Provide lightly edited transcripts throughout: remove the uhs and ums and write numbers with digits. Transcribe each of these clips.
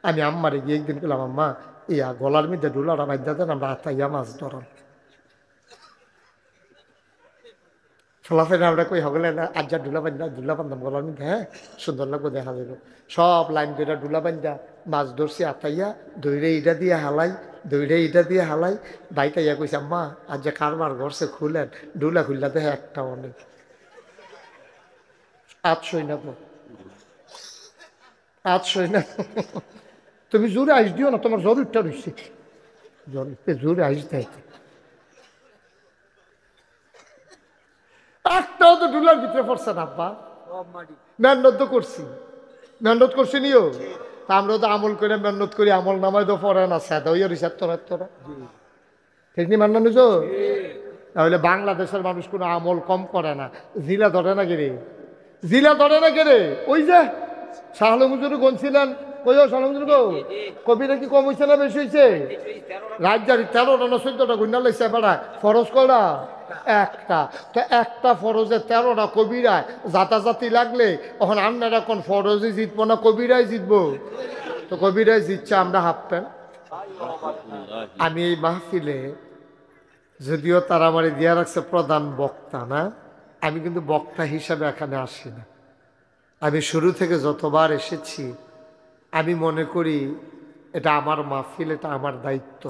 আমি আম্মারে গিয়ে একদিন বললাম, আম্মা ইয়া গলার মধ্যে ডুলাটা বান্ধা দেন, আমরা আতাইয়া মাছ ধরাম। ফলাফের আমরা কই হগলে না আজ যা ডুলা বান্ধাম গলার মধ্যে, হ্যাঁ সুন্দর লাগবে, দেখা যাবে। সব লাইন ধরে ডুলা বান্ধা মাছ ধরছি আতাইয়া, দইরে ইটা দিয়ে হালাই, দইরে ইটা দিয়ে হালাই। বাইটা ইয়া কইছে, আম্মা আজ যে কারবার ঘরছে খুলেন, ডুলা খুললা দেখে একটা অনেক আটশোই না তো, আটশোই না। তুমি জোরে আইস দিও না, তোমার জ্বর উঠটা রয়েছে, জ্বর উঠতে জোরে আইস দেয়। একটাও তো ডুলার ভিতরে পড়ছে না আব্বা। মেহনত তো করছি, মেহনত করছি নিও, তা আমরা তো আমল করে মেহনত করি, আমল নামায় তো পড়ে না, সাদা হইয়া রিসার তোরা ঠিক নি মান্য নিজ। তাহলে বাংলাদেশের মানুষ কোনো আমল কম করে না। জিলা ধরে না গেরে, জিলা ধরে না গেরে। ওই যে শাহল হুজুর গনছিলেন, ওই শাহল গো কবিরা কি কম হয়েছে না বেশি হয়েছে? রাজ্যারি 13টা না 14টা গুন্ডা লাগছে বেড়া, ফরজ কয়টা? একটা। তো একটা ফরজে 13টা কবিরায় জাতাজাতি লাগলে এখন আমরা এখন ফরজে জিতবো না কবিরাই জিতবো? তো কবিরাই জিতছে, আমরা হাঁপতেন। আমি এই মাহফিলে, যদিও তারা আমার দিয়া রাখছে প্রধান বক্তা, না আমি কিন্তু বক্তা হিসাবে এখানে আসি না। আমি শুরু থেকে যতবার এসেছি আমি মনে করি এটা আমার মাহফিল, এটা আমার দায়িত্ব।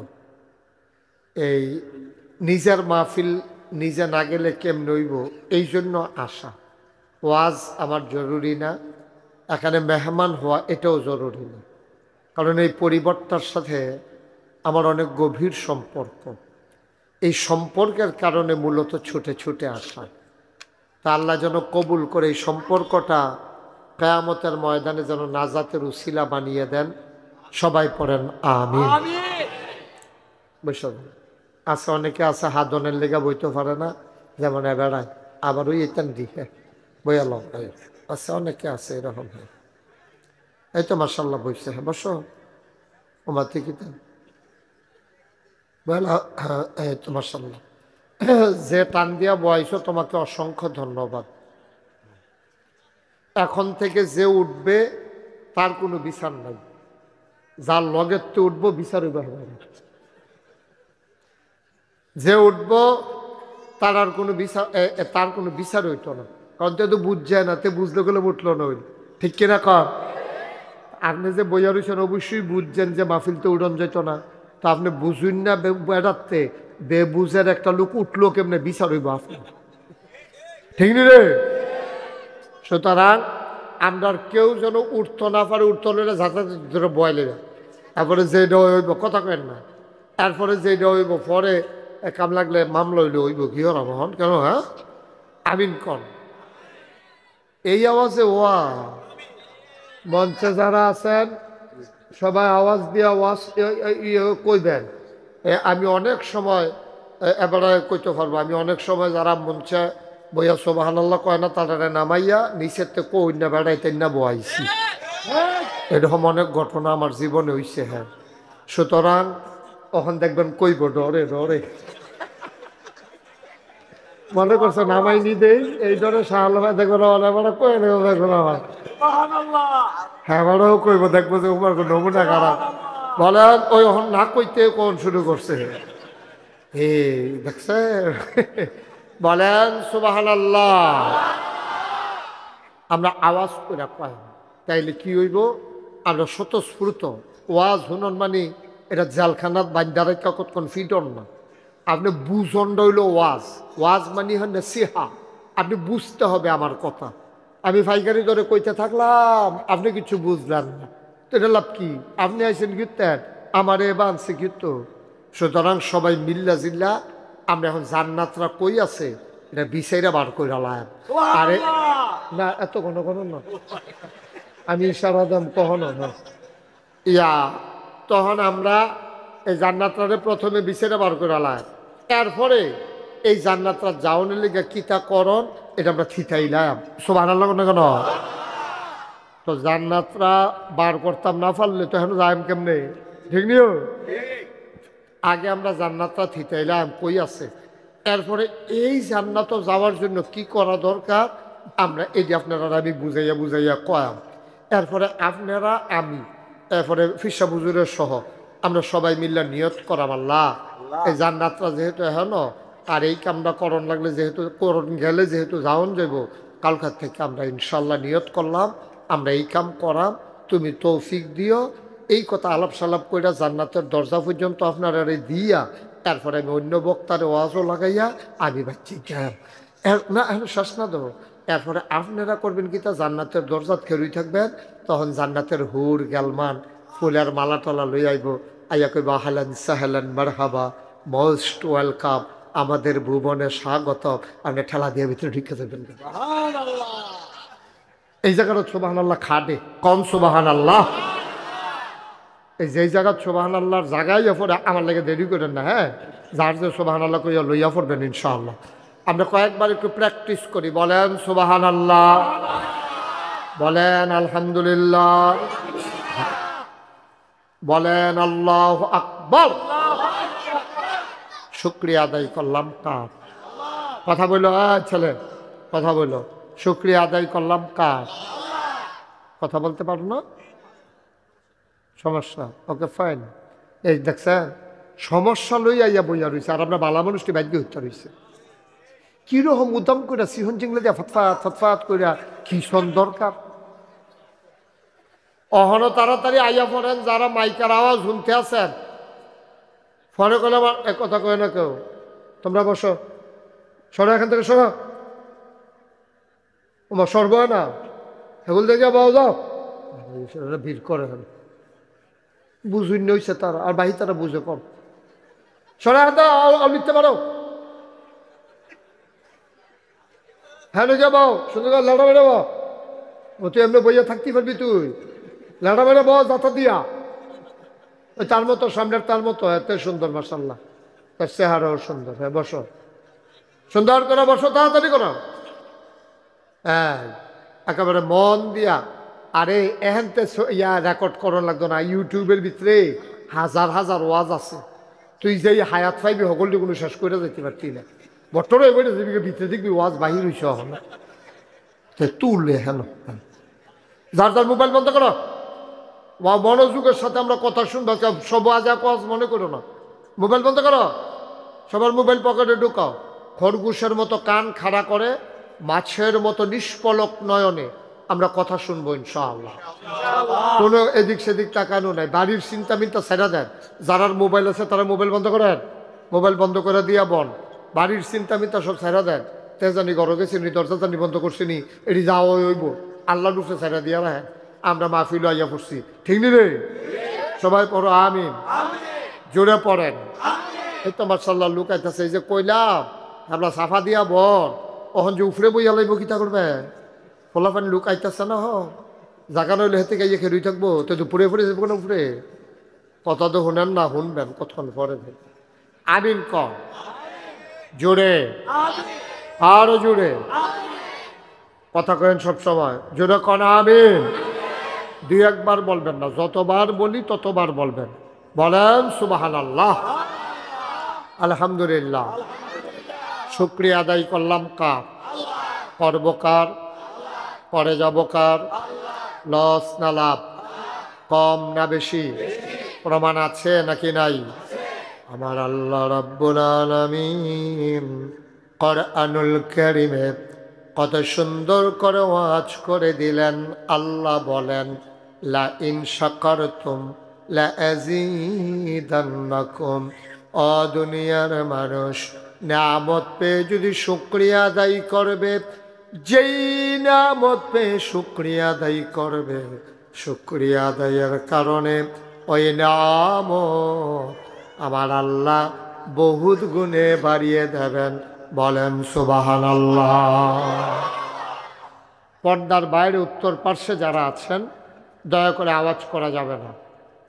এই নিজের মাহফিল নিজে না গেলে কেমন হইব, এই জন্য আসা। ওয়াজ আমার জরুরি না, এখানে মেহমান হওয়া এটাও জরুরি না, কারণ এই পরিবর্তনের সাথে আমার অনেক গভীর সম্পর্ক। এই সম্পর্কের কারণে মূলত ছুটে ছুটে আসা। তা আল্লাহ যেন কবুল করে এই সম্পর্কটা কিয়ামতের ময়দানে যেন নাজাতের উসিলা বানিয়ে দেন। সবাই পড়েন আমিন। বুঝছেন? আছে অনেকে আছে হাদনের লেগা বইতে পারে না, যেমন বেড়ায়, আবার ওই এতেন দিকে বইয়াল আছে, অনেকে আছে এরকম। এই তো মার্শাল্লাহ বইছে, হ্যাঁ বসো ওমা থেকে এই তো মার্শাল্লাহ। যে টান দিয়া বয়সো তোমাকে অসংখ্য ধন্যবাদ। এখন থেকে যে উঠবে তার কোনো বিচার নাই, যার লগের তো উঠবো বিচার হইবা হবে না। যে উঠব তার আর কোনো বিচার, তার কোনো বিচার হইতো না, কারণ তো বুঝছে না, তে বুঝলে গেলে উঠলো না হইল, ঠিক কিনা কর? আপনি যে বইয়া রয়েছেন অবশ্যই বুঝছেন যে মাহফিল তো উড়ন যেত না, তো আপনি বুঝুন না বেড়াতে, বেবুঝের একটা লোক উঠলো কেমনে বিচার হইব আপনি, ঠিক নি রে? সুতরাং আমরা কেউ যেন উঠতো না পারে, উঠতো না ঝাঁচা বয়লে, তারপরে যেটা হইব কথা কেন না, তারপরে যেটা হইব পরে কাম লাগলে মামলা হইলে হইব, কি হন কেন? হ্যাঁ আমিন কন। এই আওয়াজে ওয়া মঞ্চে যারা আছেন সবাই আওয়াজ দিয়ে আওয়াজ কইবেন। আমি অনেক সময় এবারে কইতে পারবো, আমি অনেক সময় যারা মঞ্চে বইয়া সুবহানাল্লাহ কয় না, তারা নামাইয়া নিচের থেকে কই না বেড়াইতে না বয়াইছি। এরকম অনেক ঘটনা আমার জীবনে হইছে। হ্যাঁ, সুতরাং তখন দেখবেন কইব ডরে ডরে, মনে করছে নামাই নি দেই এই ডরে শাহাল্লাহ দেখবেন অনেক কই দেখবেন আমার, হ্যাঁ আমারও কইব, দেখবো যে উমার নমুনা খারাপ বলেন, ওই না কইতে কোন শুরু করছে। দেখছে বলেন সুবহানাল্লাহ। আমরা আওয়াজ করে কয় তাইলে কি হইব, আমরা স্বতঃস্ফূর্ত ওয়াজ শুনন, মানে এটা জেলখানাত বান্দারে কতক্ষণ ফিটন না, আপনি বুঝন হইল ওয়াজ, ওয়াজ মানে হন সিহা, আপনি বুঝতে হবে আমার কথা। আমি ফাইকারি ধরে কইতে থাকলাম, আপনি কিছু বুঝলেন না, তো এটা লাভ কি? আপনি আইসেন গিতেন, আমার এবার আনছে কিন্তু। সুতরাং সবাই মিল্লা জিল্লা আমরা এখন জান্নাতরা কই আছে এটা বিচাইরা বার করে লাম। আরে না এত কোনো কোনো না, আমি ইশারা দাম কখনো না ইয়া, তখন আমরা এই জান্নাতরা প্রথমে বিচাইরা বার করে লাম, এরপরে এই জান্নাতরা যাওয়ানোর লিগে কিতা করন এটা আমরা থিতাইলাম। সুবহানাল্লাহ না কেন? তো জান্নাতরা বার করতাম না পারলে তো এখন যাইম কেমনে, ঠিক নিও? আগে আমরা জান্নাতরা থিতাইলাম কই আছে, এরপরে এই জান্নাত যাওয়ার জন্য কি করা দরকার আমরা এই যে আপনারা আমি বুঝাইয়া বুঝাইয়া কয়াম। এরপরে আপনারা আমি এরপরে ফিসা বুজুরের সহ আমরা সবাই মিললে নিয়ত করাম আল্লাহ এই জান্নাতটা যেহেতু এখন আর এই কামটা করণ লাগলে যেহেতু করণ গেলে যেহেতু যাওন যাব কালকার থেকে আমরা ইনশাল্লাহ নিয়ত করলাম আমরা এই কাম করাম তুমি তৌফিক দিও এই কথা আলাপ সালাপ কইরা জান্নাতের দরজা পর্যন্ত আপনারা দিয়া তারপরে আমি অন্য বক্তার ওয়াজও লাগাইয়া আমি বাচ্চি গেলাম না এখন শ্বাস না দেবো এরপরে আপনারা করবেন কি তা জান্নাতের দরজাত খেরুই থাকবেন তখন জান্নাতের হুর গেলমান ফুলের মালা টলা লই আইব আইয়া কইবা হালান সাহেলান মারহাবা মোস্ট ওয়েলকাম আমাদের ভুবনে স্বাগত আপনি ঠেলা দিয়ে ভিতরে ঢুকে যাবেন এই জায়গাটা সুবাহান আল্লাহ খাটে কম সুবাহান আল্লাহ এই যে জায়গা সুবাহান আল্লাহর জায়গায় পরে আমার লাগে দেরি করেন না হ্যাঁ যার যে সুবাহান আল্লাহ কইয়া লইয়া পড়বেন ইনশাআল্লাহ আমরা কয়েকবার একটু প্র্যাকটিস করি বলেন সুবাহান আল্লাহ বলেন আলহামদুলিল্লাহ বলেন আল্লাহু আকবার শুকরিয়া আদায় করলাম কার কথা বললো ছেলে কথা বললো শুকরিয়া আদায় করলাম কার কথা বলতে পারো না সমস্যা ওকে ফাইন এই দেখছেন সমস্যা লই আইয়া বইয়া রয়েছে আর আমরা বালা মানুষটি বাধ্য হইতে রয়েছে কিরকম উদম করে সিহন চিংলে দিয়া ফতফাত ফতফাত করিয়া কি দরকার অহনো তাড়াতাড়ি আইয়া পড়েন যারা মাইকার আওয়াজ শুনতে আছেন ফোনে করলে আমার এক কথা কয় না কেউ তোমরা বসো সরো এখান থেকে সরো তোমার সর্ব না সেগুলো দেখে বাও যাও ভিড় করে বুঝুই নইছে তারা আর বাহি তারা বুঝে কম সরে নিতে পারো হ্যাঁ কে বাও সুন্দর করে লাড়া বেড়ে বাও ও তুই এমনি বইয়া থাকতে পারবি তুই লাড়া বেড়ে বাও যাতা দিয়া ওই তার মতো সামনের তার মতো এত সুন্দর মার্শাল্লাহ তার চেহারাও সুন্দর হ্যাঁ বসো সুন্দর করে বসো তাড়াতাড়ি করো হ্যাঁ একেবারে মন দিয়া আরে এহেনতে ইয়া রেকর্ড করার লাগতো না ইউটিউবের ভিতরে হাজার হাজার ওয়াজ আছে তুই যেই হায়াত পাইবি সকলটি কোনো শেষ করে যেতে পারতি না বটরে এবারে যাবি ভিতরে দেখবি ওয়াজ বাহির হইস না তুললে হেন যার যার মোবাইল বন্ধ করো মনোযোগের সাথে আমরা কথা শুনবো সব আজ ওয়াজ মনে করো না মোবাইল বন্ধ করো সবার মোবাইল পকেটে ঢুকাও খরগোশের মতো কান খাড়া করে মাছের মতো নিষ্পলক নয়নে আমরা কথা শুনবো ইনশাআল্লাহ কোনো এদিক সেদিক তাকানো নাই বাড়ির চিন্তা মিন্তা ছেড়া দেন যারার মোবাইল আছে তারা মোবাইল বন্ধ করেন মোবাইল বন্ধ করে দিয়া বন বাড়ির চিন্তা মিন্তা সব ছেড়া দেন তেজানি ঘর গেছি নি দরজা জানি বন্ধ করছি নি এটি যাওয়া হইব আল্লাহ রূপে ছেড়া দিয়া রাখেন আমরা মাহফিল আইয়া পড়ছি ঠিক নি রে সবাই পড়ো আমিন জোরে পড়েন এই তো মাশাআল্লাহ লোক আইতাছে এই যে কইলাম আমরা সাফা দিয়া বল ওখান যে উফরে বইয়া লাইব কিতা করবে ফলাফান লোক আইতাছে না জাগা নইলে হেতে গাইয়ে খেরুই থাকবো তো দুপুরে ফুরে যাবো না উপরে কথা তো শুনেন না শুনবেন কতক্ষণ পরে আমিন কম জোরে আরো জোরে কথা কেন সবসময় জোরে কন আমিন দুই একবার বলবেন না যতবার বলি ততবার বলবেন বলেন সুবহানাল্লাহ আলহামদুলিল্লাহ শুকরিয়া আদায় করলাম কার করব কার পরে যাব কার লস না লাভ কম না বেশি প্রমাণ আছে নাকি নাই আমার আল্লাহ রাব্বুল আলামিন কোরআনুল কারীমে কত সুন্দর করে ওয়াজ করে দিলেন আল্লাহ বলেন লা ইন শাকারতুম লা আযীদান্নাকুম ও দুনিয়ার মানুষ নিয়ামত পেয়ে যদি শুকরিয়া আদায় করবে যেই নিয়ামত পেয়ে শুকরিয়া আদায় করবে শুকরিয়া আদায়ের কারণে ওই নিয়ামত আমার আল্লাহ বহুত গুণে বাড়িয়ে দেবেন বলেন সুবহানাল্লাহ পর্দার বাইরে উত্তর পার্শ্বে যারা আছেন দয়া করে আওয়াজ করা যাবে না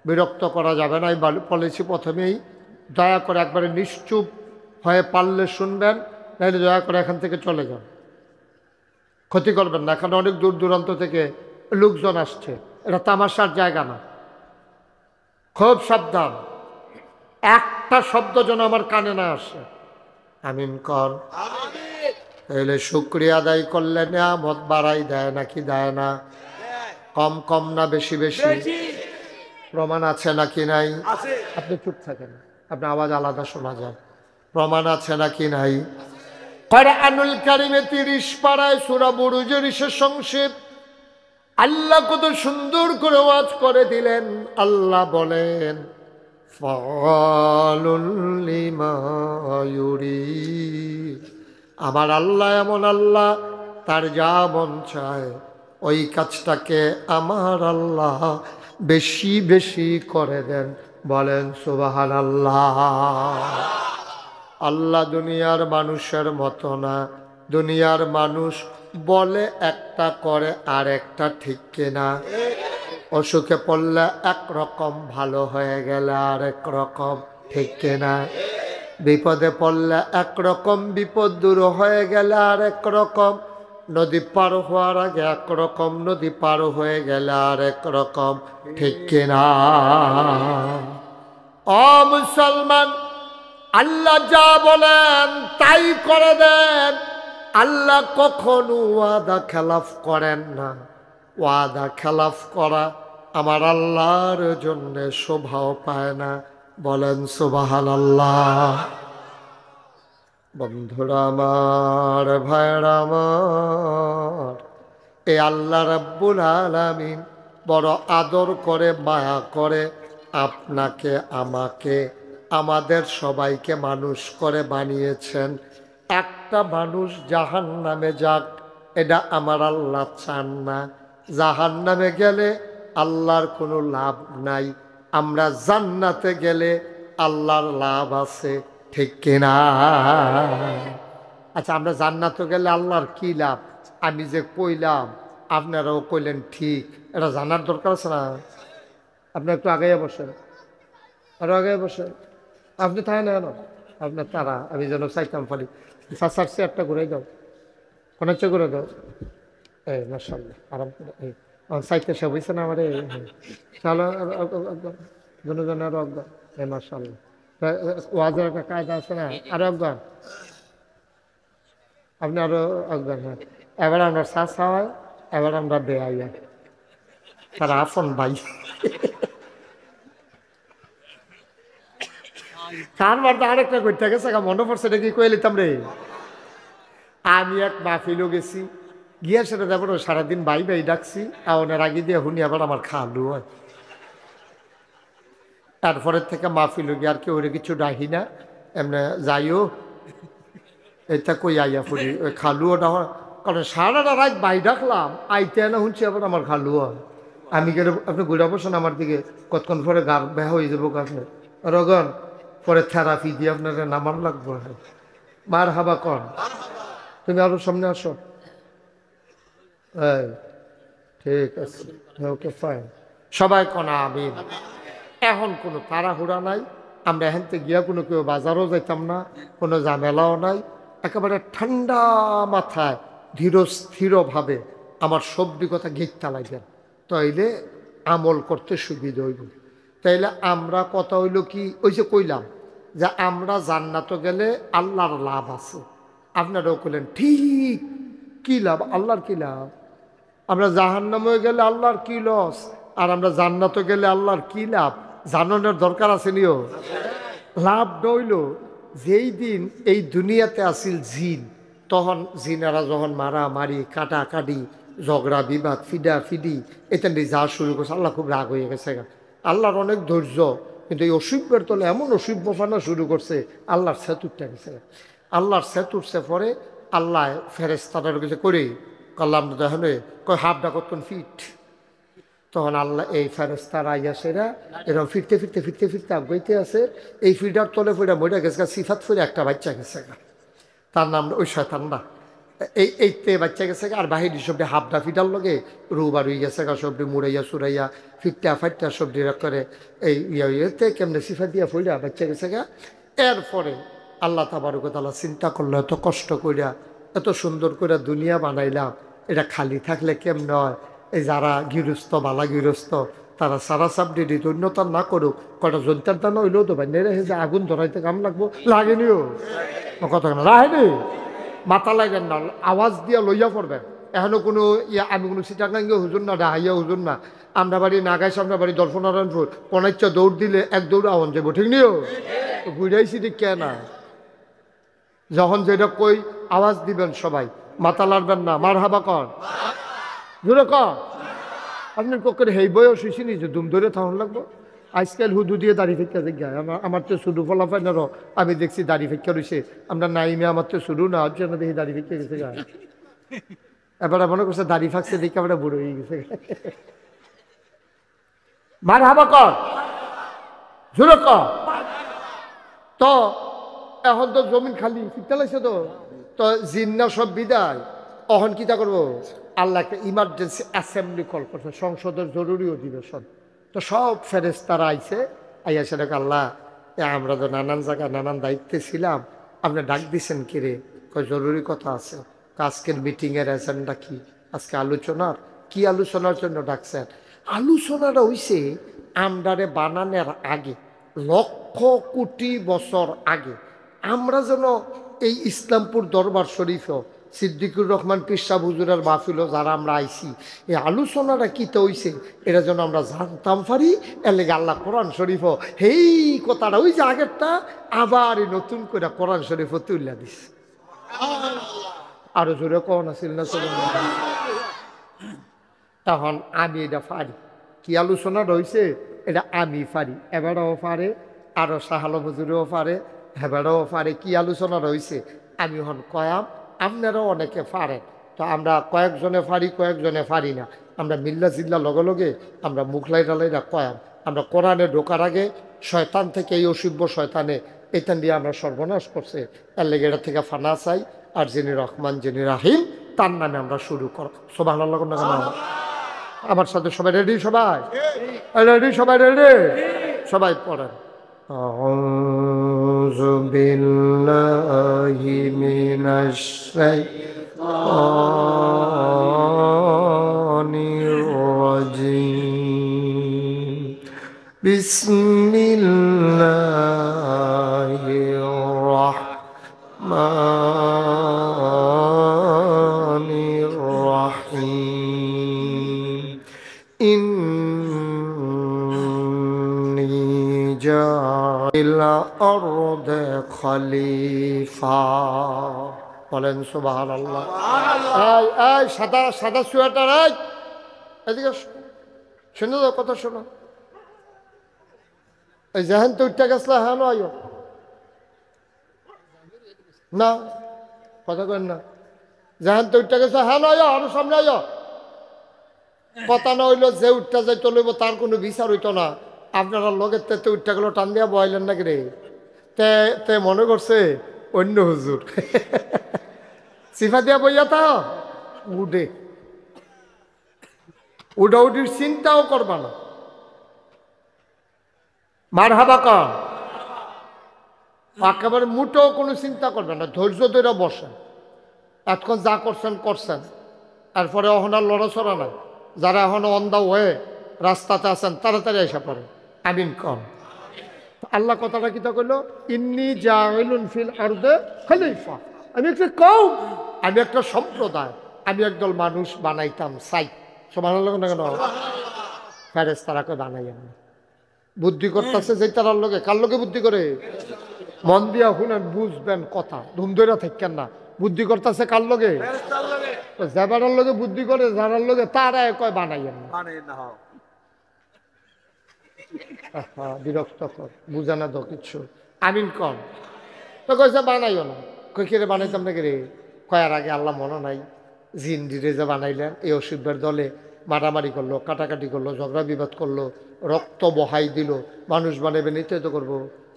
বিরক্ত করা যাবে না আমি বলেছি প্রথমেই দয়া করে একবারে নিশ্চুপ হয়ে পারলে শুনবেন নাহলে দয়া করে এখান থেকে চলে যান ক্ষতি করবেন না এখানে অনেক দূর দূরান্ত থেকে লোকজন আসছে এটা তামাশার জায়গা না খুব সাবধান একটা শব্দ যেন আমার কানে না আসে আমিন কর তাহলে শুকরিয়া আদায় করলে নিয়ামত বাড়াই দেয় নাকি দেয় না কম কম না বেশি বেশি প্রমাণ আছে নাকি নাই? আপনি চুপ থাকেন, আপনার আওয়াজ আলাদা শোনা যায়। প্রমাণ আছে নাকি নাই? কোরআনুল কারীমে 30 পারায় সূরা বুরুজের শেষ অংশে আল্লাহ কত সুন্দর করে ওয়াজ করে দিলেন। আল্লাহ বলেন ফাআলুল লিমা ইউরিদ। আমার আল্লাহ এমন আল্লাহ, তার যা মন চায় ওই কাজটাকে আমার আল্লাহ বেশি বেশি করে দেন। বলেন সুবহানাল্লাহ। আল্লাহ দুনিয়ার মানুষের মতো না। দুনিয়ার মানুষ বলে একটা করে আর একটা, ঠিক কিনা? অসুখে পড়লে একরকম, ভালো হয়ে গেলে আর এক রকম, ঠিক কিনা? বিপদে পড়লে একরকম, বিপদ দূর হয়ে গেলে আর এক রকম। নদী পার হওয়ার আগে একরকম, নদী পার হয়ে গেলে আর এক রকম, ঠিক কিনা? ও মুসলমান, আল্লাহ যা বলেন তাই করে দেন। আল্লাহ কখনো ওয়াদা খেলাফ করেন না। ওয়াদা খেলাফ করা আমার আল্লাহর জন্য শোভাও পায় না। বলেন সুবহানাল্লাহ। বন্ধুরা আমার, ভাইরা আমার, এই আল্লাহ রাব্বুল আলামিন বড় আদর করে, মায়া করে আপনাকে, আমাকে, আমাদের সবাইকে মানুষ করে বানিয়েছেন। একটা মানুষ জাহান্নামে যাক, এটা আমার আল্লাহ চান না। জাহান্নামে গেলে আল্লাহর কোনো লাভ নাই। আমরা জান্নাতে গেলে আল্লাহর লাভ আছে, ঠিক কিনা? আচ্ছা, আমরা জান্নাতে গেলে আল্লাহর কি লাভ? আমি যে কইলাম আপনারাও কইলেন ঠিক, এটা জানার দরকার আছে না? আপনি একটু আগে বসেন, আরো আগে বসেন। আপনি তাই না, আপনার তারা আমি যেন চাইতাম পারি। সার চেয়ারটা ঘুরে দাও, কোন হচ্ছে ঘুরে দাও। এই মাশাআল্লাহ, আরাম করে। এই সাইতে সব হয়েছে না আমার? চলো দুজন আরো একবার। এই মাশাআল্লাহ, ওয়াজের একটা কায়দা আছে না? আরো একবার আপনি, আরো একবার। হ্যাঁ, এবার আমরা চাষা হয়, এবার আমরা বেআইয়া, তারা আপন ভাই। খান মারতে আরেকটা করতে গেছে, মনে পড়ছে নাকি কয়ে লিতাম রে। আমি এক মাহফিলও গেছি, গিয়া সেটা যাবার সারাদিন বাই বাই ডাকছি, আওনের আগে দিয়ে শুনি আবার আমার খালু হয়। তারপরের থেকে মাহফিলও গিয়ে আর কেউ কিছু ডাকি না, এমনি যাইও এটা কই আইয়া ফুরি ওই খালুও না। কারণ সারাটা রাত বাই ডাকলাম, আইতে না শুনছি আবার আমার খালু হয়। আমি গেলে আপনি ঘুরে বসেন আমার দিকে, কতক্ষণ পরে গা বেহা হয়ে যাবো কাছে রগন, পরে থেরাপি দিয়ে আপনার নামান লাগবো। মার হাবা কন, তুমি আরো সামনে আসো। ঠিক আছে, ওকে ফাইন, সবাই কনা আমিন। এখন কোনো তাড়াহুড়া নাই, আমরা এখান থেকে গিয়া কোনো কেউ বাজারও যাইতাম না, কোনো ঝামেলাও নাই। একেবারে ঠান্ডা মাথায় ধীর স্থিরভাবে আমার সবজি কথা গেটটা লাগবেন, তাইলে আমল করতে সুবিধা হইব। তাইলে আমরা কথা হইল কি, ওই যে কইলাম যে আমরা জান্নাতে গেলে আল্লাহর লাভ আছে। আপনারাও কইলেন ঠিক, কি লাভ? আল্লাহর কি লাভ? আমরা জাহান্নামে গেলে আল্লাহর কি লস, আর আমরা জান্নাতে গেলে আল্লাহর কি লাভ? জানানোর দরকার আছে নিও। লাভ হইল যেই দিন এই দুনিয়াতে আসিল জিন, তখন জিনারা যখন মারামারি, কাটাকাটি, ঝগড়া বিবাদ, ফিডা ফিডি এটা নিয়ে যা শুরু করছে, আল্লাহ খুব রাগ হয়ে গেছে। আল্লাহর অনেক ধৈর্য, কিন্তু এই অসভ্যের তলে এমন অসভ্যপানা শুরু করছে, আল্লাহর সেতুরটা গেছে। আল্লাহর সেতুরছে পরে আল্লাহ ফেরেশতাদের কাছে করে কাল্লাম দেখেন কয় হাফটা কতক্ষণ ফিট। তখন আল্লাহ এই ফেরেশতারা আইয়াছেরা এরকম ফিরতে ফিরতে ফিরতে ফিরতে আগাইতে আছে। এই ফিরটার তলে ফিরা মরে গেছে, সিফাত ফিরে একটা বাচ্চা গেছে, তার নাম ওই শয়তানরা। এইতে বাচ্চা গেছে, আর বাহিনী সবটি হাফটা ফিটার লগে রুবার হয়ে গেছে, সবটি মুড়াইয়া সুরাইয়া ফিরটা ফাইটটা সবটি করে এই ইয়েতে কেমনে সিফাত দিয়া ফিরা বাচ্চা গেছে। এরপরে আল্লাহ তাবারক ওয়া তাআলা চিন্তা করলো, এত কষ্ট কইরা এত সুন্দর করে দুনিয়া বানাইলাম, এটা খালি থাকলে কেমনে হয়? এই যারা গৃহস্থ, বালা গৃহস্থ, তারা সারা সাবডি দিত উন্নতা না করুক, কটা জন্তার দানা হইলেও তো ভাই নেড়ে যে আগুন ধরাইতে কাম লাগবো, লাগেনিও কথা না রাহেনি, মাথা লাগেন না, আওয়াজ দিয়া লইয়া পড়বেন। এখনো কোনো আমি কোনো সিটাঙ্গাঙ্গে হুজুর না, ডাহাইয়া হুজুর না। আমরা বাড়ি নাগাইশ, আমরা বাড়ি দর্শনারায়ণপুর, কোনো ইচ্ছা দৌড় দিলে এক দৌড় আওয়ান যাবো, ঠিক নিও? ঘুরাইছি ঠিক কে না? যখন যেটা কই আওয়াজ দিবেন সবাই, মাথা লাড়বেন না। মার হাবা কর, জোরে কর। আপনার পক্ষে হেই বয়স হয়েছি নি যে দুম ধরে থাকুন লাগবো? আজকাল হুদু দিয়ে দাড়ি ফেঁকা দেখায়। আমার তো শুধু ফলাফাইনারও আমি দেখছি দাড়ি ফেঁকা রয়েছে। আমরা নাইমে আমার তো শুরু না হচ্ছে না, দেখি দাড়ি ফেঁকে গেছে গায়ে। এবার মনে করছে দাড়ি ফাঁকছে দেখে আমরা বুড়ো হয়ে গেছে। মার হাবা কর, জোরে কর। তো এখন তো জমিন খালি ফিরতে লাগছে, তো জিন্না সব বিদায়। অহন কিতা করবো? আল্লাহ একটা ইমার্জেন্সি অ্যাসেম্বলি কল করছে, সংসদের জরুরি অধিবেশন। তো সব ফেরেশতারা আইছে, আইয়া সেটা আল্লাহ আমরা তো নানান জায়গায় নানান দায়িত্বে ছিলাম, আপনি ডাক দিছেন কিরে? জরুরি কথা আছে। আজকের মিটিংয়ের এজেন্ডা কি? আজকে আলোচনার কি? আলোচনার জন্য ডাকছেন? আলোচনাটা হইছে আমরারে বানানোর আগে, লক্ষ কোটি বছর আগে আমরা যেন এই ইসলামপুর দরবার শরীফও সিদ্দিকুর রহমান পিসাব হুজুরের মাহফিলও যারা আমরা আইছি, এই আলোচনাটা কীতে হইছে এটা যেন আমরা জানতাম পারি। এর লেগে আল্লাহ কোরআন শরীফও এই কথাটা ওই যে আগেরটা আবার নতুন করে কোরআন শরীফও তুলে দিস। আরো জোরে কোন আসিল না? তখন আমি এটা পারি। কি আলোচনাটা হয়েছে এটা আমি পারি, এবারও পারে, আরো শাহালো হুজুরেও পারে, হেবারও পারে। কি আলোচনা রয়েছে আমি হন কয়াম, আপনারাও অনেকে পারেন। তো আমরা কয়েকজনে পারি, কয়েকজনে পারি না। আমরা মিল্লা জিল্লা লগে লগে আমরা মুখলাই ডালাইরা কয়াম। আমরা কোরআনে ঢোকার আগে শয়তান থেকে, এই অসভ্য শয়তানে এখান দিয়ে আমরা সর্বনাশ করছে। এর লেগে এটা থেকে ফানা চাই। আর যিনি রহমান, যিনি রাহিম, তার নামে আমরা শুরু করো। সুবহানাল্লাহ না কেন? আমার সাথে সবাই রেডি? সবাই রেডি? সবাই রেডি? সবাই পড়েন। আউযু বিল্লাহি মিনাশ শাইতানির রাজিম। বিসমিল্লাহির রাহমানির রাহিম। ইন্নী জাইল আরদে খলিফা। বলেন সুবহানাল্লাহ। এই এই সাদা সাদা সোয়েটার, এই এদিকে শুনে দাও, কথা শোনো। এই যেহেন তো উঠতে গেছলা, হ্যাঁ আইও না, কথা কেন না? যেহেন তো উঠতে গেছে, হ্যাঁ আইও, আরো সামনে আইও। কথা না হইলো যে উঠতে যাই চলব তার কোনো বিচার হইতো না। আপনারা লগের তে উঠতে গেল টান দিয়া বয়াইলেন নাকি রে? তে মনে করছে অন্য হুজুর সিফা দিয়া বইয়া তা উঠে উঠাউঠির চিন্তাও করবা না। মার হাবা কর। একেবারে মুঠেও কোনো চিন্তা করবে না, ধৈর্য ধরে বসেন। এতক্ষণ যা করছেন করছেন, এরপরে এখন আর লড়াচড়া নাই। যারা এখন অন দা ওয়ে রাস্তাতে আছেন তাড়াতাড়ি এসে পড়ে আমিন কম। আল্লাহ কথাটা কিতা কইল? ইন্নী জাইলুন ফিল আরদে খলিফা। আমি একটা কওম, আমি একটা সম্প্রদায়, আমি একদল মানুষ বানাইতাম চাই। সুবহানাল্লাহ না কেন? ফেরেশতারাকে বানাইয়া বুদ্ধি করতেছে যে তারার লগে। কার লগে বুদ্ধি করে? মন দিয়া শুনেন, বুঝবেন কথা, ধুম ধইরা থাকেন না। বুদ্ধি করতেছে কার লগে? যাবার লগে বুদ্ধি করে, যারার লগে তারা কয় বানাইয়েন না। বিরক্ত কর, বুঝা না তো কিচ্ছু। আমিন কম। তো কইছে বানাইও না। কই কিরে বানাইতাম নাকি রে? কয়ার আগে আল্লাহ মনে নাই জিন ডিরে যে বানাইলেন, এই অসুখের দলে মারামারি করলো, কাটাকাটি করলো, ঝগড়া বিবাদ করলো, রক্ত বহাই দিল। মানুষ বানাইবে নিতে তো করবো,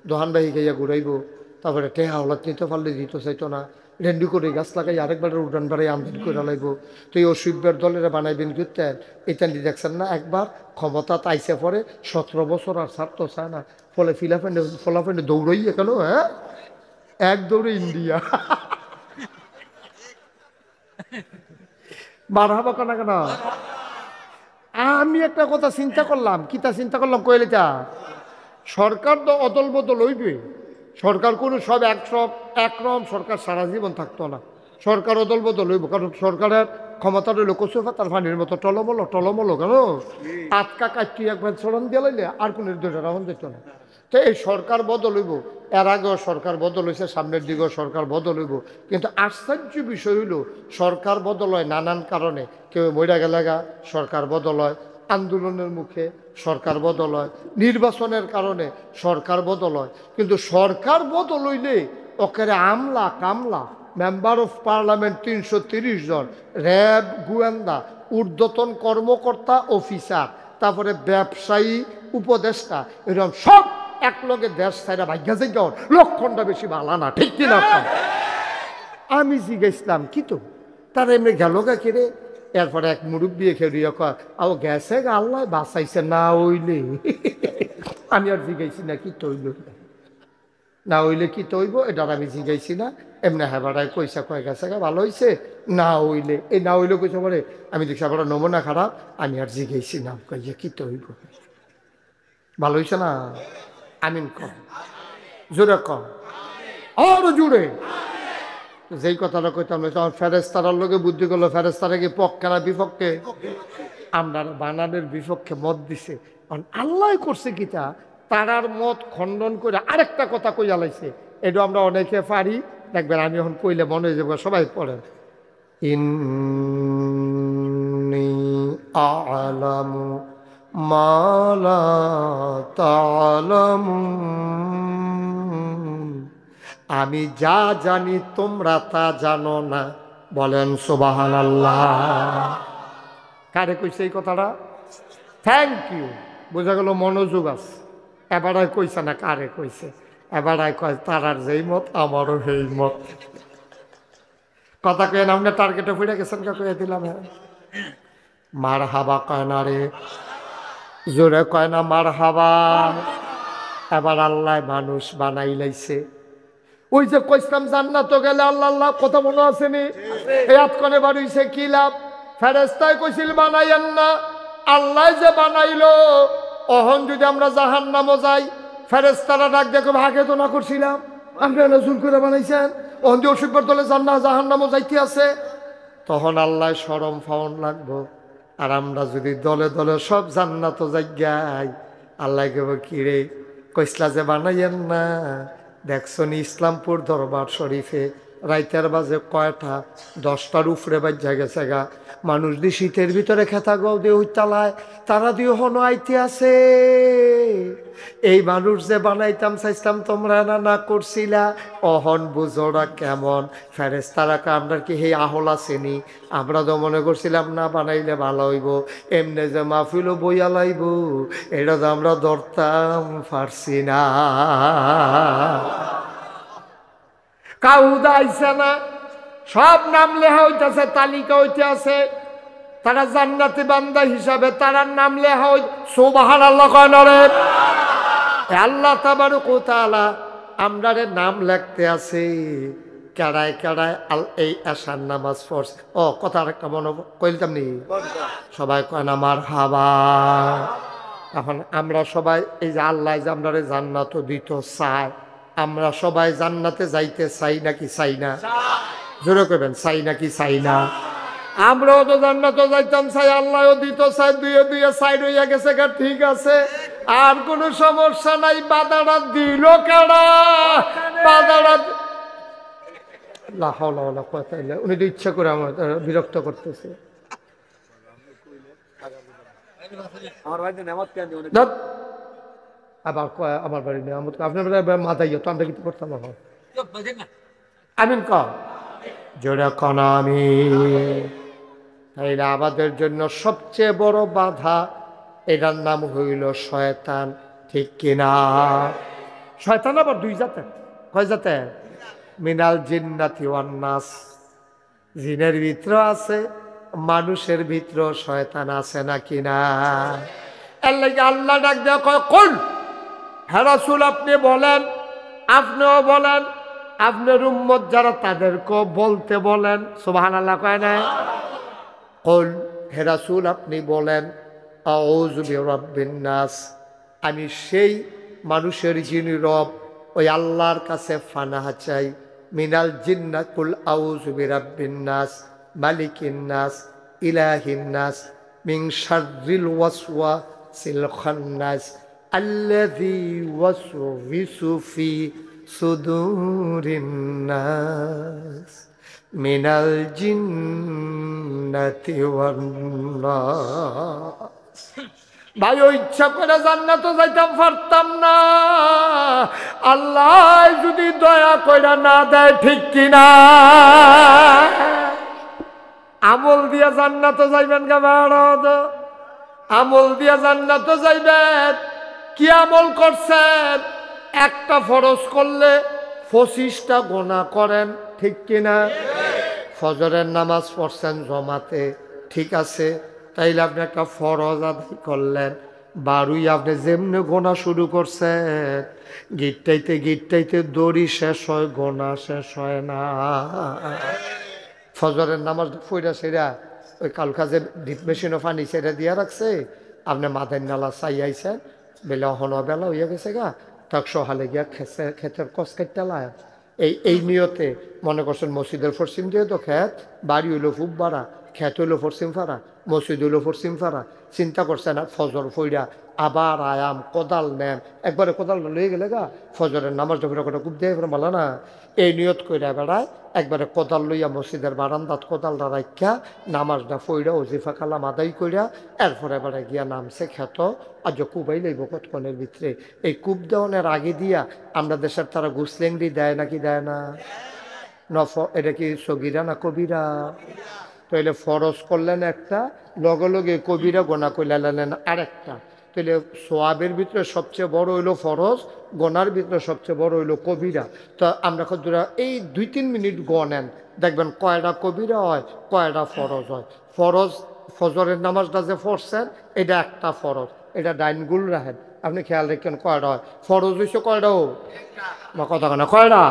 দোহানবাহী খাইয়া ঘুরাইবো, তারপরে টেহা হলাত নিতে পারলে দিতে চাইতো না। রেন্ডি করে গাছ লাগাই আরেকবার উঠান বাড়াই আমদানি করে লাগবো। তো এই অসুখের দলের বানাইবেন করতেন। এটা দেখছেন না, একবার ক্ষমতা তাইছে পরে 17 বছর আর ছাড়তো চায় না। ফলে ফলাফেন্ডে দৌড়াইয়ে কেন? হ্যাঁ, এক দৌড়ে ইন্ডিয়া। মারহাবা কেনা কেন? আমি একটা কথা চিন্তা করলাম। কিতা চিন্তা করলাম কইলেটা? সরকার তো অদল বদল হইবে। সরকার কোনো একরকম সরকার সারা জীবন থাকতো না। সরকার অদল বদল হইব, কারণ সরকারের ক্ষমতা রইল কচুফা তার পানির মতো টলমলো টলমলো কেন আটকা কাটটি একবার ছড়ান দিয়ে লাইলে আর কোনো দুটো রাউন্ড যেত না। তো এই সরকার বদল হইব, এর আগেও সরকার বদল হয়েছে, সামনের দিকেও সরকার বদল হইব, কিন্তু আশ্চর্য বিষয় হইল সরকার বদল হয় নানান কারণে। কেউ মইরা গেলাগা সরকার বদল হয়, আন্দোলনের মুখে সরকার বদল হয়, নির্বাচনের কারণে সরকার বদল হয়। কিন্তু সরকার বদল হইলে ওখানে আমলা কামলা, মেম্বার অফ পার্লামেন্ট 330 জন, র্যাব গোয়েন্দা, ঊর্ধ্বতন কর্মকর্তা অফিসার, তারপরে ব্যবসায়ী উপদেষ্টা, এরকম সব একলগে দেশ ছাইরা ভাগ্যা যে লক্ষণটা বেশি ভালো না, ঠিক কিনা? আমি জিজ্ঞাসলাম কি তো তারা এমনি গেল গা কিরে? এরপরে এক মুরব্বী খেয়ে কয় আও গেছে গা, আল্লাহ বাঁচাইছে না হইলে। আমি আর জিজ্ঞাসি না কি তৈল না হইলে কি তৈব, এটা আমি জিজ্ঞাসি না। এমনি হেবাটায় কইসা কয়ে গেছে গা ভালো হয়েছে, না হইলে এই না হইলে কইসা পরে আমি দেখছি আবার নমুনা খারাপ, আমি আর জিজ্ঞাসি না, কইয়া কি তৈব ভালো হয়েছে না। আমিন কম জোরে কম আরো জুড়ে। যেই কথাটা কইতাম তখন ফেরেস্তারার লোকে বুদ্ধি করলো, ফেরেস্তারা কি পক্ষে না বিপক্ষে? আমরা বানানের বিপক্ষে মত দিছে। আল্লাহ করছে কিতা তারার মত খণ্ডন করে আরেকটা কথা কইয়া লাইছে। এটা আমরা অনেকে পারি, দেখবেন আমি এখন কইলে মনে হয়ে যাবো, সবাই পড়েন। ইন্নী আ'লামু মা লা তা'লামুন, আমি যা জানি তোমরা তা জানো না। বলেন সুবহানাল্লাহ। কারে কইছে এই কথাটা? থ্যাংক ইউ, বোঝা গেল মনোযোগ আছে। এবারে কইছে না কারে কইছে, এবারে কয় তারার যেই মত আমারও সেই মত। কথা কয়ে না আপনি টার্গেটে ফিরে গেছেন, কা কয়ে দিলাম। হ্যাঁ মার হাবা কয় না রে, জোরে কয় না মার হাবা। এবার আল্লাহ মানুষ বানাই লাইছে। ওই যে কইসলাম জান্নাত গেলে আল্লাহ আল্লাহ কথা মনে আসেনি? এই আতকনে বাড়িছে কি লাভ? ফেরেস্তায় কইছিল বানাইয়েন না, আল্লাহ যে বানাইলো। অহন যদি আমরা জাহান্নামও যাই, ফেরেস্তারা ডাক দেখো ভাগে তো না করছিলাম, আমরা জুল করে বানাইছেন, অহন যে অসুখের দলে জান্নাত জাহান্নামও যাইতে আছে। তখন আল্লাহ শরম ফাউন লাগবো। আর আমরা যদি দলে দলে সব জান্নাত যাই, আল্লাহ কেব কিরে কইসলা যে বানাইয়েন না। দেখছো নি ইসলামপুর দরবার শরীফে রাইতের বাজে কয়টা? 10টার উপরে বাজ্যা গেছে গা। মানুষ দি শীতের ভিতরে খেতা গৌ দিয়ে উত্তালায়, তারা দিয়ে হনো আইতে আছে। এই মানুষ যে বানাইতাম চাইতাম তোমরা না না করছিলা, অহন বুঝোরা কেমন? ফেরেস্তারাকে আমরা কি হে আহল আসেনি? আমরা তো মনে করছিলাম না বানাইলে ভালো হইব, এমনি যে মাহফিলও বইয়া লাইব, এটা তো আমরা ধরতাম পারছি না। কাউদা আইসে না, সব নাম লেখা হইতেছে, তালিকা হইতে আছে। তারা জান্নাতি বান্দা হিসাবে তারার নাম লেখা হই। সুবহানাল্লাহ কয় না রে? আল্লাহ তাবারক ওয়া তাআলা আমরারে নাম লিখতে আছে। কেড়ায় কেড়ায় এই আশার নামাজ পড়ছে। ও কথা একটা মনে কইলাম নি, সবাই কয় না মারহাবা। এখন আমরা সবাই এই যে আল্লাহ যে আমরারে জান্নাত দিত চাই, আমরা সবাই জান্নাতে যাইতে চাই নাকি চাই না? জোরে করবেন চাই নাকি চাই না? আমরাও তো জান্নাতে যাইতাম চাই, আল্লাহও দিত চাই, দুয়ে দুয়ে সাইড হইয়া গেছে গা, ঠিক আছে, আর কোনো সমস্যা নাই। বাধাটা দিল কারা? বাধাটা উনি তো ইচ্ছা করে আমার বিরক্ত করতেছে। আবার আমার বাড়ি নেই, আপনার মাথায় তো আমরা কিন্তু করতাম। আমিন কম জোরে কন আমি। তাইলে আমাদের জন্য সবচেয়ে বড় বাধা, এটার নাম হইল শয়তান, ঠিক কিনা? শয়তান আবার দুই জাতের। কয় জাতের? মিনাল জিন্নাতি ওয়ান নাস, জিনের ভিতর আছে, মানুষের ভিতর শয়তান আছে নাকি না? এর লাগে আল্লাহ ডাক দেওয়া কয় কুল, হে রাসূল আপনি বলেন, আপনিও বলেন, আপনার উম্মত যারা তাদেরকেও বলতে বলেন। সুবহানাল্লাহ কয় না? কুল, হে রাসূল আপনি বলেন, আউযু বিরাব্বিন নাস, আমি সেই মানুষের যিনি রব, ওই আল্লাহর কাছে ফানাহ চাই। মিনাল জিন্নাত, কুল আউযু বিরাব্বিন নাস, মালিকিন নাস ইলাহিন নাস মিন শাররিল ওয়াসওয়াসিল খান্নাস আল্লাযী ওয়াসওয়িসু ফি সুদুরিন নাস মিনাল জিন্নাতি ওয়ান নাস। ভাই ও ইচ্ছা করে জান্নাতে যাইতাম পারতাম না, আল্লাহ যদি দয়া কইরা না দেয়, ঠিক কিনা? আমল দিয়া জান্নাতে যাইবেন গা বাড়াদ, আমল দিয়া জান্নাতে যাইবেন। কি আমল করছেন? একটা ফরজ করলে 25টা গুনাহ করেন, ঠিক কিনা? ফজরের নামাজ পড়ছেন জমাতে, ঠিক আছে, তাইলে আপনি একটা ফরজ আদায় করলেন। বারুই আপনি যেমনি গোনা শুরু করছেন, গিটটাইতে গিটটাইতে দড়ি শেষ হয়, গোনা শেষ হয় না। ফজরের নামাজ ফইরা সেরা ওই কালকা যে ডিপ মেশিনও পানি সেটা দিয়া রাখছে, আপনি মাথায় নালা চাই আইছেন, বেলা হন বেলা হইয়া গেছে গা, তাক সহালে গিয়া ক্ষেতের কস কাটটা লায়। এই নিয়তে মনে করছেন মসজিদের পশ্চিম দিয়ে তো ক্ষেত, বাড়ি হইলো খুব বাড়া, ক্ষেত হইলো পশ্চিম ফাড়া, মসজিদ হইলো পশ্চিম ফাড়া। চিন্তা করছেন আর ফজর ফইরা আবার আয়াম কোদাল নেন, একবারে কোদালটা লয়ে গেলে গা ফজরের নামাজটা ফিরে কটা খুব দিয়ে বলা না। এই নিয়ত কইরা বেড়ায় একবারে কোদাল লইয়া মসজিদের বারান্দাত কোদালটা রাখা নামাজটা ফইরা ওজিফা কালাম আদায় কইরা এরপরে এবারে গিয়া নামছে খেত। আজ কুবাই লইব কতক্ষণের ভিতরে। এই কূপ দেওয়ানের আগে দিয়া আমরা দেশের তারা গুসলেংডি দেয় নাকি দেয় না? এটা কি সগিরা না কবিরা? তাইলে ফরজ করলেন একটা, লগে লগে কবিরা গোনা কইলেন আরেকটা। তাইলে সোয়াবের ভিতরে সবচেয়ে বড় হইলো ফরজ, গোনার ভিতরে সবচেয়ে বড় হইলো কবিরা। তো আমরা কতটা এই 2-3 মিনিট গনেন, দেখবেন কয়টা কবিরা হয়, কয়টা ফরজ হয়। ফরজ ফজরের নামাজটা যে পড়ছেন এটা একটা ফরজ, এটা ডাইনগুল রাখেন, আপনি খেয়াল রাখেন কয়টা হয়। ফরজ হইছে কয়টা? বা কথা কেনা কয়টা?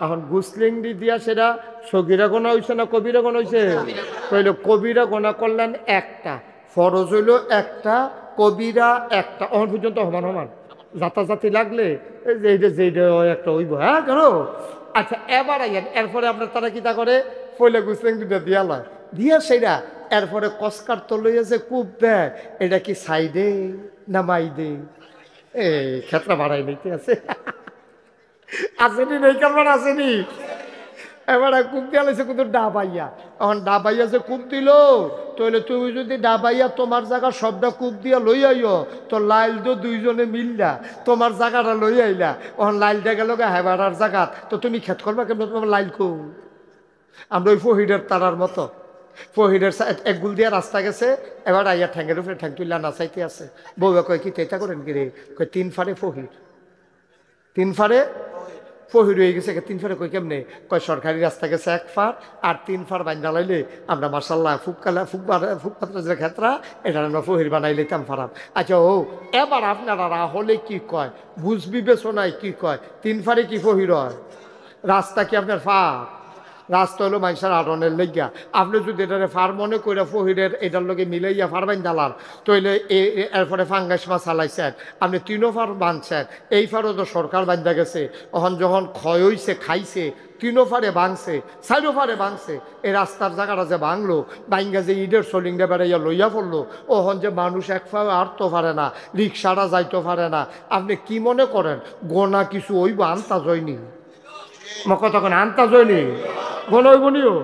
এখন গুসলিংডি দিয়া সেটা সগিরা গোনা হয়েছে না কবিরা গোনা হয়েছে? তাইলে কবিরা গোনা করলেন একটা, ফরজ হইল একটা, কবিরা একটা। অহন পর্যন্ত সমান সমান, জাতাজাতি লাগলে এইটা যেইটা একটা হইব। হ্যাঁ কেন? আচ্ছা এবার আইয়েন, এরপরে আপনার তারা কিতা করে, পয়লা গুসলিংডিটা দিয়া লয়, দিয়া সেইটা এরপরে কসকার তো লইয়া যে কূপ দেয়, এটা কি সাইডে না মাইদে? এই ক্ষেত্রা বাড়াই নিতে আছে আসেনি, নেই কারবার আসেনি। এবারে কূপ দিয়া লাইছে কিন্তু ডাবাইয়া। এখন ডাবাইয়া যে কূপ দিল, তাহলে তুমি যদি ডাবাইয়া তোমার জায়গা সবটা কূপ দিয়া লই আইও, তো লাইল তো দুইজনে মিললা তোমার জায়গাটা লই আইলা। এখন লাইলটা গেল গা হেবারার জায়গা, তো তুমি খেত করবা কেমন? তোমার লাইল কো? আমরা ওই ফহিরের তারার মতো, ফহিরের এক গুল দিয়া রাস্তা গেছে, এবার আইয়া ঠ্যাঙ্গের উপরে ঠ্যাং তুললা নাচাইতে আছে। বউয়া কয় কি তেতা করেন কি রে? কয় 3 ফাড়ে ফহির, 3 ফাড়ে ফহির হয়ে গেছে। 3 ফাড়ে কই কেমনে? কয় সরকারি রাস্তা গেছে 1 ফাড়, আর 3 ফাড় বান্ধা লাইলে আমরা মার্শাল্লাহ ফুটপাত্র যে ক্ষেত্রা এটা আমরা ফহির বানাই লইতাম ফারাম। আচ্ছা ও এবার আপনারা হলে কি কয়, বুঝ বিবেচনায় কি কয়, 3 ফাড়ে কি ফহির হয়? রাস্তা কি আপনার ফাড়? রাস্তা হলো মানুষের আড়নের লেগিয়া। আপনি যদি এটারে ফার মনে করে ফহিরের এটার লগে মিলাইয়া ফার বাইন দালান, তইলে এরপরে ফাঙ্গাস মাছ হালাইছেন, আপনি 3 ফার বাঁধছেন। এই ফারও তো সরকার বান্ধা গেছে, ওখান যখন ক্ষয় হইছে খাইছে, 3 ফারে ভাঙছে, 4 ফারে ভাঙছে। এই রাস্তার জায়গাটা যে ভাঙলো, বাইঙ্গা যে ইটের সোলিংটা বেড়াইয়া লইয়া পড়লো, ওখান যে মানুষ এক ফাও আটতে পারে না, রিক্সাটা যাইতে পারে না। আপনি কি মনে করেন গোনা কিছু ওইব? আন্তাজ হয়নি, কতক্ষণ আন্তাজ হয়নি, গোনা হইব নিও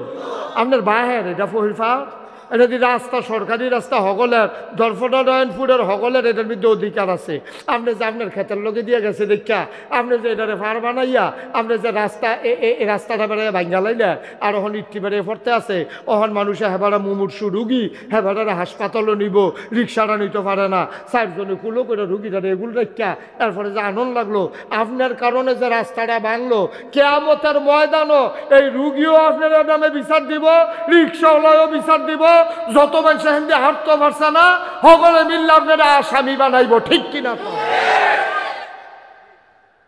আপনার বাহের। এটা ফহিরফা, এটা যদি রাস্তা সরকারি রাস্তা হগলের, দরফটা নয়নপুরের হগলের এটার মধ্যে অধিকার আছে। আপনি যে আপনার ক্ষেতের লোকে দিয়ে গেছে দেখা, আপনি যে এটারে ফার বানাইয়া আপনি যে রাস্তা এই রাস্তাটা বেড়াইয়া ভাঙ্গা লাইলে, আর ওখান ইট্টি বেড়িয়ে পড়তে আছে, ওখান মানুষে হেবারা মুমূর্ষু রুগী, হেবারে হাসপাতালও নিব, রিক্সাটা নিতে পারে না, 4 জনে কুলো করে রুগীটারে এগুলো দেখা, তারপরে যে আনন্দ লাগলো আপনার কারণে যে রাস্তাটা ভাঙলো, কিয়ামতের ময়দানও এই রুগীও আপনার নামে বিচার দিব, রিক্সাওয়ালাও বিচার দিব, যত মানুষ হিন্দি হাঁটতে পারছে না সকলে মিললে আপনারা আসামি বানাইব, ঠিক কিনা?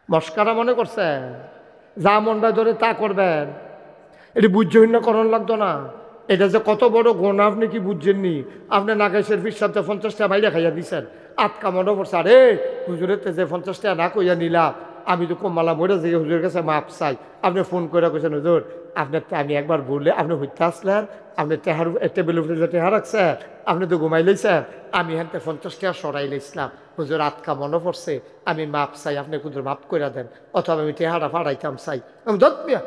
মস্কারা মনে করছে যা মনটা ধরে তা করবেন, এটি বুঝ্যহীনকরণ লাগতো না। এটা যে কত বড় গোনা আপনি কি বুঝছেননি? আপনি নাগেশের ফিসাতে 50 টাকা বাইরে খাইয়া দিচ্ছেন, আটকা মনে পড়ছে, আরে হুজুরের যে 50 টাকা না কইয়া নিলাম, আমি তো কমালা মরে যে হুজুরের কাছে মাপ চাই। আপনি ফোন করে কেছেন হুজুর আমি একবার বললে আপনি হইতে আসলেন, আপনি টেবিল উপরে যে টেহা রাখছেন, আপনি তো ঘুমাই লইছেন, আমি হাতে 50 টাকা সরাই লাইছিলাম, হুজুর আটকা মনে পড়ছে, আমি মাপ চাই, আপনি কুদুর মাপ করে দেন, অথবা আমি টেহাটা ফাড়াইতাম চাই। আমি ধর মিয়া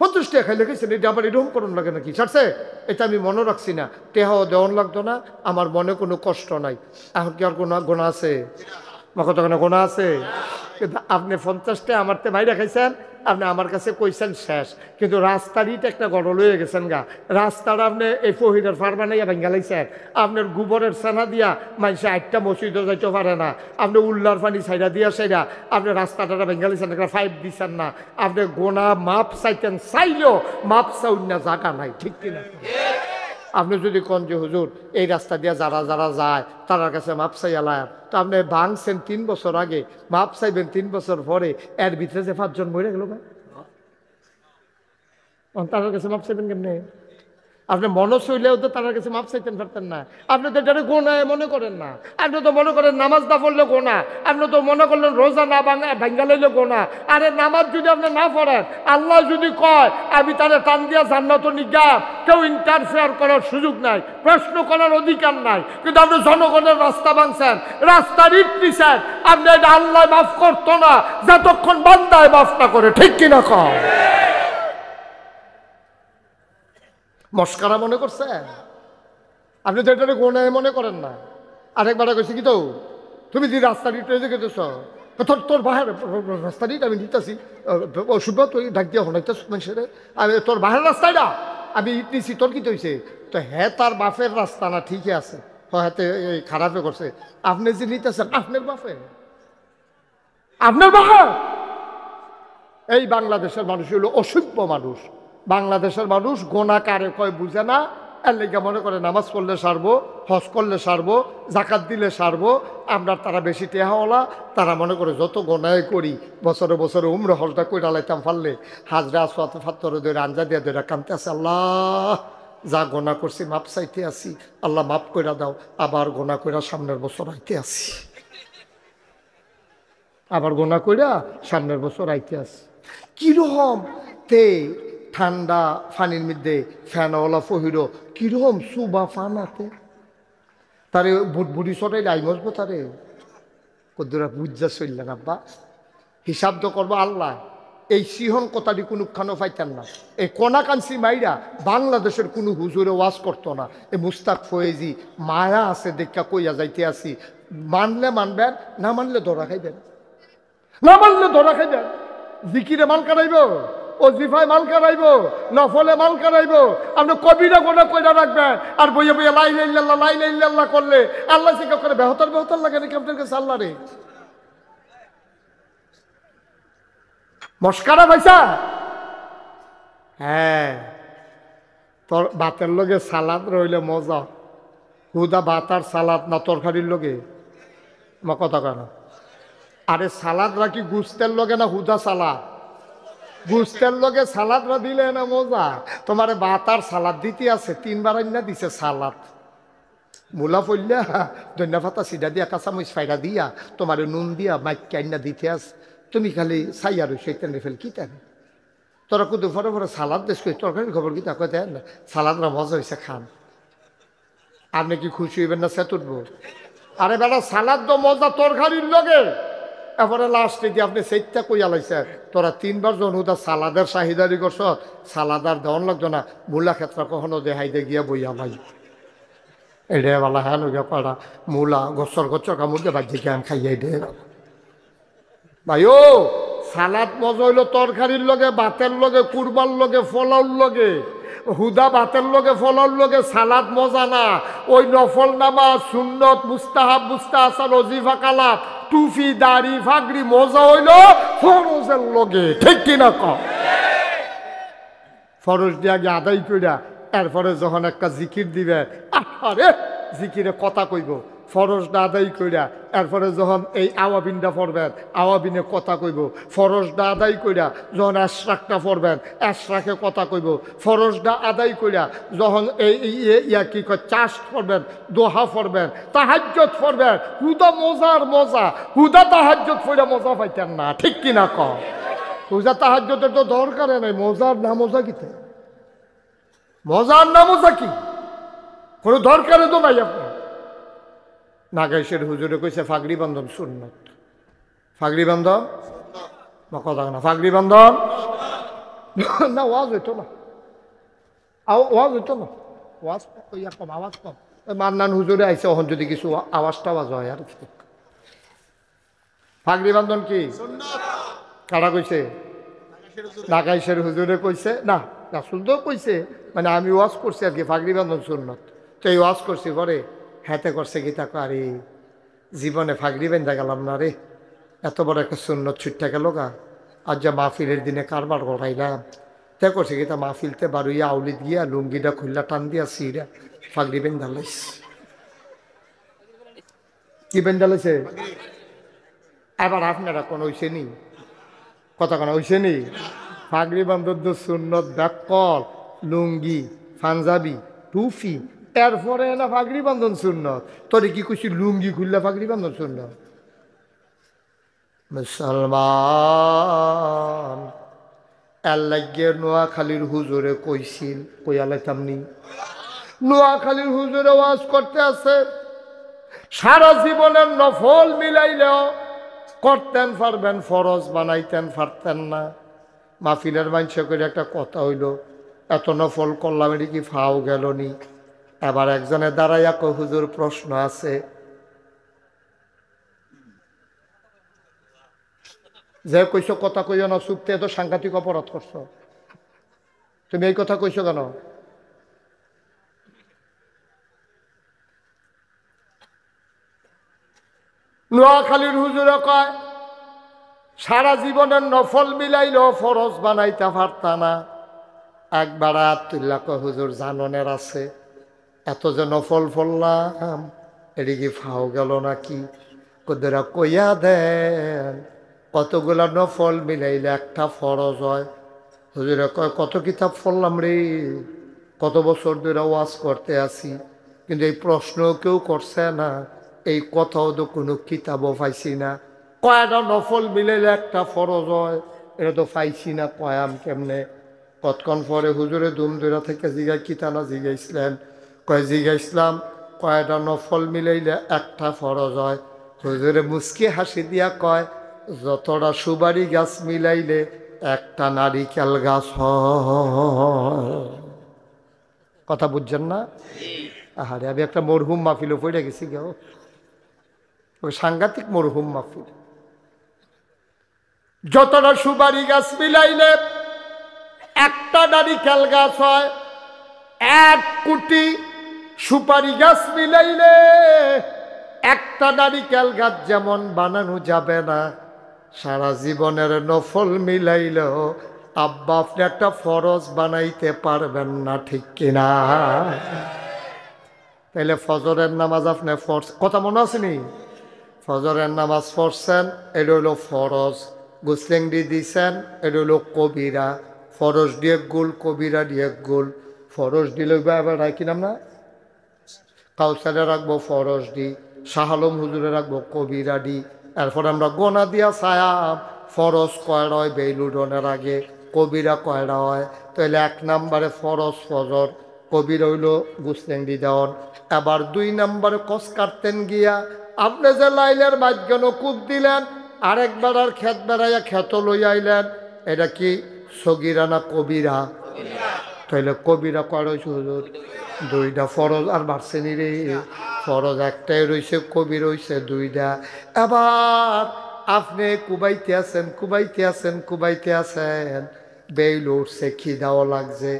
50 টাকা খাইলে খাইছেন, এটা আবার এরকম করুন লাগে নাকি ছাড়ছে, এটা আমি মনে রাখছি না, টেহাও দেওয়ান লাগতো না, আমার মনে কোনো কষ্ট নাই। এখন কি আর কোনো গোনা আছে? কত কোনো গোনা আছে? কিন্তু আপনি 50 টাকা আমার তে বাইরে খাইছেন, আপনি আমার কাছে কইছেন শেষ, কিন্তু রাস্তারই একটা গড়ল হয়ে গেছেন গা, রাস্তাটা আপনি এই ফহিরের ফার বানাইয়া ভেঙ্গা লাইছেন, আপনার গোবরের ছানা দিয়া মানুষে 8টা মসজিদও যাইতে পারে না, আপনি উল্লার পানি ছাইরা দিয়া সাইরা আপনি রাস্তাটা ভেঙ্গা লাইছেন, একটা 5 দিচ্ছেন না, আপনি গোনা মাপ চাইতেন, চাইলেও মাপ চাউন না, জায়গা নাই, ঠিক কিনা? আপনি যদি কোন যে হুজুর এই রাস্তা দিয়ে যারা যারা যায় তার কাছে মাপ চাইয়ালাম, তো আপনি ভাঙছেন 3 বছর আগে, মাপ চাইবেন 3 বছর পরে, এর ভিতরে যে 5 জন মরে গেল না, তার কাছে মাপ চাইবেন কেমনে? আপনি মনে চইলেও তো তার কাছে মাপ চাইতেন পারতেন না, আপনি তো এটা গোনায় মনে করেন না, আপনি তো মনে করেন নামাজ না পড়লে গোনা, আপনি তো মনে করলেন রোজা না ভাঙ্গা লইলে গোনা। আরে নামাজ যদি আপনি না পড়েন, আল্লাহ যদি কয় আমি তাহলে টান দিয়া জান্নাত নিগাম, কেউ ইন্টারফেয়ার করার সুযোগ নাই, প্রশ্ন করার অধিকার নাই, কিন্তু আপনি জনগণের রাস্তা ভাঙছেন, রাস্তার ইট নিছেন, আপনি এটা আল্লাহ মাফ করতো না যতক্ষণ বান্দায় মাফ না করে, ঠিক কিনা কয়? মস্কারা মনে করছে, আপনি তো এটা গোনায় মনে করেন না। আরেকবার কইছি কি, তো তুমি যে রাস্তা দিতে গেতেছ, তোর বাহার রাস্তা দিতে আমি দিতেছি, অশুভ তুই ডাক দিয়া হনাইতেছ মানুষের, আমি তোর বাহার রাস্তাটা আমি ইট নিছি, তোর কি হয়েছে? তো হ্যাঁ তার বাপের রাস্তা না, ঠিকই আছে, হয়তো খারাপে করছে, আপনি যে নিতেছেন আপনার বাপে, আপনার বাহার। এই বাংলাদেশের মানুষ হলো অসভ্য মানুষ, বাংলাদেশের মানুষ গোনা কারে কয় বুঝে না, এর লেগে মনে করে নামাজ পড়লে সারবো, হজ করলে সারবো, জাকাত দিলে সারবো, আমরা তারা বেশি টেহাওয়ালা, তারা মনে করে যত গোনায় করি বছরে বছরে উমরা হলটা কইরা লাইতাম পারলে হাজরা আসওয়াতে ফাত্তরে ধরে আঞ্জা দিয়ে ধরে কামতে আছে, আল্লাহ যা গোনা করছি মাপ চাইতে আসি, আল্লাহ মাপ কইরা দাও, আবার গোনা কইরা সামনের বছর আইতে আসি, আবার গোনা কইরা সামনের বছর আইতে আসি। কিরকম তে ঠান্ডা ফানির মধ্যে ফ্যানওয়ালা ফহিরো, কিরকম সুবা ফানাতে তারে বুটবুটি সটাই লাই মসবো, তারে কদ্দুরা বুঝা চললেন আব্বা, হিসাব তো করবো আল্লাহ। এই সিহন কথাটি কোনোখানো পাইতেন না, এই কোনাকাঞ্চি মাইরা বাংলাদেশের কোনো হুজুরে ওয়াজ করতো না, এই মুস্তাক ফয়েজি মায়া আছে দেখা কইয়া যাইতে আসি, মানলে মানবেন, না মানলে ধরা খাইবেন, না মানলে ধরা খাইবেন, জিকিরে মাল কাটাইব, ওজিফায় মাল কাটাইব, নফলে মাল কাটাইব, আপনি কবিরা গোনা কইরা রাখবেন, আর বইয়ে বইয়ে লাই লাইল্লাল্লাহ লাই লাইল্লাল্লাহ করলে আল্লাহ শিক্ষা করে বেহতর বেহতর লাগে নাকি আপনার কাছে? আল্লাহ রে মস্কারা ভাইসা। হ্যাঁ, তোর ভাতের লগে সালাদ রইলে মজা, হুদা ভাত আর সালাদ না তরকারির লগে, আমার কথা কেন? আরে সালাদ রাখি গুস্তের লগে না হুদা সালাদ? গুস্তের লগে সালাদরা দিলে না মজা, তোমার ভাত আর সালাদ দিতে আছে, 3বার আইনা দিছে সালাদ, মূলা ফইলা ধন্যা পাতা সিডা দিয়া কাঁচামরিচ ফাইরা দিয়া তোমার নুন দিয়া মাইক আইনা দিতে আস, তুমি খালি সাইয়ার সেইটানে ফেল কি তাকে তোরা কুদু ফরে ফরে সালাদ দেশ করি, তরকারির খবর কি তা কয় দেন না, সালাদরা মজা হয়েছে খান, আপনি কি খুশি হইবেন না সে তুটবো? আরে বেটা সালাদ তো মজা তরকারির লগে, এরপরে লাস্টে দিয়ে আপনি সেইটা কইয়া লাইছেন, তোরা 3বার জন হুদা সালাদের চাহিদারি করছ, সালাদ আর দেওয়ান লাগতো না, মূলা ক্ষেত্রে কখনো দেখাই দে গিয়া বইয়া ভাই এটা বলা হ্যাঁ লোক পাড়া মূলা গছর গছর কামড় দিয়ে বাজ্যে জ্ঞান খাইয়াই দে ভাই। ও সালাদ মজা হইলো তরকারির লগে, ভাতের লগে, কুরবার লগে, ফলাউর লগে, হুদা ভাতের লগে ফলাউর লগে সালাদ মজা না, ওই নফল নামাজ সুন্নত মুস্তাহাব মুস্তাহসান ওজিফা কালাত টুফি দাড়ি ফাগড়ি মজা হইলো ফরজের লগে, ঠিক কিনা কম? ফরজ দিয়ে আগে আদায় কইরা এরপরে যখন একটা জিকির দিবে, আরে জিকিরে কথা কইব, ফরজটা আদায় কইরা এরপরে যখন এই আওয়াবিনটা পড়বেন আওয়াবিনে কথা কইব, ফরজটা আদায় কইরা যখন এশরাকটা পড়বেন এশরাকে কথা কইব, ফরজটা আদায় কইরা যখন এই ইয়া কি কয় চাষ পড়বেন দোহা পড়বেন তাহাজ্জুদ পড়বেন, হুদা মজার মজা, হুদা তাহাজ্জুদ পড়া মজা পাইতেন না, ঠিক কিনা কম? রোজা তাহাজ্জুদের তো দরকার নাই, মজার না মজা কিতে, মজার না মজা কি, কোনো দরকারে তো নাই আপনার। নাগাইশের হুজুরে কইছে ফাগড়ি বন্ধন সুন্নত, ফাগড়ি বন্ধন বা কথা না, ফাগড়ি বন্ধন না, ওয়াজ হইতো না, ওয়াজ হইতো না, ওয়াজ ইয়া কম, আওয়াজ কম। মান্নান হুজুরে আইসে ওখান যদি কিছু আওয়াজটা আওয়াজ হয় আর কি। ফাগড়ি বন্ধন কি কারা কইছে? নাগাইশের হুজুরে কইছে না, রাসূল তো কইছে, মানে আমি ওয়াজ করছি আর কি ফাগড়ি বন্ধন সুন্নত। তো এই ওয়াজ করছি পরে হাতে করছে কি তাকে, আরে জীবনে ফাগড়ি বেঁধে গেলাম না রে, এত বড় একটা সুন্নত ছুটতে গেল গা, আজ যা মাহফিলের দিনে কারবার করাইলাম। তে করছে কি তা মাহফিলতে বারুইয়া আউলিত গিয়া লুঙ্গিটা খুললা টান দিয়া সিরা ফাগড়ি বেঁধা লাইস। কি বেঁধা লাইছে? এবার আপনারা কোন হইছে নি কথা কোন হইছে নি? ফাগড়ি বান্ধব সুন্নত ব্যাকল, লুঙ্গি, পাঞ্জাবি, টুফি, এরপরে না ফাগড়ি বান্ধন সুন্নত। তোরে কি কইছি লুঙ্গি খুললা ফাগড়ি বান্ধন সুন্নত? মুসলমান আল্লাহকে নোয়াখালীর হুজুরে কইছিল, কইয়ালাইতাম নি, নোয়াখালীর হুজুরে ওয়াজ করতে আছে, সারা জীবনের নফল মিলাইলেও করতেন পারবেন, ফরজ বানাইতেন পারতেন না। মাহফিলের মানুষে করে একটা কথা হইল, এত নফল করলাম এটি কি ফাও গেল নি? এবার একজনে দাঁড়াইয়া কই হুজুর প্রশ্ন আছে, যে কইছো কথা কইও না, চুপতে এত সাংঘাতিক অপরাধ করছো, তুমি এই কথা কইছো কেন? নোয়াখালীর হুজুরে কয় সারা জীবনের নফল মিলাইলেও ফরজ বানাইতে পারতা না। একবার আতুল্লাহ কয় হুজুর জাননের আছে, এত যে নফল ফললাম এটি কি ফাও গেল নাকি? কদেরা কইয়া দেন কতগুলা নফল মিলাইলে একটা ফরজ হয়। হুজুরে কয় কত কিতাব পড়লাম রে, কত বছর ধরে ওয়াজ করতে আসি, কিন্তু এই প্রশ্ন কেউ করছে না, এই কথাও তো কোনো কিতাবও পাইছি না। কয়টা নফল মিলাইলে একটা ফরজ হয় এটা তো পাইছি না, কয়াম কেমনে? কতক্ষণ পরে হুজুরে দুম দুরা থেকে জিগাই কিতানা জিগাইছিলেন, কয় জিগাইছিলাম কয়টা নফল মিলাইলে একটা ফরজ হয়। হুজুরে মুস্কি হাসি দিয়া কয় যতটা সুবারি গাছ মিলাইলে একটা নারিকেল গাছ হয়। কথা বুঝছেন না? আহারে আমি একটা মরহুম মাহফিলে পড়ে গেছি গেও, ওই সাংঘাতিক মরহুম মাহফিল। যতটা সুবারি গাছ মিলাইলে একটা নারিকেল গাছ হয়, 1 কোটি সুপারি গাছ মিলাইলে একটা নারিকেল গাছ যেমন বানানো যাবে না, সারা জীবনের নফল মিলাইলেও আব্বা আপনি একটা ফরজ বানাইতে পারবেন না, ঠিক কিনা? তাইলে ফজরের নামাজ আপনি ফরজ, কথা মনে আসেনি? ফজরের নামাজ পড়ছেন, এটা হইল ফরজ। গুসলেংডি দিছেন, এটা হইল কবিরা। ফরজ দিয়ে গোল, কবিরা দিয়ে গোল। ফরজ দিলে এবার কি নাম না, কাউসারে রাখবো ফরজ দি, শাহ আলম হুজুরে রাখবো কবিরা দি। এরপর আমরা গোনা দিয়া ছায়াম, ফরজ কয়টা হয় বেইলুডনের আগে, কবিরা কয়টা হয়। তাহলে 1 নম্বরে ফরজ ফজর, কবিরা হইল গুসলেংডি দেওয়ান। এবার 2 নম্বরে কস কাটতেন গিয়া আপনি যে লাইলের মাঝখানে কূপ দিলেন, আরেকবার আর ক্ষেত বেড়াইয়া ক্ষেত লই আইলেন, এটা কি সগিরা না কবিরা? তাইলে কবিরা কয় রয়েছে হুজুর? 2টা ফরজ আর বাড়ছেনি রে, ফরজ একটাই রয়েছে, কবি রয়েছে 2টা। এবার আপনি কুবাইতে আছেন, কুবাইতে আছেন, কুবাইতে আছেন, বেইল উঠছে, খিদাও লাগছে,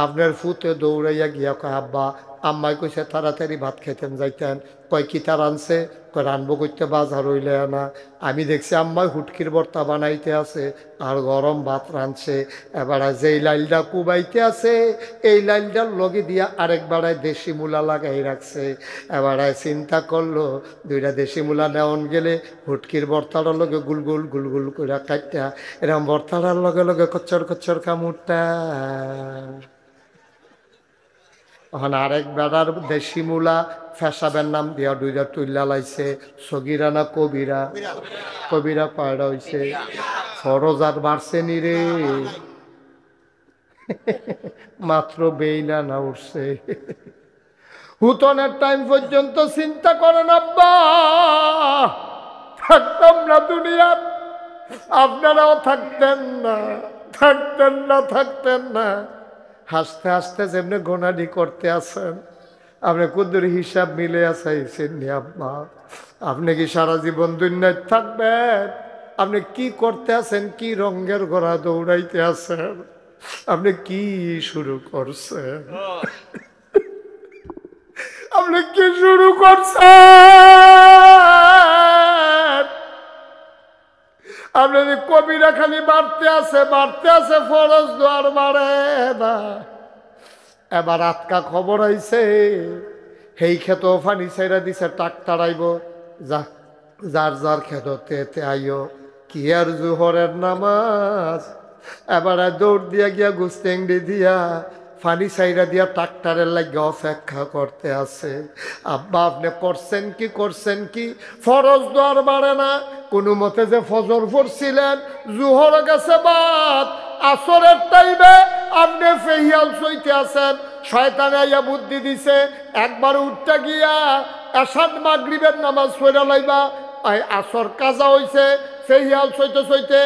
আপনার ফুতে দৌড়াইয়া গিয়া কয় আব্বা আম্মাই কইছে তাড়াতাড়ি ভাত খেতেন যাইতেন। কয় কি তার আনছে? কয় রানবো করতে বাজার হইলে না, আমি দেখছি আম্মাই হুটকির ভর্তা বানাইতে আছে আর গরম ভাত রাঁধছে। এবার যেই লাইলটা কুবাইতে আছে এই লাইলটার লগে দিয়া আরেকবারায় দেশি মূলা লাগাই রাখছে। এবার চিন্তা করলো 2টা দেশি মূলা নেওয়ান গেলে হুটকির ভর্তাটার লগে গুলগুল গুলগুল করে কাটটা এরকম ভর্তাটার লগে লগে কচ্চর কচ্চর কামুরটা। এখন আরেক বেড়ার দেশি মূলা ফেসাবের নাম দিয়া 2টা তুল্লা লাইছে, সগিরা না কবিরা? কবিরা কয়টা হইছে? ফরজ আর বাড়ছে নি রে, মাত্র বেইলা না উঠছে। হুতনের টাইম পর্যন্ত চিন্তা করেন আব্বা, থাকতাম না দুনিয়ার, আপনারাও থাকতেন না, থাকতেন না, থাকতেন না। হাসতে হাসতে যেমনি গোনাডি করতে আছেন, আপনি কুদ্দুর হিসাব মিলে আসাইছেন নি আব্বা? আপনি কি সারা জীবন দুনিয়ায় থাকবেন? আপনি কি করতে আছেন? কি রঙের ঘোড়া দৌড়াইতে আছেন? আপনি কি শুরু করছেন? আপনি কি শুরু করছেন? আপনি কবিরা খালি বাড়তে আছে, বাড়তে আছে, ফরজ দোয়ার বাড়ে না। এবার আটকা খবর আইছে, সেই ক্ষেত ফানি সাইরা দিছে, টাক তাড়াইব, যা যার যার খেতে আইও। কি আর জোহরের নামাজ, এবার দৌড় দিয়া গিয়া গুস্তেংডি দিয়া ফানি সাইরা দিয়া ট্রাক্টরের লাগে অপেক্ষা করতে আছে। আব্বা আপনি করছেন কি, করছেন কি? ফরজ দোয়ার বাড়ে না, কোনো মতে যে ফজর পড়ছিলেন, জোহর গেছে বাদ, আসরের টাইমে আপনি ফেহিয়াল সইতে আছেন। শয়তানে আইয়া বুদ্ধি দিছে, একবার উঠতে গিয়া এশার মাগরিবের নামাজ পড়া লাইবা, আসর কাজা হইছে, ফেহিয়াল সইতে সইতে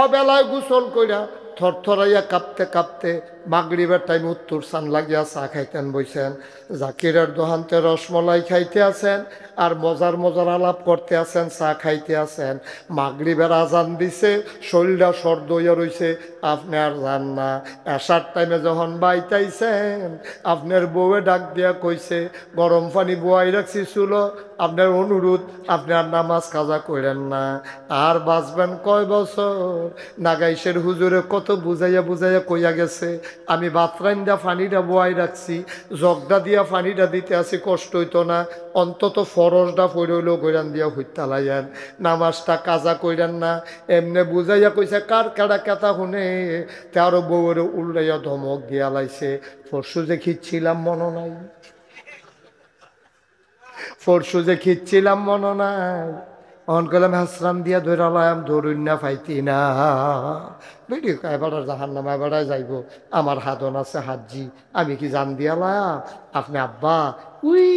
অবেলায় গোসল কইরা থরথরাইয়া কাঁপতে কাঁপতে মাগরিবের টাইম উত্তর সান লাগিয়া চা খাইতেন বইছেন, জাকিরের দোহান্তে রসমলাই খাইতে আছেন আর মজার মজার আলাপ করতে আছেন, চা খাইতে আছেন। মাগরিবের আজান দিছে, শরীরটা সর্দ হইয়া রইছে, আপনি আর যান না। এশার টাইমে যখন বাইতাইছেন, আপনার বউয়ে ডাক দিয়া কইছে, গরম পানি বোয়াই রাখছি চুলো, আপনার অনুরোধ, আপনি আর নামাজ কাজা করেন না। আর বাঁচবেন কয় বছর? নাগাইশের হুজুরে কত বুঝাইয়া বুঝাইয়া কইয়া গেছে, আমি বাতরাইন দিয়া পানিটা বোয়াই রাখছি, জগডা দিয়া পানিটা দিতে আসি, কষ্ট হইতো না, অন্তত ফরজটা পড়লেও গৈরান দিয়া হইতালাইয়েন, নামাজটা কাজা কইরেন না। এমনি বুঝাইয়া কইছে, কার কেডা কেতা শুনে, তারও বউয়ের উল্টাইয়া ধমক দিয়া লাইছে। পরশু যে খিচ্ছিলাম মনে নাই, পরশু যে খিচ্ছিলাম মনে নাই, অন করলাম হাসরাম দিয়া ধরালাম, ধরুন না পাইতি না। বেটি এবার জাহান নামা এবারে যাইব, আমার হাতন আছে হাজি, আমি কি জান দিয়ালাম? আপনি আব্বা উই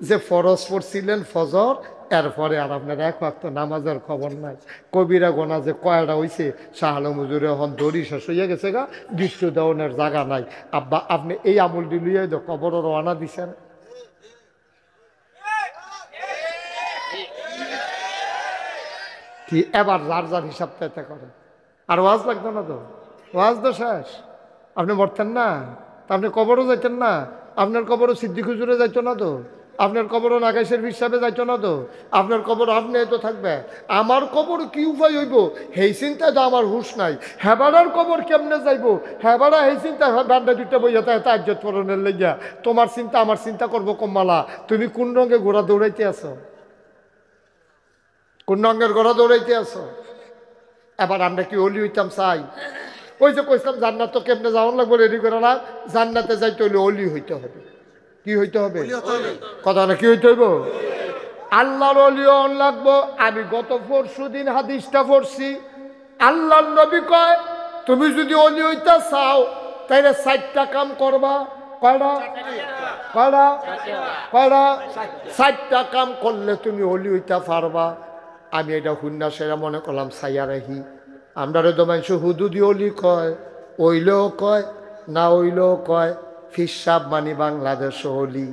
যে ফরজ পড়ছিলেন ফজর, এরপরে আর আপনার এক ওয়াক্ত নামাজের খবর নাই। কবিরা গোনা যে কয়টা হইছে, শাহ আলম হুজুরে এখন দড়ি শেষ হইয়া গেছে গা, দৃশ্য দেওয়ানের জায়গা নাই। আব্বা আপনি এই আমলটি লইয়াই তো কবর রওনা দিছেন। কি এবার যার যার হিসাব পেতে করেন। আর ওয়াজ লাগতো না তো, ওয়াজ তো শেষ। আপনি মরতেন না, আপনি কবরও যাইতেন না, আপনার কবরও সিদ্দিক হুজুরে যাইতো না তো, আপনার কবরও নাগাইশের হিসাবে যাইতো না তো, আপনার কবর আপনি তো থাকবে। আমার কবর কি উপায় হইব সেই চিন্তায় তো আমার হুশ নাই। হেবাড়ার কবর কেমনে যাইব, হেবাড়া এই চিন্তা, বান্ডা দুইটা বইয়া থাকে তাজ্জত পরনের লেগিয়া, তোমার চিন্তা আমার চিন্তা করবো কম্মালা। তুমি কোন রঙে ঘোড়া দৌড়াইতে আছো, কোন রঙের ঘোড়া দৌড়াইতে আছো? এবার আমরা কি অলি হইতাম চাই? ওই যে কইতাম জান্নাত তো কেমনে যাওয়ান লাগবো, রেডি করে না, জান্নাতে যাইতে হইলে অলি হইতে হবে। কি হইতে হবে? কথা না, কি হইতে হইব? আল্লাহর অলি হন লাগবো। আমি গত পরশু দিন হাদিসটা পড়ছি, আল্লাহর নবী কয়, তুমি যদি অলি হইতা চাও তাইলে 4টা কাম করবা। কয়টা? কয়টা? কয়টা? 4টা কাম করলে তুমি অলি হইতা পারবা। আমি এটা হুন্না সেরা মনে করলাম সাইয়া রাহি। আমরা তো মানুষ হুদুদি অলি কয়, ওইলেও কয়, না ওইলেও কয়। ফিসাব মানি বাংলাদেশ অলি,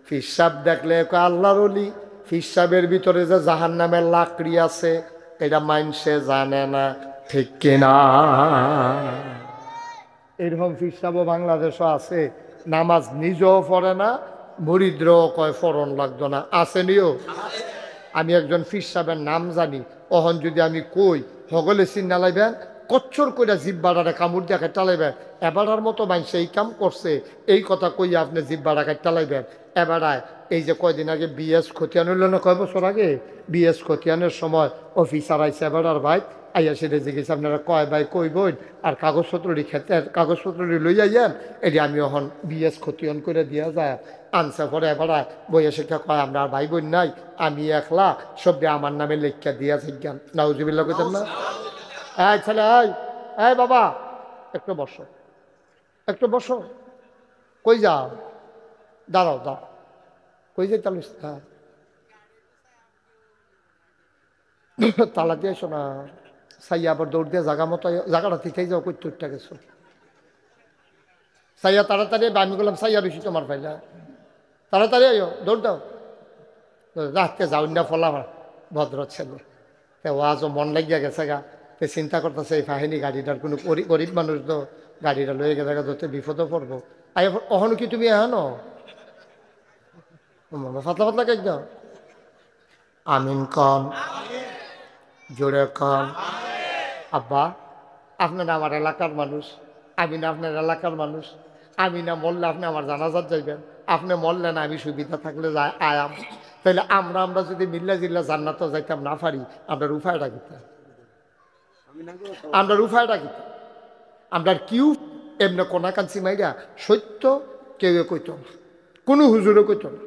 ফিসাব দেখলে আল্লাহর অলি। ফিসাবের ভিতরে যে জাহান নামের লাকড়ি আছে এটা মাইনসে জানে না, ঠিক কিনা? এরকম ফিসাবও বাংলাদেশও আছে, নামাজ নিজেও পড়ে না, মরিদ্রও কয় ফরন লাগতো না, আছে নিও। আমি একজন ফির সাহেবের নাম জানি, অহন যদি আমি কই হগলে চিন্না লাইবেন, কচ্ছর কইরা জিব্বাড়ারে কামড় দিয়ে খাইটা লাইবেন। এবারার মতো মানুষ এই কাম করছে, এই কথা কইয়া আপনি জিব্বাড়া খাইটা লাইবেন। এবারায় এই যে কয়দিন আগে বিএস খতিয়ান হইল না, কয় বছর আগে বিএস খতিয়ানের সময় অফিসার আইসে এবারার ভাই আইয়া সেটা জিজ্ঞেস, আপনারা কয় ভাই কই বই আর কাগজপত্রটি খেতে, কাগজপত্রটি লই আইয়েন, এটি আমি এখন বিএস খতিয়ান করে দিয়া যায়। আনসা পরে এবার বইয়া শিক্ষা কয়, আমরা আর ভাই বোন নাই, আমি একলা, সবটি আমার নামে লেখা দিয়া শিখান। নাউজুবিল্লাহ কইতেন না? এই ছেলে, এই বাবা, একটু বসো, একটু বসো। কই যাও? দাঁড়াও দাঁড়াও, কই যাই? তাহলে তালা দিয়ে এসো না। সাইয়া আবার দৌড় দিয়ে জাগা মতো, জায়গাটা ঠিকাই যাও, কই তুইটা গেছো। সাইয়া তাড়াতাড়ি, আমি বললাম সাইয়া বেশি তোমার পাইলা, তাড়াতাড়ি আইও, দৌড় দাও। রাখতে যাও না, ফলা ভদ্র ছেলে। তে ও আজও মন লাগিয়া গেছে গা। তে চিন্তা করতেছে এই ফাহিনী গাড়িটার কোনো গরিব মানুষ তো গাড়িটা লয়ে গেলে যত বিপদও পড়বো। আই অহনো কি তুমি এহানো পাতলা পাতলা কেক দাও। আমিন কন, জোরে কন। আব্বা, আপনারা আমার এলাকার মানুষ, আমি না আপনার এলাকার মানুষ। আমি না মরলে আপনি আমার জানাজাত যাইবেন, আপনি মরলে না আমি সুবিধা থাকলে যাই আয়াম। তাইলে আমরা যদি মিল্লা জিল্লা জান্নাত যাইতাম না পারি, আমরা উপায়টা কিতাম, আমরা উপায়টা কিতাম। আমরা কিউ এমনি কোনা কাঞ্চি মাইরা সত্য কেউ কইত না, কোনো হুজুরও কইত না।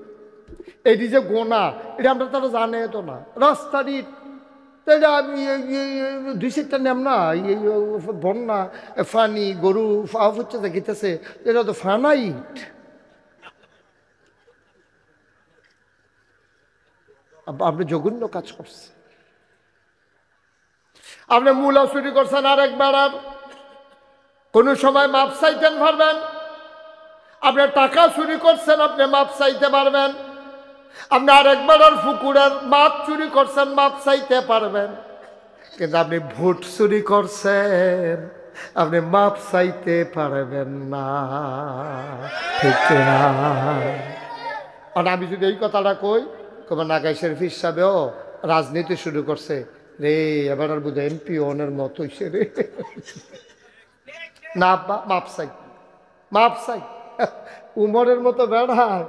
এটি যে গোনা, এটা আমরা তারা জানে তো না। রাস্তাটি তাইলে আমি দুই চারটা নাম না, বন্যা ফানি গরু ফাফ হচ্ছে দেখিতেছে, এটা তো ফানাইট। আপনি জঘন্য কাজ করছেন, আপনি মূলা চুরি করছেন। আর একবার আর কোন সময় মাপ চাইতেন পারবেন। আপনি টাকা চুরি করছেন, আপনি মাপ চাইতে পারবেন। আপনি আরেকবার আর পুকুরের মাছ চুরি করছেন, মাপ চাইতে পারবেন। কিন্তু আপনি ভোট চুরি করছেন, আপনি মাপ চাইতে পারবেন না, ঠিক না? আর আমি যদি এই কথাটা কই, তোমার নাগাই শরীফ সাহেবেও রাজনীতি শুরু করছে রে, এবার আর বোধ এমপি ওনের মতো হইছে রে। না আব্বা, মাপ চাই, মাপ চাই। উমরের মতো বেড়ায়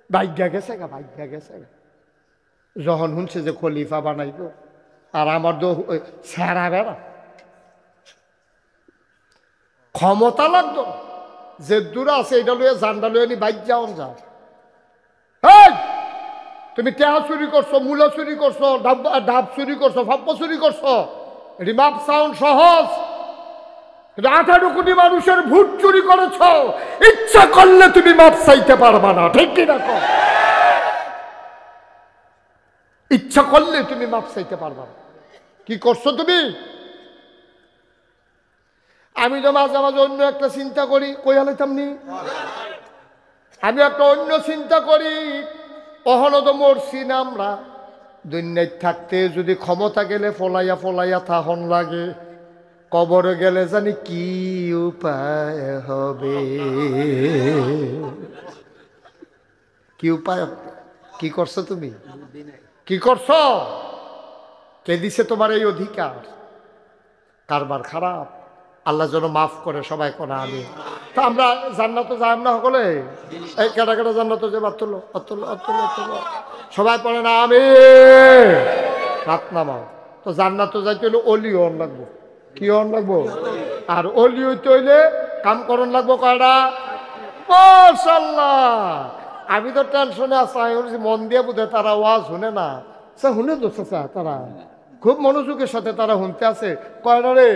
ভাগ্যা গেছে গা, ভাগ্যা গেছে গা। যখন শুনছে যে খলিফা বানাইব, আর আমার তো সেরা বেড়া ক্ষমতা লাগতো, যে দূর আছে এটা লইয়া জানডা লইয়া নি বাইক যাওয়ান যা। তুমি টেহা চুরি করছো, মূলা চুরি করছো, ডাব চুরি করছো, ফাপ্পা চুরি করছো, এটি মাপ সাউন্ড সহজ। 18 কোটি মানুষের ভোট চুরি করেছ, ইচ্ছা করলে তুমি মাপ চাইতে পারবা না, ঠিক কিনা? ইচ্ছা করলে তুমি মাপ চাইতে পারবা না। কি করছো তুমি? আমি তো মাঝে মাঝে অন্য একটা চিন্তা করি, কই আলাইতাম নি, আমি একটা অন্য চিন্তা করি। অহনো তো মরছি না আমরা, দুনিয়ায় থাকতে যদি ক্ষমতা গেলে ফলাইয়া ফলাইয়া থাহন লাগে, কবরে গেলে জানি কি উপায় হবে, কি উপায়? কি করছো তুমি? কি করছো? কে দিছে তোমার এই অধিকার? কারবার খারাপ, আল্লাহ যেন মাফ করে সবাই করে। আমি তো আমরা জান্নাত যাই না সকলে, এই কেটা কেটা জান্নাত যে বাতুলো অতুলো অতুলো অতুলো সবাই পড়ে না আমি হাত নামাও। তো জান্নাত যাইতে হইলে অলি হন লাগবো। কি হন লাগবো? আর অলি হইতে হইলে কাম করন লাগবো কয়টা? মাশাআল্লাহ। আমি তো টেনশনে আছি, মন দিয়ে বুঝে তারা ওয়াজ শুনে না। শুনে তো তারা খুব মনোযোগের সাথে তারা শুনতে আছে। কয়টা রে?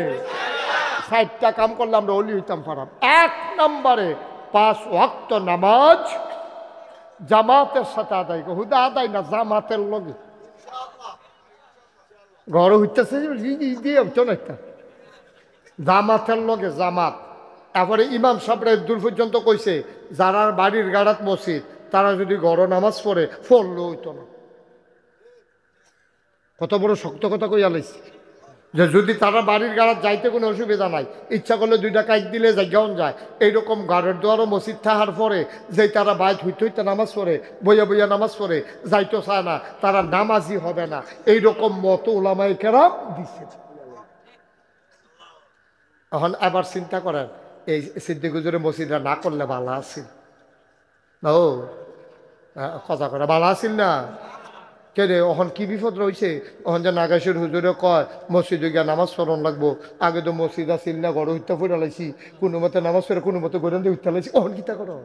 60টা কাম করলে আমরা অলি হইতাম পারাম। 1 নম্বরে 5 ওয়াক্ত নামাজ জামাতের সাথে আদায়, হুদা আদায় না, জামাতের লগে। ঘর হইতেছে জামাতের লগে, জামাত। তারপরে ইমাম সাহেব দূর পর্যন্ত কইছে, যারা বাড়ির গাড়াত মসজিদ তারা যদি ঘর নামাজ পড়ে পড়লো হইতো না। কত বড় শক্ত কথা কইয়া লাইছে, যে যদি তারা বাড়ির গাড়াত যাইতে কোনো অসুবিধা নাই, ইচ্ছা করলে 2টা কাইক দিলে জায়গাও যায়। এইরকম ঘরের দুয়ারও মসজিদ থাকার পরে যে তারা বাইত হইতে হইতে নামাজ পড়ে, বইয়া বইয়া নামাজ পড়ে, যাইতে চায় না, তারা নামাজি হবে না। এইরকম মত ওলামায়ে কেরাম দিচ্ছে। এখন এবার চিন্তা করেন, এই সিদ্দিক হুজুরের মসজিদরা না করলে ভালো আছিল। ও কথা করে ভালো আছিল না কে রে? এখন কি বিপদ রয়েছে? এখন যে নাগেশ্বর হুজুরে কয় মসজিদে গিয়া নামাজ পড়ন লাগবো, আগে তো মসজিদ আসিল না, ঘরে হত্যা ফুটা লাইছি, কোনো মতে নামাজ পড়ে কোনো মতে গরম দিয়ে হত্যা লাইছি। অহন কিতা করো?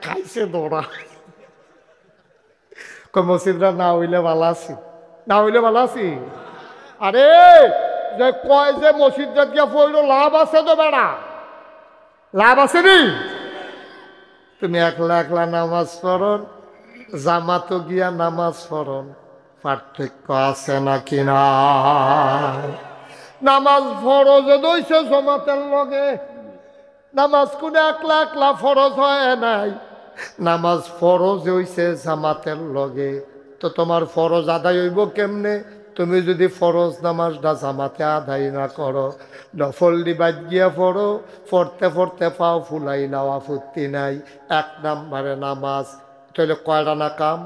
খাইছে দৌড়া। মসজিদরা না হইলে ভালো আছি, না হইলে ভালো আছি। আরে যে কয় যে মসজিদে গিয়া পড়লো লাভ আছে তো বেড়া, লাভ আছে নি? তুমি একলা একলা নামাজ পড়ন, জামাত গিয়া নামাজ পড়ন, পার্থক্য আছে নাকি না? নামাজ ফরজ দইছে জমাতের লগে, নামাজ কোন একলা একলা ফরজ হয় নাই, নামাজ ফরজ হইছে জামাতের লগে। তো তোমার ফরজ আদায় হইব কেমনে? তুমি যদি ফরজ নামাজটা জামাতে আদায় না করো, নফল দিবাদ গিয়া পড়ো, পড়তে পড়তে পাও ফুলাই নাও, আপত্তি নাই। 1 নম্বরে নামাজ, তাহলে কয়টা না কাম?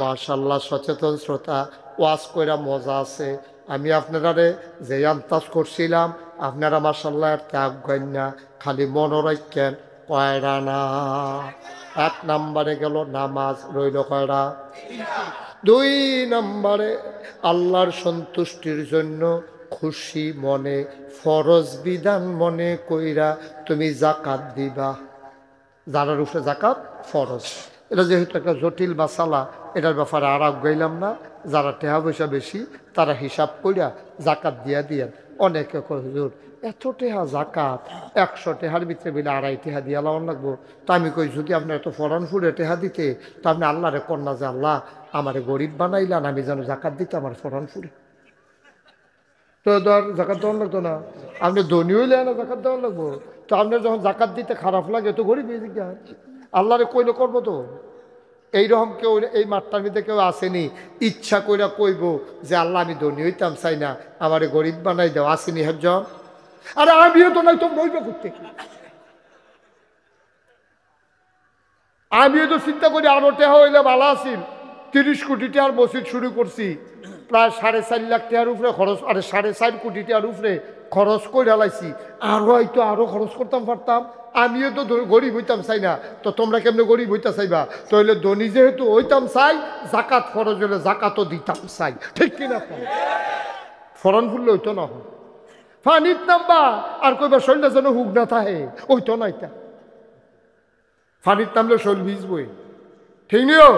মাশাআল্লাহ, সচেতন শ্রোতা, ওয়াজ কইরা মজা আছে। আমি আপনারা যে আন্তাজ করছিলাম, আপনারা মাশাআল্লাহ এর ত্যাগ গণ্যা, খালি মনে রাখেন কয়টা না। 1 নম্বরে গেল নামাজ, রইল কয়টা? 2 নম্বরে আল্লাহর সন্তুষ্টির জন্য খুশি মনে ফরজ বিধান মনে কইরা তুমি জাকাত দিবা। যারার উপরে জাকাত ফরজ, এটা যেহেতু একটা জটিল মাসালা, এটার ব্যাপারে আর গইলাম না। যারা টেহা পয়সা বেশি তারা হিসাব কইরা জাকাত দিয়া দিয়েন। অনেকে কয় হুজুর এত টেহা জাকাত, 100 টেহার ভিতরে বিলে 2.5 টেহা দিয়া লাগান লাগবো। তো আমি কই যদি আপনার এত ফরান ফুলে টেহা দিতে, তো আপনি আল্লাহরে কন্যা যে আল্লাহ আমারে গরিব বানাইলান, আমি যেন জাকাত দিতে আমার ফরান ফুলে, তো ধর জাকাত দেওয়ার লাগতো না। আপনি ধনী হইলে না জাকাত দেওয়ার লাগবো। তো আপনার যখন জাকাত দিতে খারাপ লাগে তো গরিব হয়ে দিকে আল্লাহরে কইলে করবো তো। এইরকম কেউ এই মাঠটার মধ্যে কেউ আসেনি ইচ্ছা কইরা কইব যে আল্লাহ আমি ধনী হইতাম চাই না, আমারে গরিব বানাই দাও, আসেনি হেফজন? আরে আমিও তো নাই, তোমরা হইবে করতে। আমিও তো চিন্তা করি আরো টেহা হইলে ভালো আসিল। 30 কোটি টাকার মসজিদ শুরু করছি, প্রায় 4.5 লাখ টাকার উপরে খরচ, আরে 4.5 কোটি টাকার উপরে খরচ করে লাইছি। আরো হয়তো আরো খরচ করতাম পারতাম, আমিও তো গরিব হইতাম চাই না। তো তোমরা কেমনে গরিব হইতা চাইবা? তাহলে ধনী যেহেতু হইতাম চাই, জাকাত ফরজ হলে জাকাতও দিতাম চাই, ঠিক কিনা? ফরন ফুললে হইতো না, ফানিত নাম্বা আর কইবা শরীরটা যেন হুক না থাকে, ওইতো না। এটা ফানিত নামলে শরীর ভিজবই, ঠিক নিও?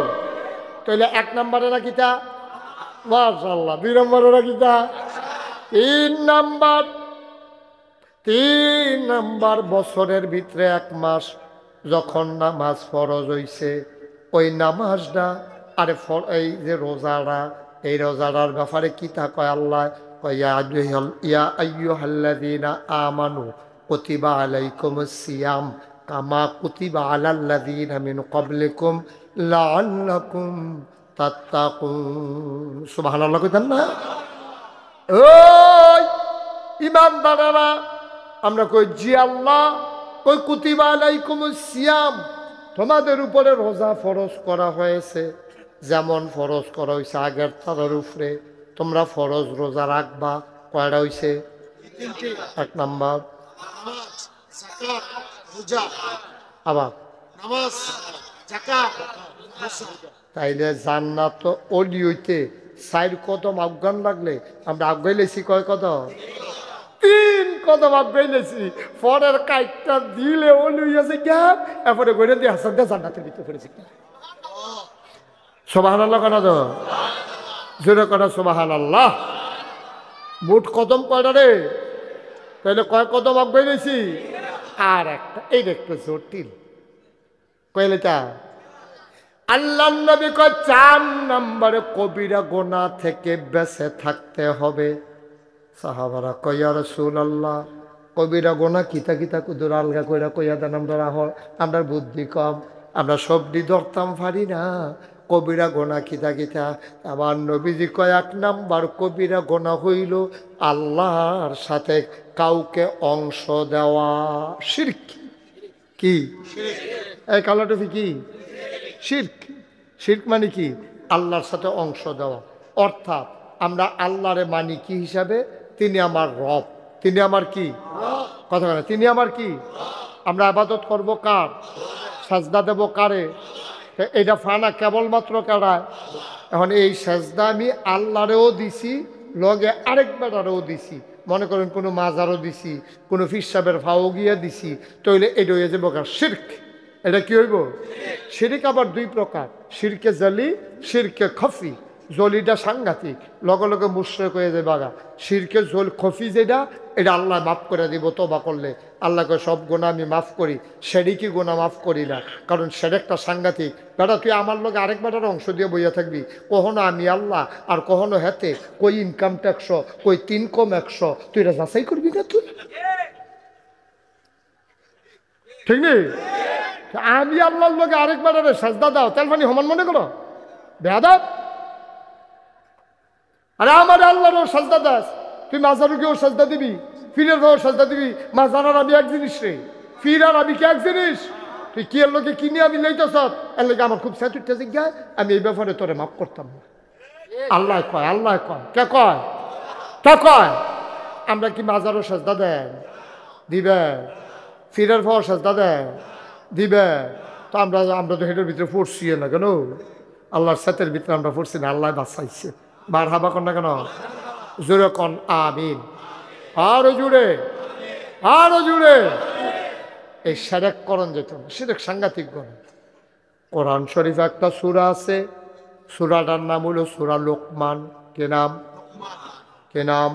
তাহলে 1 নম্বরে রাখিতা মাশাআল্লাহ, 2 নম্বরে রাখিতা, 3 নম্বর বছরের ভিতরে 1 মাস যখন নামাজ ফরজ হইছে, ওই নামাজটা আরে এই যে রোজাটা, এই রোজাটার ব্যাপারে কি তা কয় আল্লাহ? ইয়া আইয়ুহাল্লাযীনা আমানু কুতিবা আলাইকুমুস সিয়াম কামা কুতিবা আলাল্লাযীনা মিন ক্বাবলিকুম লাআল্লাকুম তাত্তাকুন। সুবহানাল্লাহ কইতেন না? ওই ঈমানদারেরা, আমরা কই জি আল্লাহ, কই কুতিবা আলাইকুমুস সিয়াম, তোমাদের উপরে রোজা ফরজ করা হয়েছে, যেমন ফরজ করা হয়েছে আগের তাদের উপরে, তোমরা ফরজ রোজা রাখবা। কয়টা হয়েছে? 1 নম্বর আবার তাইলে জান্নাত অলি হইতে 4 কদম আফগান লাগলে আমরা আফগাইলেছি কয় কদম? 3 কদম আফগাইলেছি। পরের কাইটটা দিলে অলি হইয়াছে গ্যাপ, এরপরে গড়ে দিয়ে হাসান দিয়ে জান্নাতের ভিতরে পড়েছি। সুবহানাল্লাহ কেন তো জোরে করা সুবহানাল্লাহ। মোট কদম কয়টা রে? তাহলে কয় কদম আফগাইলেছি? আর একটা, এই একটু জটিল কইলে তা আল্লাহ নবী কয় 4 নম্বরে কবিরা গুনাহ থেকে বেঁচে থাকতে হবে। সাহাবারা কয় ইয়া রাসূলুল্লাহ, কবিরা গুনাহ কিতা কিতা কুদুর আলগা কইরা কইয়া দেন, আমরা বুদ্ধি কম, আমরা সবটি ধরতাম পারি না। কবিরা গুনাহ কিতা কিতা? আমার নবীজি কয় 1 নম্বর কবিরা গুনাহ হইল আল্লাহর সাথে কাউকে অংশ দেওয়া, শিরক। কি এই কালাটুফি কি? শিরক। শিরক মানে কি? আল্লাহর সাথে অংশ দেওয়া। অর্থাৎ আমরা আল্লাহরে মানি কি হিসাবে? তিনি আমার রব, তিনি আমার কি কথা বলে, তিনি আমার কি। আমরা ইবাদত করব কার? সাজদা দেব কারে? এটা ফানা কেবলমাত্র কারায়। এখন এই সাজদা আমি আল্লাহরেও দিছি, লগে আরেক বেটারেও দিছি। মনে করেন কোনো মাজারও দিছি, কোনো ফিসাবের ফাও গিয়া দিছি, তাইলে এটা হয়ে যাবো শিরক। এটা কি হইব? শিরক আবার 2 প্রকার, শিরকে জালি, শিরকে খফি। জলিটা সাংঘাতিক, লগে লগে মুশরিক হয়ে যায় বাগা। শিরকের জল খফি যেটা, এটা আল্লাহ মাফ করে দিব তওবা করলে। আল্লাহকে সব গুনাহ আমি মাফ করি, সেদিকে গুনাহ মাফ করি না, কারণ সেরেকটা সাংঘাতিক। বেটা তুই আমার লগে আরেক বেটার অংশ দিয়ে বইয়া থাকবি, কখনো আমি আল্লাহ আর কখনো হেতে, কই ইনকাম ট্যাক্স, কই 3 কম 100, তুই এটা যাচাই করবি না তুই? ঠিক নেই? আমি আল্লাহর লগে আরেক বেটারে সাজদা দাও, তার মানে সমান মনে করো বেয়াদব? আরে আমার আল্লাহরও সাজদা দাস, তুই মাজারুকেও সাজদা দিবি, ফিরের ভাও সাজদা দিবি। মাজার আর আমি এক জিনিস রে, ফির আর আমি কি এক জিনিস? তুই কি এর লোকে কিনে আমি লইতেছ, এর লোকে আমার খুব স্যাটুটটা জিজ্ঞাসা, আমি এই ব্যাপারে তোরে মাফ করতাম না। আল্লাহ কয়, আল্লাহ কয়, কে কয়? কে কয়? আমরা কি মাজারও সাজদা দেন? দিবে। ফিরের ভাও সাজদা দেন? দিবে। তো আমরা তো হেডের ভিতরে পড়ছি না কেন? আল্লাহর সাথের ভিতরে আমরা পড়ছি না, আল্লাহ বাঁচাইছে। বার হাবা কন না কেন? জোরে কন আমিন। আরো জুড়ে, আরো জুড়ে। এই সেরেক করণ যেত না, সেরেক সাংঘাতিক গণ। কোরআন শরীফ একটা সূরা আছে, সূরাটার নাম হলো সূরা লোকমান। কে নাম? কে নাম?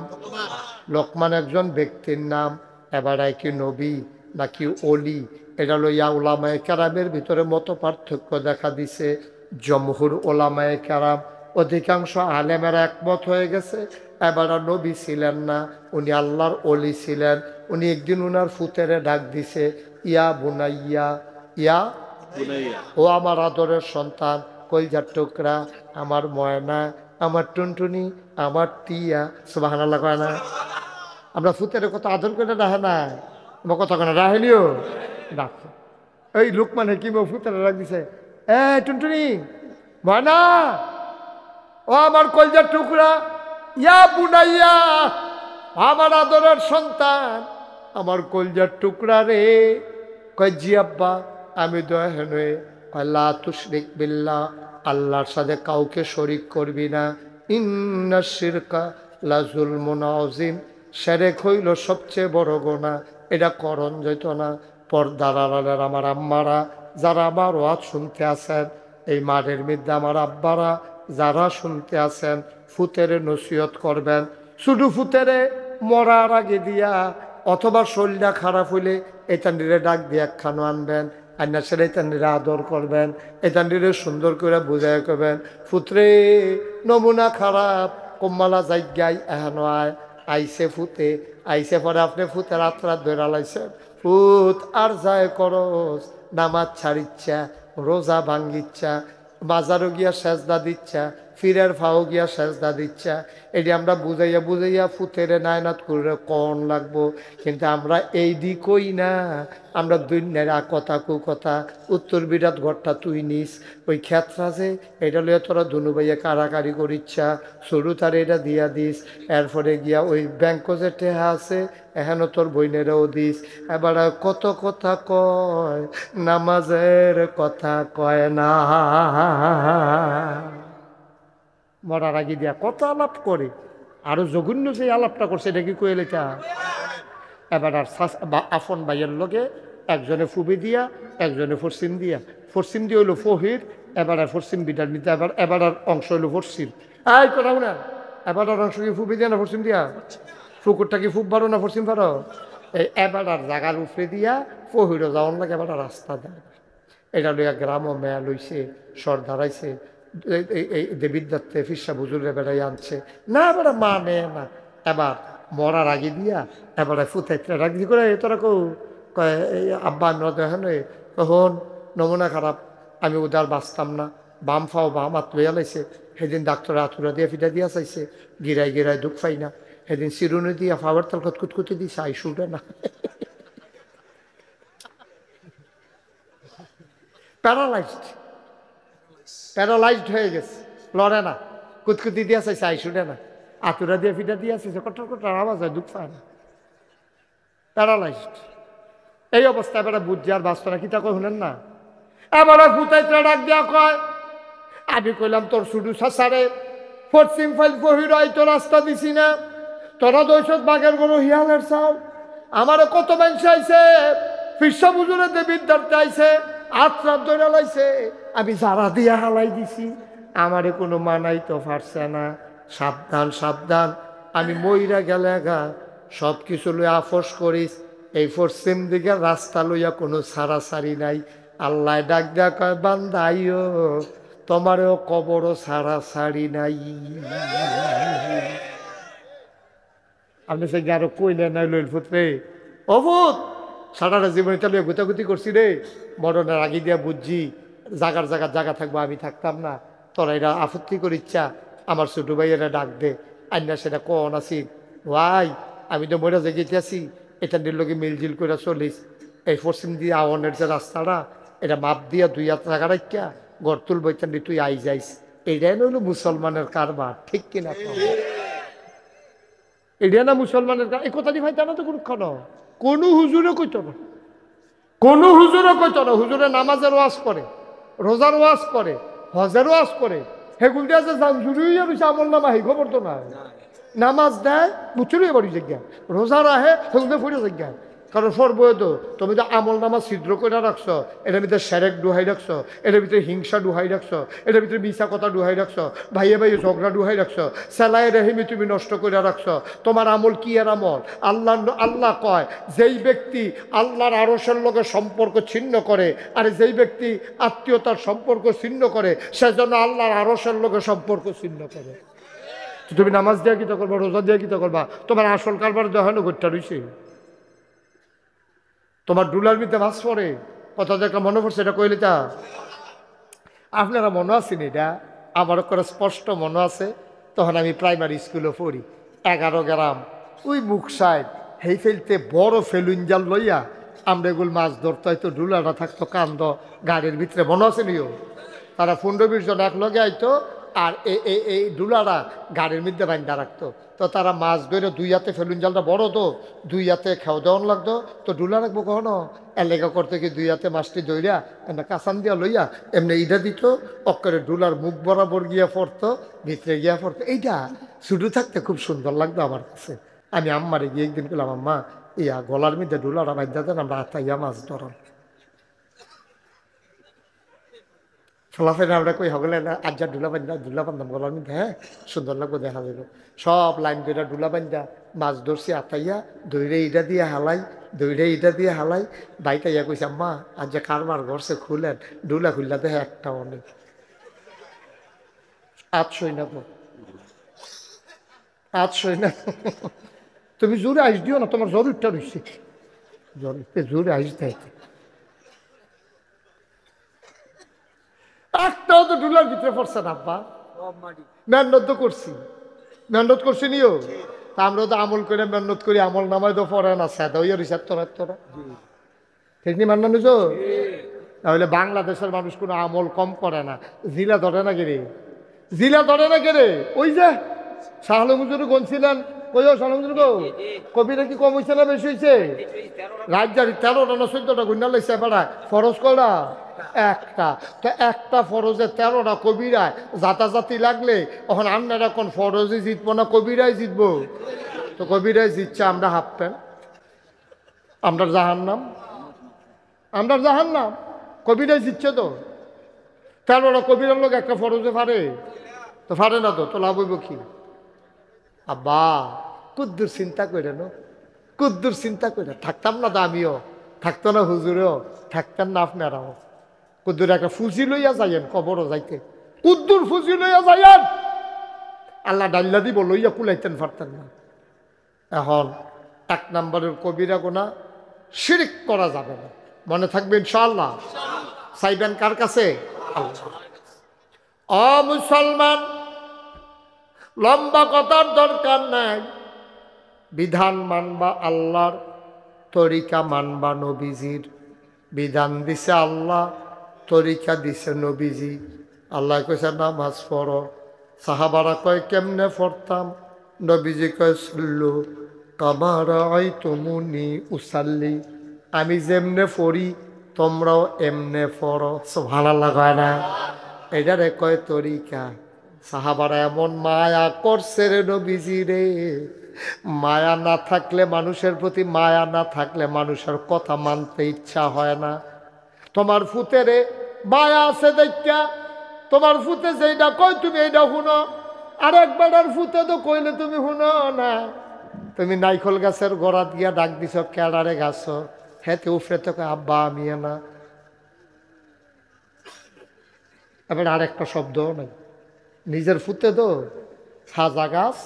লোকমান একজন ব্যক্তির নাম। এবার কি নবী নাকি অলি, এটা লইয়া ওলামায়ে কেরামের ভিতরে মত পার্থক্য দেখা দিছে। জমহুর ওলামায়ে কেরাম, অধিকাংশ আলেমেরা একমত হয়ে গেছে এবার নবী ছিলেন না, উনি আল্লাহর অলি ছিলেন। উনি একদিন উনার ফুতেরে ডাক দিছে, ইয়া বুনাইয়া, ইয়া ও আমার আদরের সন্তান, কলজার টুকরা, আমার ময়না, আমার টুনটুনি, আমার টিয়া। সুবহানাল্লাহ কয় না? আমরা ফুতের কত আদর করে রাখে না, আমার কথা কেন রাহেনিও ডাকো। এই লোকমান হাকিম ফুতের ডাক দিছে, এ টুনটুনি, ময়না, ও আমার কলজার টুকরা, ইয়া বুনাইয়া, আমার আদরের সন্তান, আমার কলজার টুকরা রে। কয় জি আব্বা। আমি দয়াহীন হয়ে কয় লা তুশরিক বিল্লাহ, আল্লাহর সাথে কাউকে শরিক করবি না। ইন্না শিরকা লা যুলমুন আযীম, শিরক হইল সবচেয়ে বড় গুনাহ, এটা করণ যেত না। পর্দার আড়ালের আমার আম্মারা যারা আমার ওয়াজ শুনতে আছেন, এই মাঠের মধ্যে আমার আব্বারা যারা শুনতে আছেন, ফুতেরে নসিহত করবেন। শুধু ফুতেরে মরার আগে দিয়া অথবা শরীরটা খারাপ হইলে এতান্ডিরে ডাক দিয়ে একখানো আনবেন, আন্না সেটা এতান্ডিরে আদর করবেন, এতান্ডিরে সুন্দর করে বুঝাই করবেন, ফুতরে নমুনা খারাপ, কম্মালা জায়গায় এহানো আয়, আইসে ফুতে, আইসে পরে আপনি ফুতে রাত ধরে লাইছেন, ফুত আর যায় করস, নামাজ ছাড়িচ্ছা, রোজা ভাঙ্গিচ্ছা, বাজারও গিয়া সেজদা দিচ্ছা, ফিরের ফাও গিয়া সেজদা দিচ্ছা। এটি আমরা বুঝাইয়া বুঝাইয়া ফুতেরে নায়নাত করে কন লাগবো, কিন্তু আমরা এই দিকই না। আমরা দুনিয়ার কথা কু কথা, উত্তর বিরাট ঘরটা তুই নিস, ওই ক্ষেত্রা যে এটা লইয়া তোরা দুনু ভাইয়া কারাকারি করিচ্ছা, শুরু তার এটা দিয়া দিস, এরপরে গিয়া ওই ব্যাংক যে টেহা আছে এখানে তোর বইনেরাও দিস। এবার কত কথা কয়, নামাজের কথা কয় না। মরার আগে দিয়া কত আলাপ করে, আরো জঘন্য যে আলাপটা করছে এটা কি কয়ে লেখা। এবার আর আফন ভাইয়ের লগে একজনে ফুবি দিয়া, একজনে ফরসিম দিয়া। ফরসিম দিয়ে হইলো ফহির, এবার আর ফরসিম বিটার নিতে, এবার আর অংশ হইলো ফরসিম। এই কোথাও না, এবার আর অংশ কি ফুবি দিয়া না ফরসিম দিয়া? ফুকুরটা কি ফুব পারো না ফরসিম পারো? এই এবার আর জাগার উপরে দিয়া ফহিরও যাওয়ার লাগে, এবার আর রাস্তা দেয়। এটা লইয়া গ্রামও মেয়া লইছে, সর্দারাইছে, এই দেবিদ্যার্থে ফিসা বুজুরে বেড়াই আনছে না, এবার মানে না। এবার মরার আগে দিয়া এবারে ফুতাইতে রাখি করে তোরা কো আব্বা আমরা তো এখানে কখন নমুনা খারাপ, আমি ওদের বাঁচতাম না, বাম ফাও বাম হাত লইয়া লাইছে। সেদিন ডাক্তার আতুরা দিয়ে ফিটা দিয়া চাইছে, গিরাই গিরাই দুঃখ পাই না। সেদিন চিরুনি দিয়া ফাওয়ার তাল খুঁতকুতি দিছে, আইসুটা না, প্যারালাইজড, প্যারালাইজড হয়ে গেছে, লড়ে না, কুতকুতি দিয়া চাইছে, আইসুটে না, আতুরা দিয়ে ফিটা দিয়া চাইছে, কটর কটর আওয়াজ হয়, দুঃখ পায় না, প্যারালাইজড। এই অবস্থায় এবারে বুঝছে আর বাঁচত না, কি তা কয় শুনেন না। এবারে ফুতাইতে ডাক দিয়া কয়, আমি কইলাম তোর শুধু সাসারে পশ্চিম ফাইল বহিরাই তো রাস্তা দিছি না, তোরা দৈশত বাঘের গরু হিয়ালের চাও, আমারে কত মানুষ আইছে, ফিরসা বুজুরে দেবীর দ্বারতে আইছে, আত্রাত ধরে লাইছে, আমি যারা দিয়া হালাই দিছি, আমারে কোনো মানাই তো পারছে না। সাবধান সাবধান, আমি মইরা গেলে গা সব কিছু লইয়া আফস করিস। এই পশ্চিম দিকে রাস্তা লইয়া কোনো সারাসারি নাই। আল্লাহ ডাক দেয়া কয়, বান্দা আইও, তোমারও কবরও সারাসারি নাই। আপনি সে আরো কইলে নাই লইল ফুটরে অভূত সারাটা জীবনে চালু গুতাগুতি করছি রে। মরণের আগে দিয়া বুঝছি জাগার জায়গা থাকবো, আমি থাকতাম না। তোরা এরা আপত্তি করে ইচ্ছা আমার ছোট ভাইয়েরা ডাক দে, আইনা সেটা কন আছি ভাই, আমি তো মরে জেগেতে আছি, এটা নির্লগে মিলজিল করে চলিস। এই পশ্চিম দিয়ে আওয়ানের যে রাস্তাটা, এটা মাপ দিয়া 2 হাত টাকা রাখিয়া গড় তুলবো, তুই আই যাইস। এইটাই হইল মুসলমানের কারবার, ঠিক কিনা? এটা না মুসলমানের কার। এই কথাটি ভাই জানা তো কোনক্ষণ কোনো হুজুরে কইত না, কোনো হুজুরে কইত না। হুজুরে নামাজের ওয়াজ করে, রোজার ওয়াজ করে, হজের ওয়াজ করে, হেগুল দিয়ে আছে যান জুড়ি হইয়া রয়েছে আমল নামা হি খবর তো না। নামাজ দেয় বুচুরি বাড়ি জায়গা, রোজা রাহে হেগুল দিয়ে ফুটে জায়গা। কারণ সর্বয় তো তুমি তো আমল নামা ছিদ্র করে রাখছ, এটার ভিতরে সেরেক ডুহাই রাখছ, এটার ভিতরে হিংসা ডুহাই রাখছ, এটার ভিতরে মিশা কথা ডুহাই রাখছ, ভাইয়ে ভাইয়ে ঝগড়া ডুহাই রাখছ, সেলাই রেহিমি তুমি নষ্ট করে রাখছ। তোমার আমল কি এর আমল? আল্লাহ কয়, যেই ব্যক্তি আল্লাহর আরশের লোকের সম্পর্ক ছিন্ন করে, আর যেই ব্যক্তি আত্মীয়তার সম্পর্ক ছিন্ন করে, সেজন্য আল্লাহর আরশের লোকের সম্পর্ক ছিন্ন করে। তুমি নামাজ দিয়া কিতা করবা, রোজা দিয়া কিতা করবা? তোমার আসল কারবার দেখানো ঘটটা রয়েছে। তোমার ডুলার ভিতরে মাছ পড়ে, কথা যে একটা মনে পড়ছে, এটা কইলে তা আপনারা মনে আছেন? এটা আমারও করে স্পষ্ট মনে আছে। তখন আমি প্রাইমারি স্কুলে পড়ি, 11 গ্রাম ওই মুখ সাইড হেই ফেলতে বড় ফেলুন জাল লইয়া আমরা এগুলো মাছ ধরতে, হয়তো ডুলাটা থাকতো কান্দ গাড়ির ভিতরে, মনে আছে নিও? তারা 15-20 জন এক লগে আইতো, আর এই ডুলারা গাড়ির মধ্যে বান্ধা রাখতো। তো তারা মাছ ধরে 2 হাতে, ফেলুন জালটা বড় তো 2 হাতে খেও দেওয়ান লাগতো। তো ডুলা রাখবো কখনো এলাকা করতে কি 2 হাতে মাছটি ধইরা এমনি কাঁচান দিয়া লইয়া এমনি ইটা দিত, অক্করে ডুলার মুখ বরাবর গিয়া পড়তো, ভিতরে গিয়া পড়তো। এইটা শুধু থাকতে খুব সুন্দর লাগতো আমার কাছে। আমি আম্মারে গিয়ে একদিন বললাম, আম্মা ইয়া গলার মধ্যে ডুলারা বান্ধা দেন, আমরা আতাইয়া মাছ ধরান। ফলাফের আমরা কই হগলে না আজ্জা ডুলা বান্ধাম গলার মধ্যে, হ্যাঁ সুন্দর লাগবো, দেখা যাবে। সব লাইন ধরে ডুলা বান্ধা মাছ ধরছি, আতাইয়া দইরে ইটা দিয়ে হালাই, দইরে ইটা দিয়ে হালাই। বাইটা ইয়া কইছে, আম্মা আজ্জা কারবার ঘরছে খুলেন, ডুলা খুললা দেখে একটা অনেক আটশোই না তো, আটশোই না। তুমি জোরে আইস দিও না, তোমার জরুরটা রয়েছে, জোরে আইস দেয়। একটাও তো ডুলার ভিতরে পড়ছে না আব্বা। মেহনত তো করছি, মেহনত করছি নিও। তা আমরা তো আমল করে মেহনত করি, আমল নামায় তো পড়ে না, সাদা হইয়া রয়েছে তোরা ঠিক নি মান্য নিছ? তাহলে বাংলাদেশের মানুষ কোনো আমল কম করে না। জিলা ধরে না গেরে, জিলা ধরে না গেরে। ওই যে শাহলু হুজুর গনছিলেন, ওই শাহলু গো কবিরা কি কম হয়েছে না বেশি হয়েছে? রাজ্যারি 13টা না 14টা গুন্ডা লাগছে পাড়ায়, ফরজ করা একটা। তো একটা ফরজে 13টা কবিরায় জাতাজাতি লাগলে এখন আপনারা এখন ফরজে জিতবো না কবিরাই জিতবো? তো কবিরাই জিতছে, আমরা হাফ প্যান্ট, আমরা জাহান্নাম, আমরা জাহান্নাম। কবিরাই জিতছে তো 13টা কবিরার লোক একটা ফরজে পারে তো পারে না, তো লাভ হইব কি? আব্বা কুদ্দুর চিন্তা করে নো, কুদ্দুর চিন্তা করে থাকতাম না তো, আমিও থাকতো না, হুজুরেও থাকতেন না, আপনারাও। কুদ্দুর একটা ফুজি লইয়া যাইয়েন কবরও যাইতে, কুদ্দুর ফুজি লইয়া যাইয়েন, আল্লাহ ডাল্লা দিব লইয়া কুলাইতেন পারতেন না। এখন 1 নম্বরের কবিরা গোনা, শিরিক করা যাবে না, মনে থাকবে ইনশাআল্লাহ। চাইবেন কার কাছে? আল্লাহ। ও মুসলমান, লম্বা কথার দরকার নাই, বিধান মানবা আল্লাহর, তরিকা মানবা নবীজির। বিধান দিছে আল্লাহ, তরিকা দিছে নবীজি। আল্লাহ কইছে নামাজ পড়ো, সাহাবারা কয় কেমনে পড়তাম? নবীজি কয় সুল্লু কামারা আইতুমুনি উসাল্লি, আমি যেমনে পড়ি তোমরাও এমনে পড়ো। সুবহানাল্লাহ কয় না? এটারে কয় তরিকা। সাহাবারা এমন মায়া করছে রে নবীজি রে, মায়া না থাকলে, মানুষের প্রতি মায়া না থাকলে মানুষের কথা মানতে ইচ্ছা হয় না। তোমার ফুতেরে মায়া আছে দেখা তোমার ফুতে যেইটা কই তুমি এইটা শুনো, আরেক বেটার ফুতে তো কইলে তুমি শুনো না। তুমি নাইকল গাছের গোড়াত গিয়া ডাক দিছ কেড়ারে গাছ, হেতে উফরে তো আব্বা আমি না। এবার আরেকটা শব্দ নাই, নিজের ফুতে তো সাজা গাছ,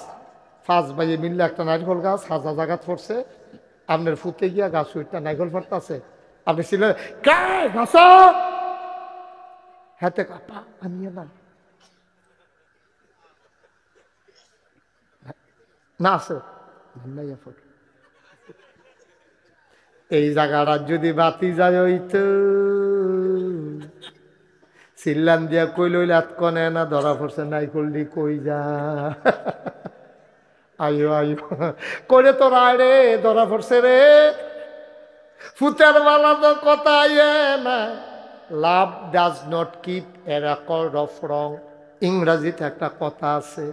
ফাঁস বাইয়ে মিললে একটা নারিকল গাছ সাজা জাগাত পড়ছে, আপনার ফুতে গিয়া গাছ উঠটা নারিকল ফাটতেছে, আপনি ছিলেন কে গাছ, হাতে কাপা আমি না, না আছে এই জায়গাটা যদি বাতি যায় হইতো, চিল্লান দিয়া কই লইলে আতকনে না ধরা পড়ছে নাইকল দি কই যা, আইও আইও করে তো রে ধরা পড়ছে রে, ফুতের মালা তো কথা না। লাভ does not keep A record of রং। ইংরাজিতে একটা কথা আছে,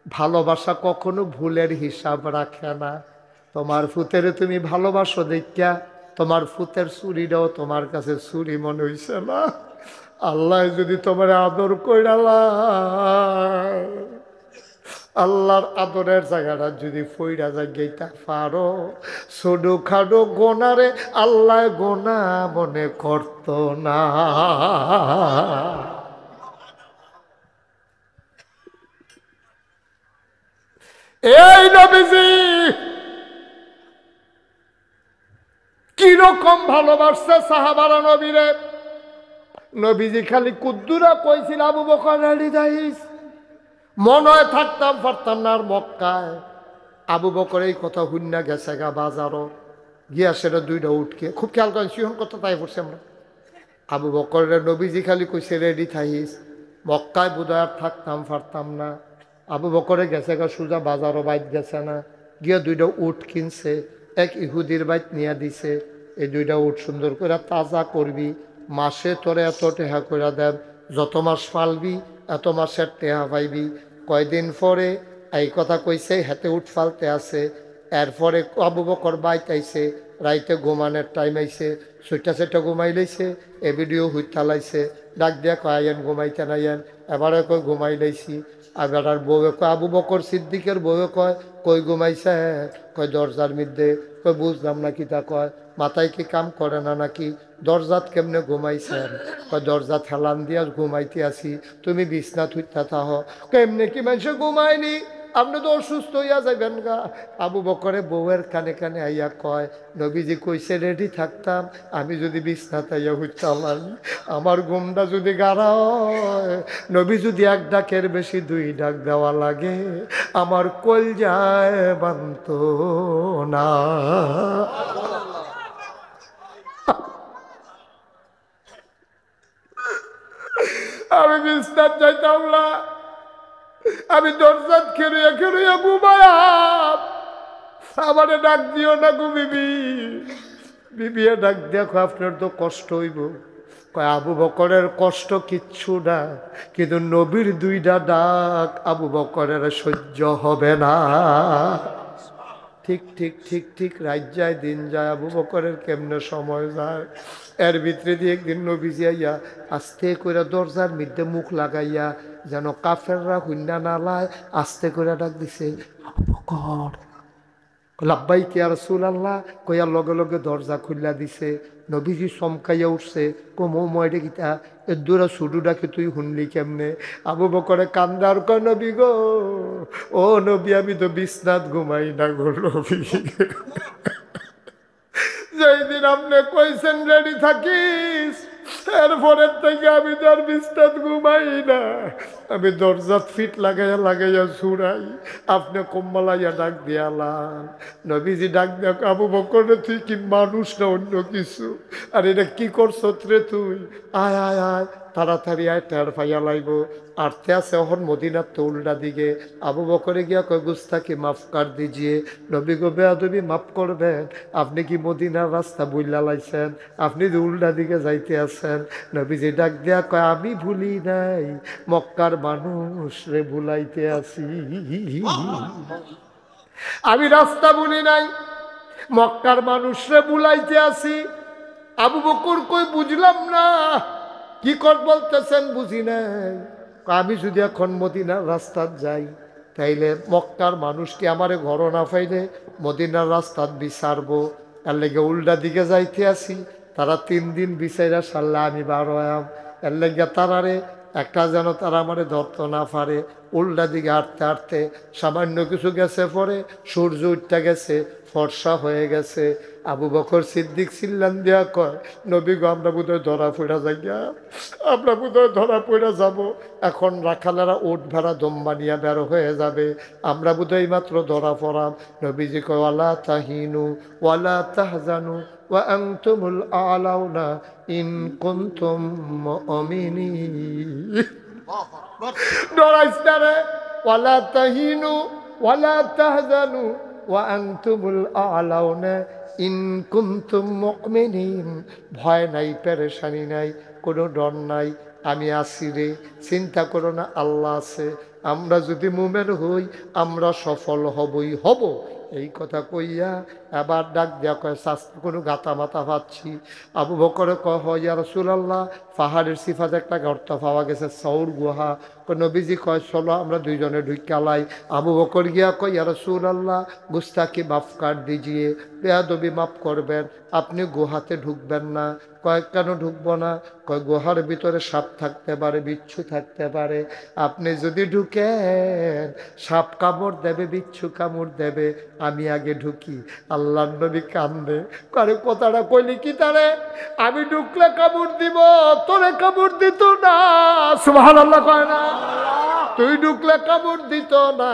ভালোবাসা কখনো ভুলের হিসাব রাখে না। তোমার ফুতের তুমি ভালোবাসো দেখা তোমার ফুতের চুরিটাও তোমার কাছে চুরি মনে হইছে না। আল্লাহ যদি তোমার আদর কইরালা, আল্লাহর আদরের জায়গাটা যদি ফইরা যাইতা পারো, ছোটো খাটো গোনারে আল্লাহ গোনা মনে করত না। এই নবীজি কিরকম ভালোবাসছে সাহাবারা নবীরে। নবীজি খালি কুদ্দুরা কইছিল আবু বকর রেডি যাইস, মনে হয় থাকতাম পারতাম না আর মক্কায়। আবু বকর এই কথা হুন্না গেছে গা বাজারও গিয়া, সেটা দুইটা উঠকে খুব খেয়াল করেন সিংহন কথা তাই পড়ছি আমরা। আবু বকরের নবীজি খালি কইছে রেডি থাইস, মক্কায় বোধহয় আর থাকতাম পারতাম না। আবু বকরে গেছে গা সোজা বাজারও বাইত গেছে না, গিয়া দুইটা উট কিনছে, এক ইহুদির বাইত নিয়ে দিছে। এই দুইটা উট সুন্দর করে তাজা করবি, মাসে তোরে এত টেহা করে দেব, যত মাস ফালবি এত মাসের টেহা পাইবি। কয়দিন পরে এই কথা কইছে, হাতে উঠ ফালতে আছে। এরপরে আবু বকর বাইত আইছে, রাইতে ঘুমানোর টাইম আইছে, সুইটা সেটা ঘুমাই লাইছে, এ ভিডিও হুইটা লাইছে, ডাক দিয়া কয়েন ঘুমাইতে নাইয়েন, এবারে কই ঘুমাই লাইছি। আবার আর বউয়ে কয়, আবু বকর সিদ্দিকের বউয়ে কয় কই ঘুমাইছে, কয় দরজার মধ্যে। কই বুঝলাম না কি তা কয়, মাথায় কি কাম করে না নাকি, দরজাত কেমনে ঘুমাইছেন, কয় দরজা ঠেলান দিয়া ঘুমাইতে আসি, তুমি বিছনা থুইতা থাহ। কেমনে কি মানুষে ঘুমায়নি, আপনি তো অসুস্থ হইয়া যাইবেন গা। আবু বকরে বউয়ের কানে কানে আইয়া কয়, নবীজি কইছে রেডি থাকতাম, আমি যদি বিছনাতে আইয়া হইতাম, আমার ঘুমটা যদি গাড়া হয়, নবী যদি এক ডাকের বেশি দুই ডাক দেওয়া লাগে, আমার কলজায় বান্ত না। আমি বিছনাত যাইতাম না, আমি দরজাত খেরুয়া খেরুয়া ঘুমায়াম, আমারে ডাক দিও না গো বিবি। বিবিয়ে ডাক দেখো আপনার তো কষ্ট হইব। কয় আবু বকরের কষ্ট কিচ্ছু না, কিন্তু নবীর দুইটা ডাক আবু বকরের সহ্য হবে না। ঠিক ঠিক ঠিক ঠিক, রাত যায় দিন যায়, আবু বকরের কেমনে সময় যায়। এর ভিতরে দিয়ে একদিন নবীজি আইয়া আস্তে করে দরজার মধ্যে মুখ লাগাইয়া যেন কাফেররা হুন্না না লায়, আস্তে করে ডাক দিছে, আবু বকর। লাব্বাই কে রাসূলুল্লাহ কইয়ার লগে লগে দরজা খুললা দিছে। নবীজি চমকাইয়া উঠছে, কমো ময়ডে গীতা এ দূরা ছুটু ডাকে তুই শুনলি কেমনে। আবু বকরে কান্দার কয়, নবী গো, ও নবী আমি তো বিছনাত ঘুমাই না গো নবী। যেই দিন আপনি কইছেন রেডি থাকিস, এরপরের থেকে আমি তো আর বিছনাত ঘুমাই না, আমি দরজাত ফিট লাগাইয়া লাগাইয়া ছুড়াই। আপনি কম্বলাইয়া ডাক দিয়ালাম। নবীজি ডাক দেখ, আবু বকর তুই কি মানুষ না অন্য কিছু, আর এটা কি করছ রে তুই, আয় আয় আয় তাড়াতাড়ি আয়, টের পাইয়া লাইব। আরতে আছে এখন মদিনার তো উল্টা দিকে। আবু বকরে গিয়া কয়, গুস্তাকি মাফ কর দিজিয়ে। নবী গো বেয়াদবি মাফ করবেন, আপনি কি মদিনার রাস্তা বুইলা লাইছেন, আপনি যে উল্টা দিকে যাইতে আছেন। নবীজি ডাক দিয়া কয়, আমি ভুলি নাই, মক্কার মানুষ রে ভুলাইতে আসি। আমি রাস্তা ভুলি নাই, মক্কার মানুষ রে ভুলাইতে আসি। আবু বকর কই বুঝলাম না, কি কর বলতেছেন বুঝি নাই। আমি যদি এখন মদিনার রাস্তাত যাই তাইলে মক্কার মানুষ কি আমারে ঘর না পাইলে মদিনার রাস্তাত বিচারবো, এর লেগে উল্টা দিকে যাইতে আসি। তারা 3 দিন বিচাইরা সারলে আমি বারো আয়াম, এর লেগে তারারে একটা যেন তারা আমারে ধরতে না পারে। উল্টা দিকে হাঁটতে হাঁটতে সামান্য কিছু গেছে পরে সূর্য উঠতে গেছে, ফর্সা হয়ে গেছে। আবু বকর সিদ্দিক চিল্লান দিয়া কয়, নবী গো আমরা বোধহয় ধরা পড়া যাই, আমরা বোধহয় ধরা পড়া যাব। এখন রাখালেরা উট ভেড়া দম বানিয়া বের হয়ে যাবে, আমরা বোধহয় মাত্র ধরা পড়াম। নবীজি কয় ওয়ালা তাহিনু ওয়ালা তাহজানু ওয়া আনতুমুল আলাউনা ইন কুনতুম মুমিনিন। ডরাইস না রে, ওয়ালা তাহিনু ওয়ালা তাহজানু ওয়া আনতুমুল আলাউনা ইন কুনতুম মুমিনিন। ভয় নাই, পেরেশানি নাই, কোনো ডর নাই, আমি আছি রে, চিন্তা করো না, আল্লাহ আছে। আমরা যদি মুমিন হই আমরা সফল হবই হব। এই কথা কইয়া এবার ডাক দিয়া কয়, শাস্তি কোনো গাতা মাথা পাচ্ছি। আবু বকরে কয়, হয় ইয়া রাসূলুল্লাহ, পাহাড়ের সিফাতে একটা গর্ত পাওয়া গেছে, সৌর গুহা। নবীজি কয় চলো আমরা দুইজনে ঢুকালাই। আবু বকর গিয়া কয়, ইয়া রাসূলুল্লাহ গুস্তাকি মাফ কর দিজিয়ে, বেয়াদবি মাফ করবেন, আপনি গুহাতে ঢুকবেন না। কয় কেন ঢুকবো না? কয় গুহার ভিতরে সাপ থাকতে পারে, বিচ্ছু থাকতে পারে, আপনি যদি ঢুকেন সাপ কামড় দেবে, বিচ্ছু কামড় দেবে, আমি আগে ঢুকি। আল্লাহর নবী কান্দে, করে কথাটা কইলি কি তারে, আমি ঢুকলে কামড় দিব, তোরে কামড় দিত না। সুবহানাল্লাহ কয় না, তুই ঢুকলে কামড় দিত না।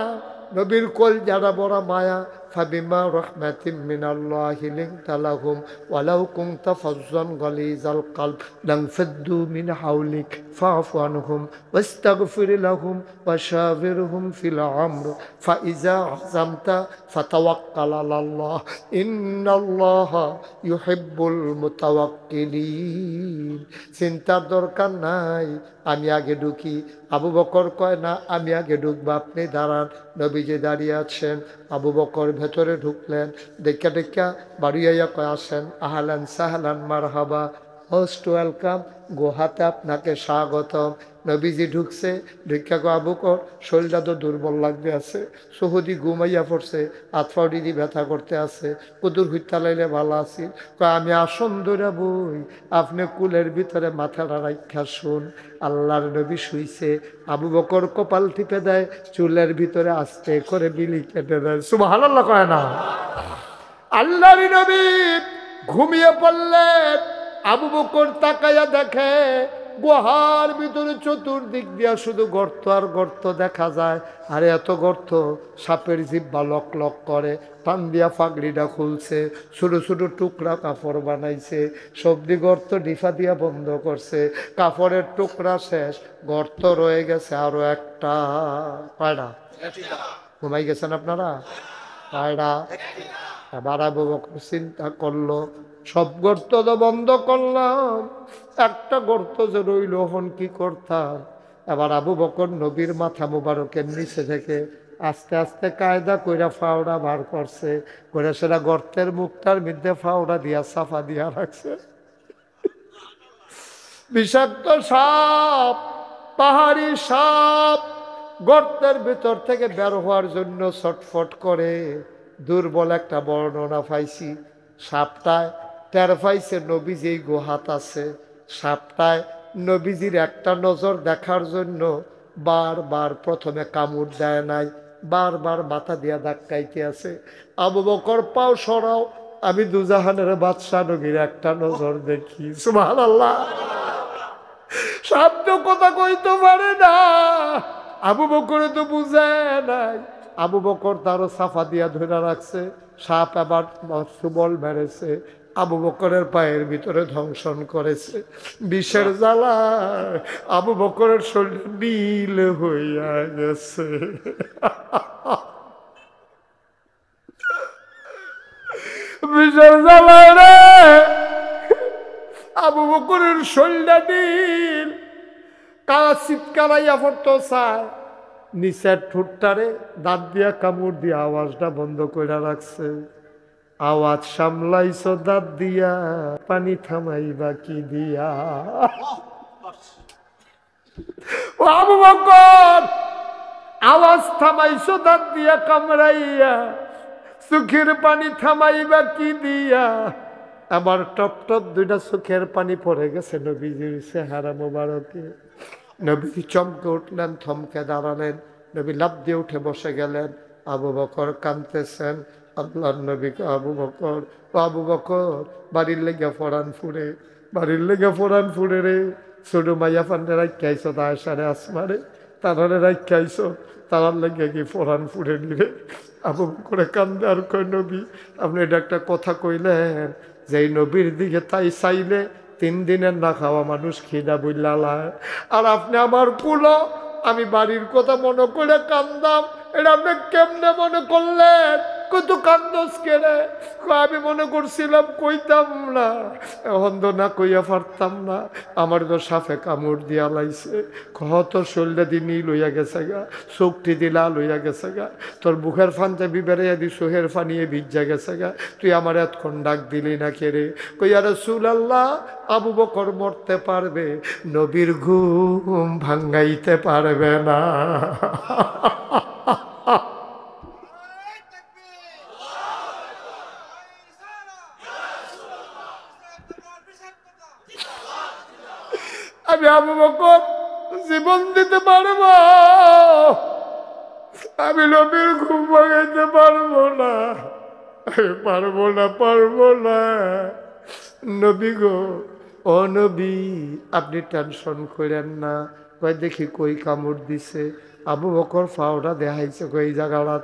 নবীর কোল যারা বড় মায়া। ফাবিমা রাহমাতিম মিনাল্লাহি লিনতা লাহুম ওয়ালাউ কুনতা ফাজ্জান গালিজাল কলব লানফাদ্দু মিন হাওলিক ফাআফু আনহুম ওয়াস্তাগফির লাহুম ওয়াশাবিরহুম ফিল আমর ফাইজা আযamta ফাতাওয়াক্কাল আলাল্লাহ ইন্নাল্লাহা ইউহিব্বুল মুতাওয়াক্কিলিন। চিন্তার দরকার নাই, আমি আগে ঢুকি। আবু বকর কয় না, আমি আগে ঢুকবো, আপনি দাঁড়ান। নবীজি দাঁড়িয়ে আছেন, আবু বকর ভেতরে ঢুকলেন। দেখা দেখা বাড়িয়া কয়, আসেন, আহলান সাহলান মারহাবা, মোস্ট ওয়েলকাম, গুহাতে আপনাকে স্বাগতম। নবীজি ঢুকছে, ঢুকা কয়, আবু বকর শরীরটা তো দুর্বল লাগবে আছে, সহদি ঘুমাইয়া পড়ছে, আতফাউডিদি ব্যথা করতে আছে, কুদুর হুইতা লাইলে ভালো আছি। কয় আমি আসন ধরে বই, আপনি কুলের ভিতরে মাথাটা রাখা শুন। আল্লাহর নবী শুইছে, আবু বকর কপাল টিপে দেয়, চুলের ভিতরে আস্তে করে বিলি কেটে দেয়। সুবহানাল্লাহ কয় না। আল্লাহর নবী ঘুমিয়ে পড়লেন। আবু বকর তাকাইয়া দেখে গুহার ভিতরে চতুর্দিক দিয়া শুধু গর্ত আর গর্ত দেখা যায়। আর এত গর্ত, সাপের জিহ্বা লক লক করে, টান দিয়া ফাগড়িটা খুলছে, ছোটো ছোটো টুকরা কাপড় বানাইছে, সবজি গর্ত ডিফা দিয়া বন্ধ করছে, কাপড়ের টুকরা শেষ, গর্ত রয়ে গেছে আরো একটা। কয়টা? ঘুমাই গেছেন আপনারা? কয়টা? এবার আবু বকর চিন্তা করলো, সব গর্ত তো বন্ধ করলাম, একটা গর্ত যে রইল, হন কি করতাম। এবার আবু বকর নবীর মাথা মুবারকের নিচে থেকে আস্তে আস্তে কায়দা কইরা ফাওড়া বার করছে, করে সেটা গর্তের মুখটার মধ্যে ফাওড়া দিয়া সাফা দিয়া রাখছে। বিষাক্ত সাপ, পাহাড়ি সাপ গর্তের ভিতর থেকে বের হওয়ার জন্য ছটফট করে। দুর্বল একটা বর্ণনা পাইছি, সাপটায় টের পাইছে নবীজি গুহাত আছে। সাপটায় নবীজির একটা নজর দেখার জন্য বারবার প্রথমে কামড় দেয় নাই, বারবার মাথা দিয়া ধাক্কাইতে আছে। আবু বকর পাও সরাও, আমি দুজাহানের বাদশা নবীর একটা নজর দেখি। সুবহানাল্লাহ। সাপ তো কথা কইতে পারে না, আবু বকরে তো বুঝে নাই। আবু বকর তারও সাফা দিয়া ধরে রাখছে, সাপ আবার সুবল মেরেছে, আবু বকরের পায়ের ভিতরে ধ্বংসন করেছে। বিষের জ্বালা আবু বকরের শরীর নীল হইয়া গেছে। বিষের জ্বালা রে আবু বকরের শরীরটা নীল, কারা চিৎকারাইয়া পড়তো চায়, নিচের ঠোঁটটারে দাঁত দিয়া কামড় দিয়া আওয়াজটা বন্ধ করে রাখছে। আওয়াজ সামলাইছো দাঁত দিয়া, পানি থামাইবা কি দিয়া। ও আবু বকর, আওয়াজ থামাইছো দাঁত দিয়া কামড়াইয়া, চোখের পানি থামাইবা কি দিয়া? আমার টপ টপ দুইটা চোখের পানি পড়ে গেছে নবীজির চেহারা মোবারকে। নবী চমকে উঠলেন, থমকে দাঁড়ালেন, নবী লাফ দিয়ে উঠে বসে গেলেন। আবু বকর কাঁদতেছেন। আল্লাহর নবীকে আবু বকর, ও আবু বকর, বাড়ির লেগে ফোরান ফুড়ে, বাড়ির লেগে ফোরান ফুড়ে রে। ছোট মাইয়া ফান্ডে রাখাইছো, তা সারে আসমারে তারারে রাখাইছো, তারার লেগে কি ফোরান ফুড়ে নিবে? আবু বকরে কান্দে আর কয়, নবী আপনি এটা একটা কথা কইলেন, যে এই নবীর দিকে তাই চাইলে 3 দিনের না খাওয়া মানুষ খিদা বুঝলালায়, আর আপনি আমার কুলো, আমি বাড়ির কথা মনে করে কান্দাম, এটা আপনি কেমনে মনে করলেন? কত কান্দস কেড়ে? আমি মনে করছিলাম কইতাম না, এখন তো না কইয়া পারতাম না, আমার তো সাফে কামড় দিয়া লাইছে, কত শরীরে দি নীল লইয়া গেছে গা, চোখটি দিলা লইয়া গেছে গা, তোর বুকের ফানতে বিবেরাইয়া দি সোহের ফানিয়ে ভিজা গেছে গা, তুই আমার এতক্ষণ ডাক দিলি না কেড়ে? কইয়া রাসূলুল্লাহ, আবু বকর মরতে পারবে, নবীর ঘুম ভাঙ্গাইতে পারবে না। আমি আবু বকর জীবন দিতে পারবো, আমি নবীর ঘুম ভাঙাইতে পারবো না, পারবো না। নবী গো, ও নবী, আপনি টেনশন করেন না। কয় দেখি কই কামড় দিছে। আবু বকর ফাওটা দেখাইছে কই জায়গাটা।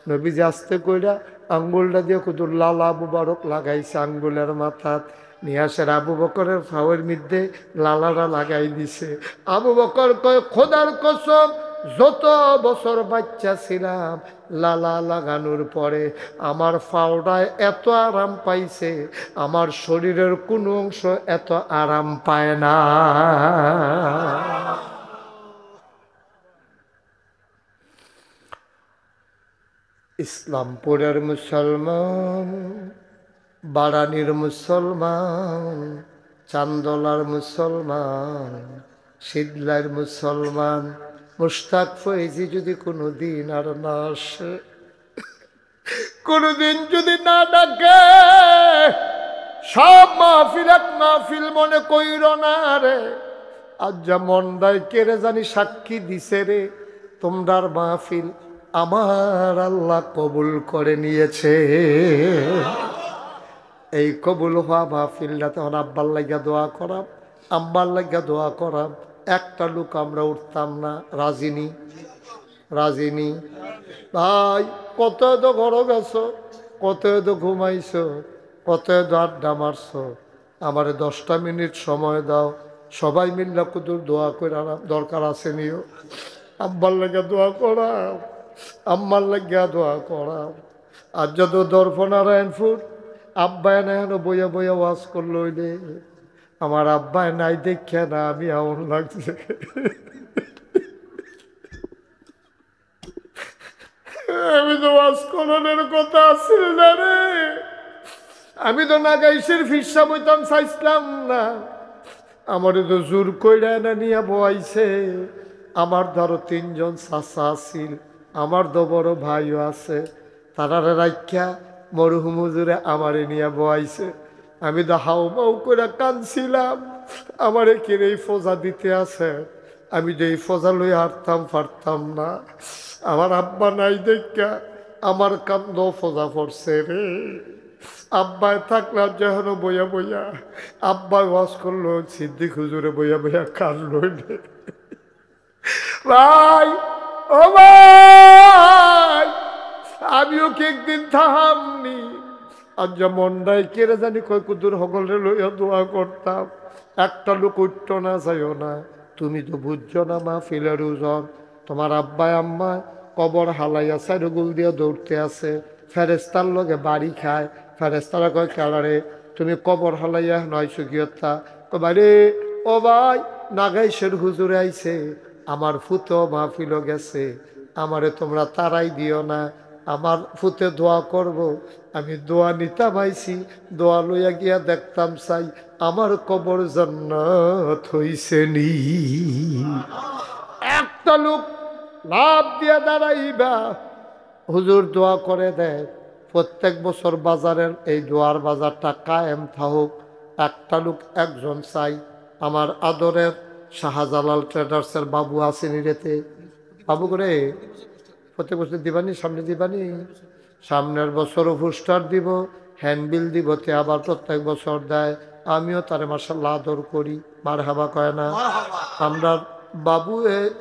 নবী যে আস্তে কইরা আঙ্গুলটা দিয়ে কত লালা মুবারক লাগাইছে আঙ্গুলের মাথাত, নিয়ে আসার আবু বকরের ফাওয়ের মধ্যে লালাটা লাগাই দিছে। আবু বকর কয়, খোদার কসম, যত বছর বাচ্চা ছিলাম, লালা লাগানোর পরে আমার ফাওটায় এত আরাম পাইছে, আমার শরীরের কোনো অংশ এত আরাম পায় না। ইসলামপুরের মুসলমান, বাড়ানির মুসলমান, চান্দলার মুসলমান, শীতলার মুসলমান, মুশতাক ফয়েজি যদি কোনোদিন আর না আসে, কোনোদিন যদি না ডাকে, সব মাহফিল এক মাহফিল মনে কইর না রে। আজ যা মন্দায় কেড়ে জানি সাক্ষী দিছে রে, তোমরার মাহফিল আমার আল্লাহ কবুল করে নিয়েছে। এই কবুল হওয়া মাহফিলটা তখন আব্বার লাগিয়া দোয়া করাম, আম্মার লাগিয়া দোয়া করাম। একটা লোক আমরা উঠতাম না, রাজিনী ভাই, কত তো ঘর গেছো, কত তো ঘুমাইছো, কত তো আড্ডা মারছো, আমারে 10টা মিনিট সময় দাও, সবাই মিল্লা কুতুর দোয়া করে দরকার আছে নিও। আব্বার লাগিয়া দোয়া করাম, আম্মার লাগিয়া দোয়া করাম। আর যত দর্পনারায়ণপুর আব্বায় না হেন বইয়া বইয়া ওয়াজ করলো, রে আমার আব্বায় নাই দেখে না আমি এমন লাগছে। আমি তো ওয়াজ করানোর কথা আসছিল না রে, আমি তো নাগাইশের ফিরসা বইতাম চাইছিলাম না, আমারে তো জোর কইরা না নিয়ে বয়াইছে। আমার ধরো 3 জন চাচা আছিল, আমার তো বড় ভাইও আছে, তারারে রাখ্যা মরহুম হুজুরে আমারে নিয়ে বয়াইছে। আমি তো হাউ মাউ করে কাঁদছিলাম, আমারে কিনে ফোজা দিতে আছে, আমি যে এই ফোজা লই হারতাম পারতাম না। আমার আব্বা নাই দেখা আমার কান্দ ফোজা পড়ছে রে। আব্বায় থাকলাম যখন বইয়া বইয়া, আব্বাই ওয়াজ করলো, সিদ্দিক হুজুরে বইয়া বইয়া কাঁদলো রে। ভাই, ও ভাই, আমিও কি একদিন থামনি, আর যা মন্ডায় কেড়ে জানি কয় কুদুর সকলে লইয়া দোয়া করতাম। একটা লোক উঠতো না, যাইও না, তুমি তো বুঝছো না মাহফিলের ওজন। তোমার আব্বাই আম্মায় কবর হালাইয়া সাইডগুল দিয়ে দৌড়তে আছে, ফেরেস্তার লগে বাড়ি খায়। ফেরেস্তারা কয়, কেড়ারে তুমি কবর হালাইয়া নয় সুগিয়তা? বাইরে, ও ভাই, নাগাইশের হুজুরে আইছে, আমার ফুতো মাহফিল গেছে, আমারে তোমরা তারাই দিও না, আমার ফুতে দোয়া করব। আমি দোয়া নিতাম আইছি, দোয়া লইয়া গিয়া দেখতাম চাই আমার কবর জান্নাত হইছে নি। একটা লোক লাভ দিয়ে দাঁড়াইবা, হুজুর দোয়া করে দেয় প্রত্যেক বছর বাজারের এই দোয়ার বাজারটা কায়েম থাকুক। একটা লোক একজন চাই, আমার আদরের শাহজালাল ট্রেডার্সের বাবু আসেনি রেতে, বাবু করে প্রত্যেক বছর দিবানি, সামনে দিবানি, সামনের বছরও পুস্টার দিব, হ্যান্ডবিল দিব, তে আবার প্রত্যেক বছর দেয়। আমিও তারে মাশাআল্লাহ আদর করি, মার হাবা কয় না। আমরা বাবু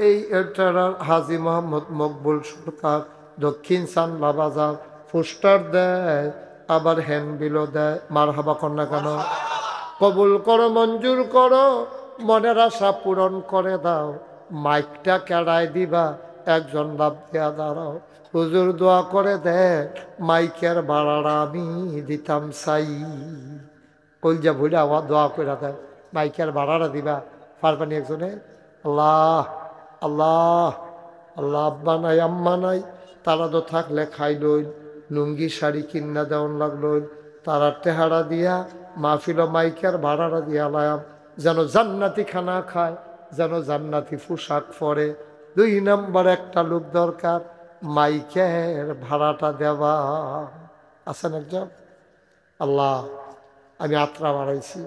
এই ট্রেডার হাজী মোহাম্মদ মকবুল সরকার দক্ষিণ চান্দলা বাজার পোস্টার দেয়, আবার হ্যান্ডবিলও দেয়, মার হাবা কর না কেন? কবুল করো, মঞ্জুর করো, মনের আশা পূরণ করে দাও। মাইকটা কেড়ায় দিবা, একজন লাভ দিয়া দাঁড়াও। হুজুর দোয়া করে দেয় মাইকের ভাড়াটা আমি দিতাম চাই। কলজা ভুলে আবার দোয়া করে দেয় মাইকের ভাড়াটা দিবা পারবানি একজনে? আল্লাহ আল্লাহ আল্লাহ, আব্বা নাই আম্মা নাই, তারা তো থাকলে খাইলই, লুঙ্গি শাড়ি কিনা দেওয়ান লাগলো, তারা টেহারা দিয়া মাহফিল মাইকের ভাড়াটা দিয়া লায়াম, যেন জান্নাতি খানা খায়, যেন জান্নাতি পোশাক পরে। 2 নম্বর একটা লোক দরকার মাইকের ভাড়াটা দেওয়া। আছেন একজন? আল্লাহ, আমি আত্রা বাড়াইছি,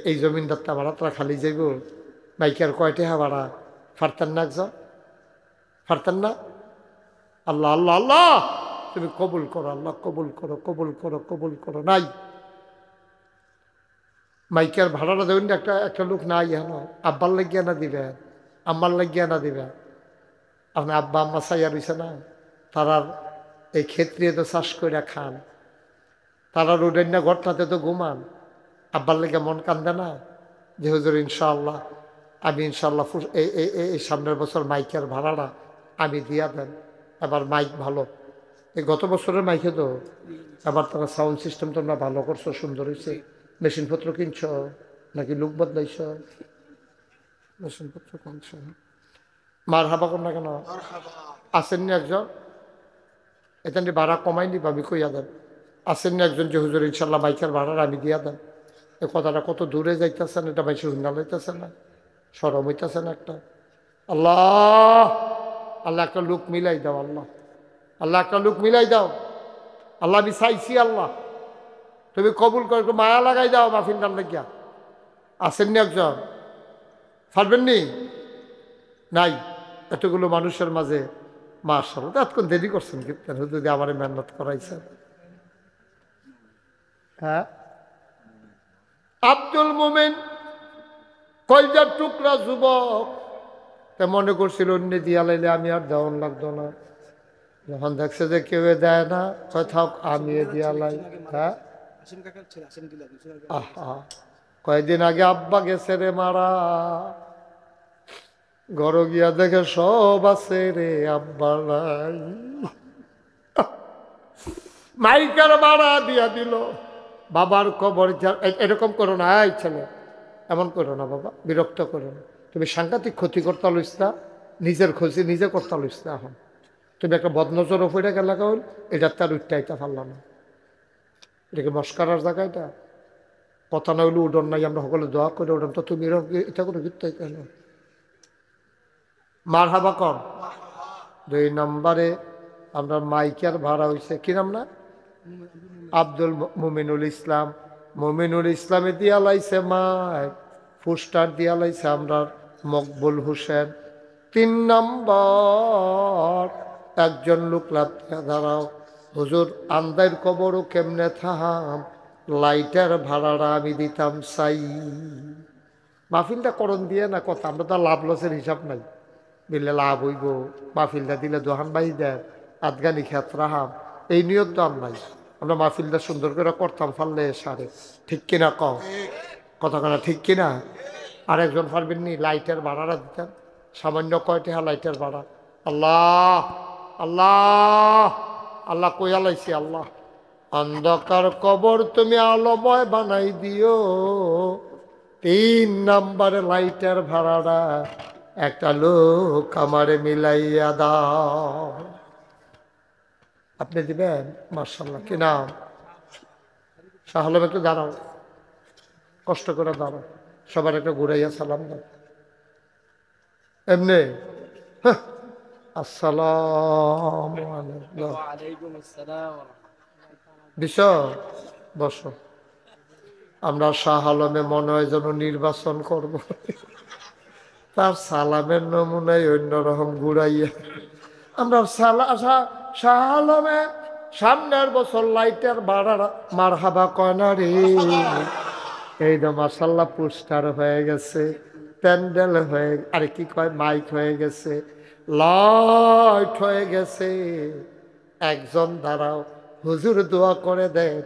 এই জমিনদারটা আমার আত্রা খালি যাইব, মাইকের কয়টা ভাড়া ফারতেন না একজন? ফারতেন না? আল্লাহ আল্লাহ আল্লাহ, তুমি কবুল করো, আল্লাহ কবুল করো, কবুল করো, কবুল করো। নাই মাইকের ভাড়াটা দেবেন, একটা লোক নাই হেন, আব্বার লাগিয়া না দিবেন, আম্মার লাগিয়া না দিবেন। আপনার আব্বা আম্মা চাইয়া রয়েছে না, তারার এই ক্ষেত্রে তো চাষ করে খান, তারা রোডের না ঘরটাতে তো ঘুমান, আব্বার লেগে মন কান্দে না যে হুজুর ইনশাআল্লাহ আমি ইনশাআল্লাহ এই সামনের বছর মাইকের ভাড়াটা আমি দিয়া দেন। এবার মাইক ভালো, এই গত বছরের মাইকে তো এবার তারা সাউন্ড সিস্টেম তোমরা ভালো করছো, সুন্দর হয়েছে। মেশিনপত্র কিনছ নাকি লোক বদলাইছ? মেশিনপত্র কিনছ, মার হাবা কর না কেন? আসেননি একজন? এটা ভাড়া কমাই নি ভাবি কইয়া দেন। আসেননি একজন যে হুজুর ইনশাল্লাহ মাইকের ভাড়াটা আমি দিয়া দেন? এই কথাটা কত দূরে যাইতেছেন, এটা মাইসে হুন্ডা লইতেছে না, সরম হইতেছে না একটা? আল্লাহ আল্লাহ একটা লোক মিলাই দাও, আল্লাহ আল্লাহ একটা লোক মিলাই দাও, আল্লাহ আমি চাইছি, আল্লাহ তুমি কবুল করে একটু মায়া লাগাই দাও মাহফিলটার লাগিয়া। আসেননি একজন? পারবেননি? নাই এতগুলো মানুষের মাঝে মাশাআল্লাহ, এতক্ষণ দেরি করছেন কিন্তু যদি আমার মেহনত করাইছেন। হ্যাঁ, আব্দুল মোমেন কলজার টুকরা যুবক, তা মনে করছিল অন্য দিয়া লাইলে আমি আর দেওয়ান লাগতো না, যখন দেখছে যে কেউ দেয় না, কোথাও আমি দিয়া লাই। হ্যাঁ, আহা, কয়েকদিন আগে আব্বা গেছে রে মারা, ঘর গিয়া দেখে সব আছে রে, আব্বা নাই। মাইকার ভাড়া দিয়া দিল, বাবার কবর। এরকম করো না, এই ছেলে এমন করো না বাবা, বিরক্ত করো না, তুমি সাংঘাতিক ক্ষতি করতে লইস না, নিজের ক্ষতি নিজে করতে লইস না। এখন তুমি একটা বদনজর ওপরে গেলা কল, এটা তার উঠটাইতে পারলাম না, এটাকে মস্কারার জায়গা, এটা কথা না হইলে উডন নাই, আমরা সকলে দোয়া করে উডন, তো তুমি এটা করে গিয়ে কেন? মার হাবা কর। 2 নম্বরে আমরা মাইকের ভাড়া হয়েছে, কি নাম না? আব্দুল মুমিনুল ইসলাম। মুমিনুল ইসলামে দিয়া লাইছে মাইক, পোস্টার দিয়া লাইছে আমরা মকবুল হোসেন। 3 নম্বর একজন লোক লাভ দিয়া দাঁড়াও, হুজুর আন্দাইর কবরও কেমনে থাম, লাইটের ভাড়াটা আমি দিতাম চাই। মাহফিলটা করণ দিয়ে না কথা, আমরা তো লাভ লসের হিসাব নাই, দিলে লাভ হইব, মাহফিলটা দিলে দোহান বাই দেয়, আদগানি খেত রাহাম, এই নিয়ত তো আর নাই। আমরা মাহফিলটা সুন্দর করে করতাম পারলে সারে, ঠিক কিনা কও? কথা কেনা ঠিক কিনা? আর একজন পারবেননি লাইটের ভাড়াটা দিতেন, সামান্য কয়টা লাইটের ভাড়া? আল্লাহ আল্লাহ আল্লাহ কইয়া লাইছি, আল্লাহ অন্ধকার কবর তুমি আলোময় বানাই দিও। 3 নম্বরে লাইটের ভাড়াটা একটা লোক আমারে মিলাইয়া দাও। আপনি দিবেন? মাশাআল্লাহ, কি নাম? শাহ আলম, একটু দাঁড়াও, কষ্ট করে দাঁড়া, সবার একটা ঘুরাইয়া সালাম দাও এমনি। আসসালামু আলাইকুম। বিশ বসো। আমরা শাহ আলমে মনে হয় যেন নির্বাচন করব, তার সালামের নমুনায় অন্যরকম ঘুরাইয়া আমরা শাহ আলমে সামনের বছর লাইটের বাড়ার মারহাবা কয়না রে। এই তো মাশাআল্লাহ পোস্টার হয়ে গেছে, প্যান্ডেল হয়ে, আরে কি কয়, মাইক হয়ে গেছে, লাইট হয়ে গেছে। একজন দাঁড়াও, হুজুর দোয়া করে দেয়,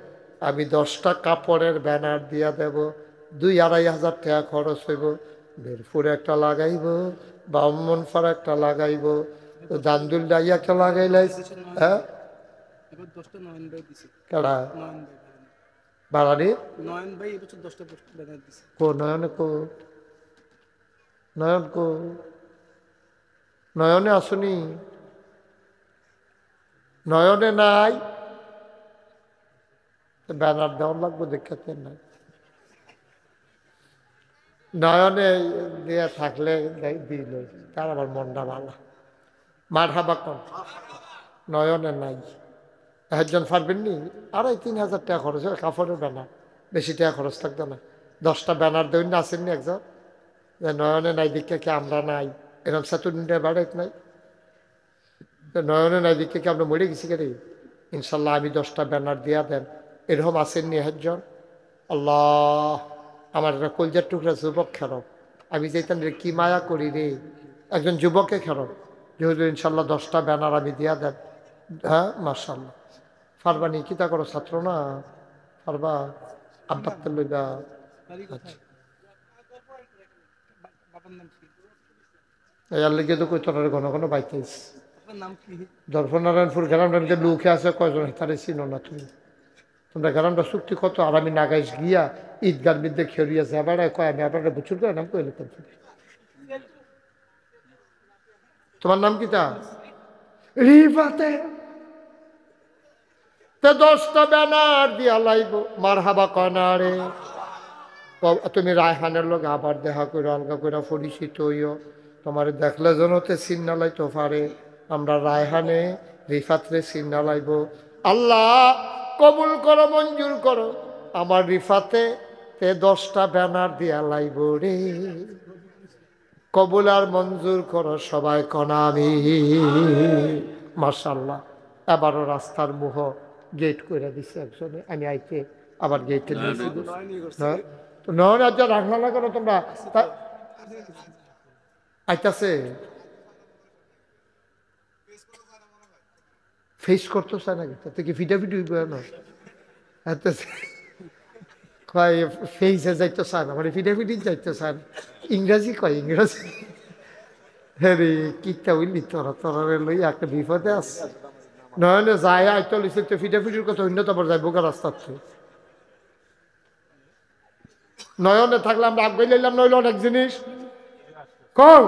আমি 10টা কাপড়ের ব্যানার দিয়া দেব, 2-2.5 হাজার টাকা খরচ হইব। বেরপুর একটা লাগাইব, ব্রাহ্মণপাড় একটা লাগাইব, দান্দুল ডাইয়া একটা লাগাইলাই। হ্যাঁ কেডা বাড়ানি কো নয়নে কো নয়ন কো নয়নে আসুনি, নয়নে নাই, ব্যানার দেওয়ার লাগবে দেখাতে নাই। নয়নে দিয়ে থাকলে দিল, তার আবার মনটা ভালো। মারহাবা কোন নয়নে নাই, একজন পারবেন নি, 2.5-3 হাজার টাকা খরচ হয় কাপড়ের ব্যানার, বেশি টাকা খরচ থাকতো না। 10টা ব্যানার দেবেন না, আসেননি একজন যে নয়নে নাই দিকে কি আমরা নাই, এরকম সাতুনটা বাড়াইত নাই, নয়নে নাই দিকে কি আমরা মরে গেছি কেন? ইনশাল্লাহ আমি 10টা ব্যানার দিয়া দেন, এরকম আসেননি একজন। আল্লাহ, আমার একটা কলজার টুকরা যুবক খেরব, আমি যেতাম রে কি মায়া করি রে, একজন যুবকে খেরব, যেহেতু ইনশাল্লাহ 10টা ব্যানার আমি দিয়া দেন। হ্যাঁ মাশাআল্লাহ, ফারবানি কিতা করো, ছাত্র না ফারবা, আব্বাতে লইবা। আচ্ছা এর লিগে তো কই তোর ঘন ঘন বাইতেছ। দর্পনারায়ণপুর গ্রামটা লুকে আছে কয়জন, তারে চিনো না তুমি? তোমরা গ্রামটা চুক্তি কত, আর আমি নাগাইশ গিয়া ঈদগার মধ্যে খেলিয়া যাবার কয়, আমি আপনার বুঝুর করে নাম কইলে। তোমার নাম কি তা? রিফাতে। 10টা ব্যানার দিয়া লাইব, মারহাবা কয়নারে। তুমি রায়হানের লোক আবার দেখা করে আলগা করে পরিচিত হইও, তোমার দেখলে জনতে চিন্না লাইতে পারে। আমরা রায়হানে রিফাতরে চিন্না লাইব। আল্লাহ কবুল করো, মঞ্জুর করো, আমার রিফাতে 10টা ব্যানার দিয়া লাইব রে। কবুল আর মঞ্জুর করো সবাই কনামি। মাশাআল্লাহ, এবারও রাস্তার মুহ গেট করে দিছে একজনে, আমি আইতে আবার গেটে দিয়েছি। হ্যাঁ তো নয় আজ রাখলা না করো তোমরা, আইতাছে ফেস করতে চায় নাকি, তাতে কি ফিটাফিটি হইব না? ফেসে যাইতে চায় না, মানে ফিটাফিটি যাইতে চায় না, ইংরাজি কয়, ইংরাজি। হ্যাঁ রে কিতা বললি তোরা, তোরা লই একটা বিপদে আছে। নয়নে যায় আইতে লিখছে তো ফিটাফিটির কথা, অন্য তো আবার যাই বোকা রাস্তার থেকে। নয়নে থাকলে আমরা আগ লইলাম, নইলে অনেক জিনিস কও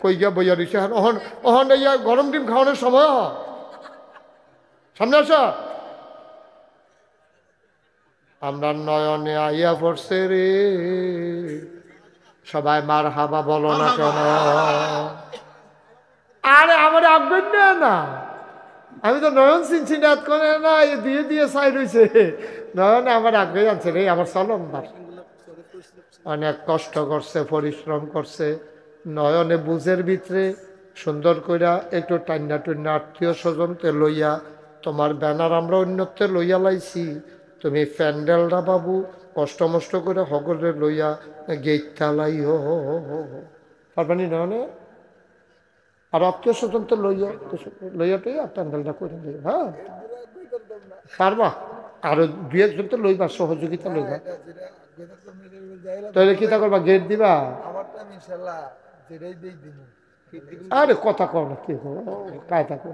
কই গিয়া বইয়া দিছে। অহন অহন ইয়া গরম ডিম খাওয়ানোর সময়, সামনে আসা। আমরা নয়নে আইয়া পড়ছে রে, সবাই মার হাবা বলো না কেন? আরে আমার আঁকবেন না, আমি তো নয়ন সিনসিনাত করে না, দিয়ে দিয়ে চাই রয়েছে। নয়নে আমার আগে যাচ্ছে রে, আমার চলনদার অনেক কষ্ট করছে, পরিশ্রম করছে। নয়নে বুঝের ভিতরে সুন্দর কইরা একটু টান্না টুন্না আত্মীয় স্বজনতে লইয়া, তোমার ব্যানার আমরা অন্যত্বে লইয়া লাইছি, তুমি প্যান্ডেলটা বাবু কষ্ট মষ্ট করে সকলে লইয়া গেটটা লাই পারবানি নয়নে, আর আত্মীয় স্বজন তো লইয়া লইয়াটাই আর প্যান্ডেলটা করে লইয়া। হ্যাঁ পারবা, আরো 2-1 জন তো লইবা, সহযোগিতা লইবা। তাহলে কিতা করবা, গেট দিবা? আরে কথা কও না, কি কায়দা কর,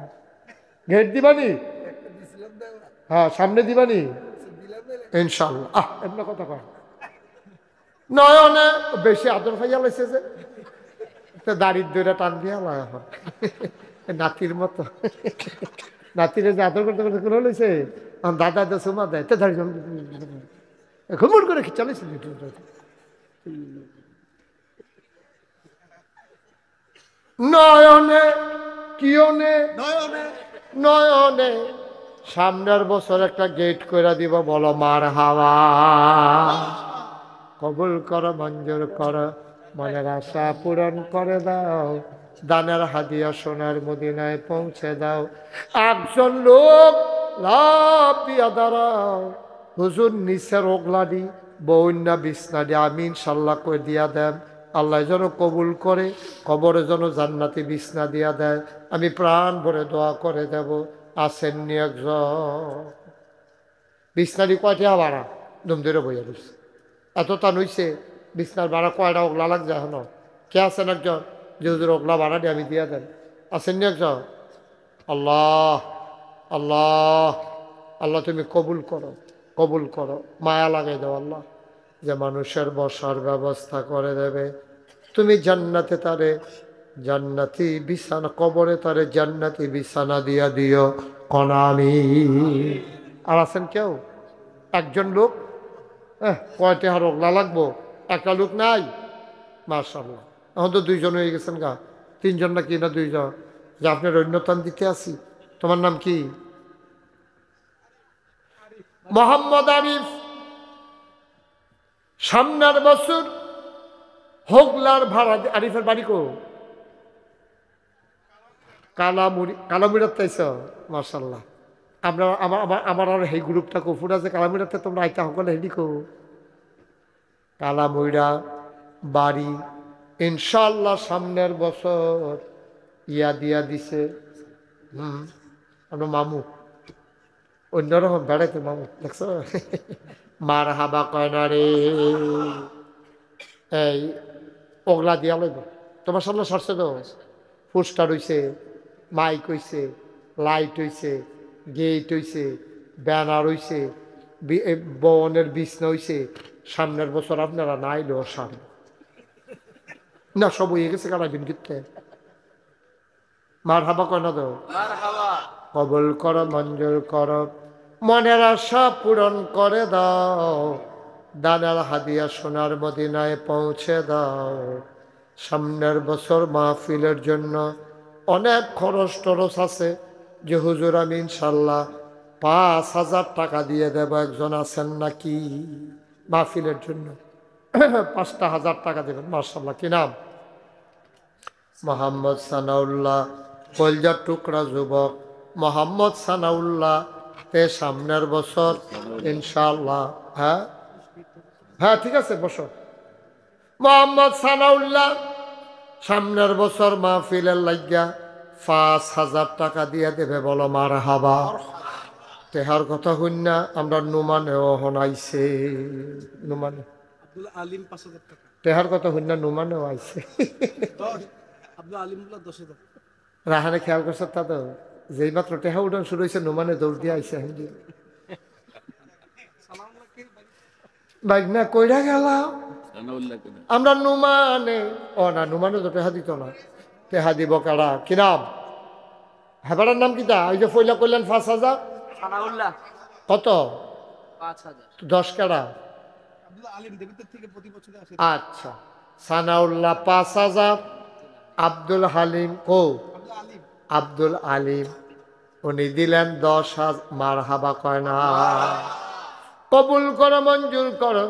গেট দিবানি? হ্যাঁ সামনে দিবানি ইনশাল্লাহ। এমন কথা কয় নয়নে বেশি আদর পাইয়া লাইছে যে, দাড়ির দইরা টান দিয়া এখন নাতির মতো, নাতিরে যে আদর করতে করতে কোনো লইছে, দাদা দে সুমা দেয় তে ধরে ঘুমুর করে চালিয়েছিল নয়নে কিয়নে নয়নে সামনের বছর একটা গেট করে দিব বলো মার হাওয়া কবুল করো মঞ্জুর করো মনের আশা পূরণ করে দাও দানের হাদিয়া সোনার মদিনায় পৌঁছে দাও একজন লোক লাভ দিয়া দাঁড়াও হুজুর নিচের ওগলাডি বৌন্যা বিছনাডি আমি ইনশাল্লাহ করে দিয়া দেন আল্লাহ যেন কবুল করে কবরে যেন জান্নাতি বিছনা দিয়া দেয় আমি প্রাণ ভরে দোয়া করে দেব আসেননি একজন বিছনাডি কয়টা ভাড়া দুম ধরে বইয়া দিচ্ছে এত টান হইছে বিছনার ভাড়া কয়টা ওগলা লাগছে এখনো কে আছেন একজন যে হুজুর ওগলা ভাড়া দিয়ে আমি দিয়া দেন আসেননি একজন আল্লাহ আল্লাহ আল্লাহ তুমি কবুল করো মায়া লাগাই দাও আল্লাহ যে মানুষের বসার ব্যবস্থা করে দেবে তুমি জান্নাতে তারে জান্নাতি বিছানা কবরে তারে জান্নাতি বিছানা দিয়া দিও কনামি আর আছেন কেউ একজন লোক কয়টা হার ওগলা লাগবো একটা লোক নাই মাশাআল্লাহ এখন তো দুইজন হয়ে গেছেন গা তিনজন না কি না দুইজন যে আপনার অন্যতম দিতে আসি তোমার নাম কি মোহাম্মদ আরিফ সামনের বছর হোগলার ভাড়া আরিফের বাড়ি কো কালামুড়ার তাইছ মার্শাল্লাহ আমরা আমার আর এই গ্রুপটা কফুর আছে কালামুড়াতে তোমরা আইতা সকলে হেডি কো কালামুড়া বাড়ি ইনশাল্লাহ সামনের বছর ইয়া দিয়া দিছে আমরা মামু অন্যরকম বেড়াইতে মামু দেখছো মার হাবা কয় না রে এই ওগলা দিয়া লইব তোমার সামনে সরছে তো পোস্টার হইছে মাইক হইছে লাইট হইছে গেট হইছে ব্যানার হইছে বনের বিছনা হইছে সামনের বছর আপনারা না আইলেও সামনে না সব হয়ে গেছে কারাবিন গীতকে মার হাবা কয় না তো কবুল করো মঞ্জুর করো মনের আশা পূরণ করে দাও দানার হাদিয়া সোনার মদিনায় পৌঁছে দাও সামনের বছর মাহফিলের জন্য অনেক খরচ টরচ আছে যে হুজুর আমি ইনশাল্লাহ 5,000 টাকা দিয়ে দেব একজন আছেন নাকি মাহফিলের জন্য 5,000 টাকা দেবেন মাশাআল্লাহ কি নাম মোহাম্মদ সানাউল্লাহ কলজার টুকরা যুবক মোহাম্মদ সানাউল্লাহ সামনের বছর ইনশাআল্লাহ হ্যাঁ ঠিক আছে বছর মোহাম্মদ সানাউল্লাহ সামনের বছর মাহফিলের লাগিয়া 5,000 টাকা দিয়ে দেবে বলো মার হাবা তেহার কথা হইন না আমরা নুমানেও হনাইছে নুমানে তেহার কথা হইন না নুমানেও আইছে রাহানে খেয়াল করছে তা তো যেই মাত্র টেহা উঠান শুরু হয়েছে নুমানে দৌড় দিয়ে আইসে হিন্দি বাইক না কইরা গেল আমরা নুমানে ও না নুমানে তো টেহা দিত না টেহা দিব কারা কি নাম হেবাটার নাম কি তা ওই যে পয়লা করলেন 5,000 কত 10 কারা আচ্ছা সানাউল্লাহ 5,000 আব্দুল হালিম কো আব্দুল আলিম উনি দিলেন 10,000 মার হাবা কয় না কবুল করো মঞ্জুর করো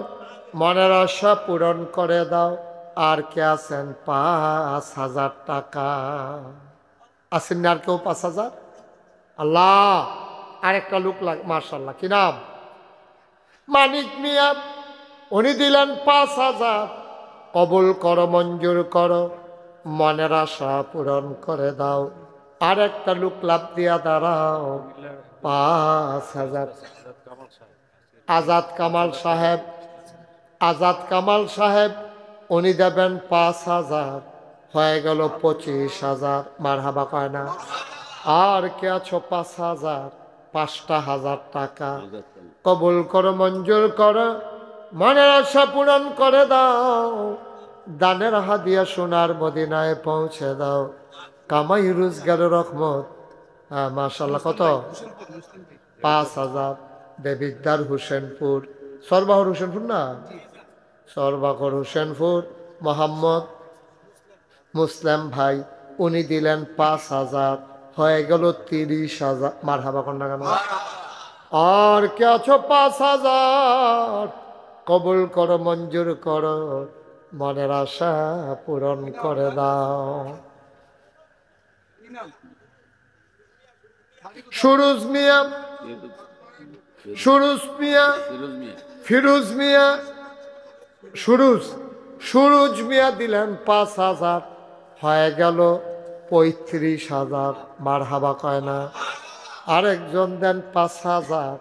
মনের আশা পূরণ করে দাও আর কে আছেন 5,000 টাকা আছেন না আর কেউ 5,000 আল্লাহ আরেকটা লোক লাগে মাশাআল্লাহ কি নাম মানিক মিয়া উনি দিলেন 5,000 কবুল করো মঞ্জুর করো মনের আশা পূরণ করে দাও আর একটা লোক লাভ দিয়া দাঁড়াও 5,000 আজাদ কামাল সাহেব উনি দেবেন 5,000 হয়ে গেল 25,000 মারহাবা কয় না আর কে আছো 5,000 5,000 টাকা কবুল করো মঞ্জুর করো মনের আশা পূরণ করে দাও দানের হাদিয়া সোনার মদিনায় পৌঁছে দাও কামাই রোজগারের রহমত মাশাআল্লাহ কত 5,000। দেবিদ্দার হোসেনপুর, সরবাহর হোসেনপুর না, সরবাহর হোসেনপুর মোহাম্মদ মুসলিম ভাই, উনি দিলেন 5,000, হয়ে গেল 30,000। মারহাবা কন্যা কেন? আর কে আছো? 5,000 কবুল করো, মঞ্জুর করো, মনের আশা পূরণ করে দাও। সুরুজ মিয়া, সুরুজ মিয়া, ফিরোজ মিয়া, সুরুজ মিয়া দিলেন 5,000, হয়ে গেল 35,000। মারহাবা কয় না? আরেকজন দেন 5,000,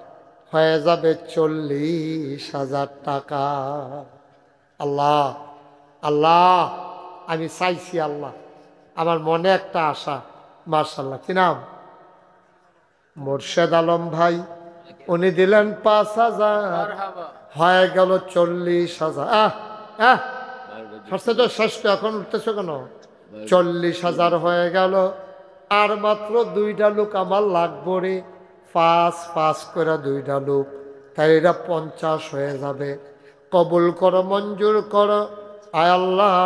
হয়ে যাবে 40,000 টাকা। আল্লাহ আল্লাহ, আমি চাইছি আল্লাহ, আমার মনে একটা আশা। মাশাআল্লাহ, কি নাম? মোর্শেদ আলম ভাই, উনি দিলেন 5,000, হয়ে গেল 40,000। তো শেষ তো, এখন উঠতেছ কেন? 40,000 হয়ে গেল। আর মাত্র 2টা লোক আমার লাগবো রে, 5 করে 2টা লোক, তাই এটা 50 হয়ে যাবে। কবুল করো, মঞ্জুর করো। আয় আল্লাহ,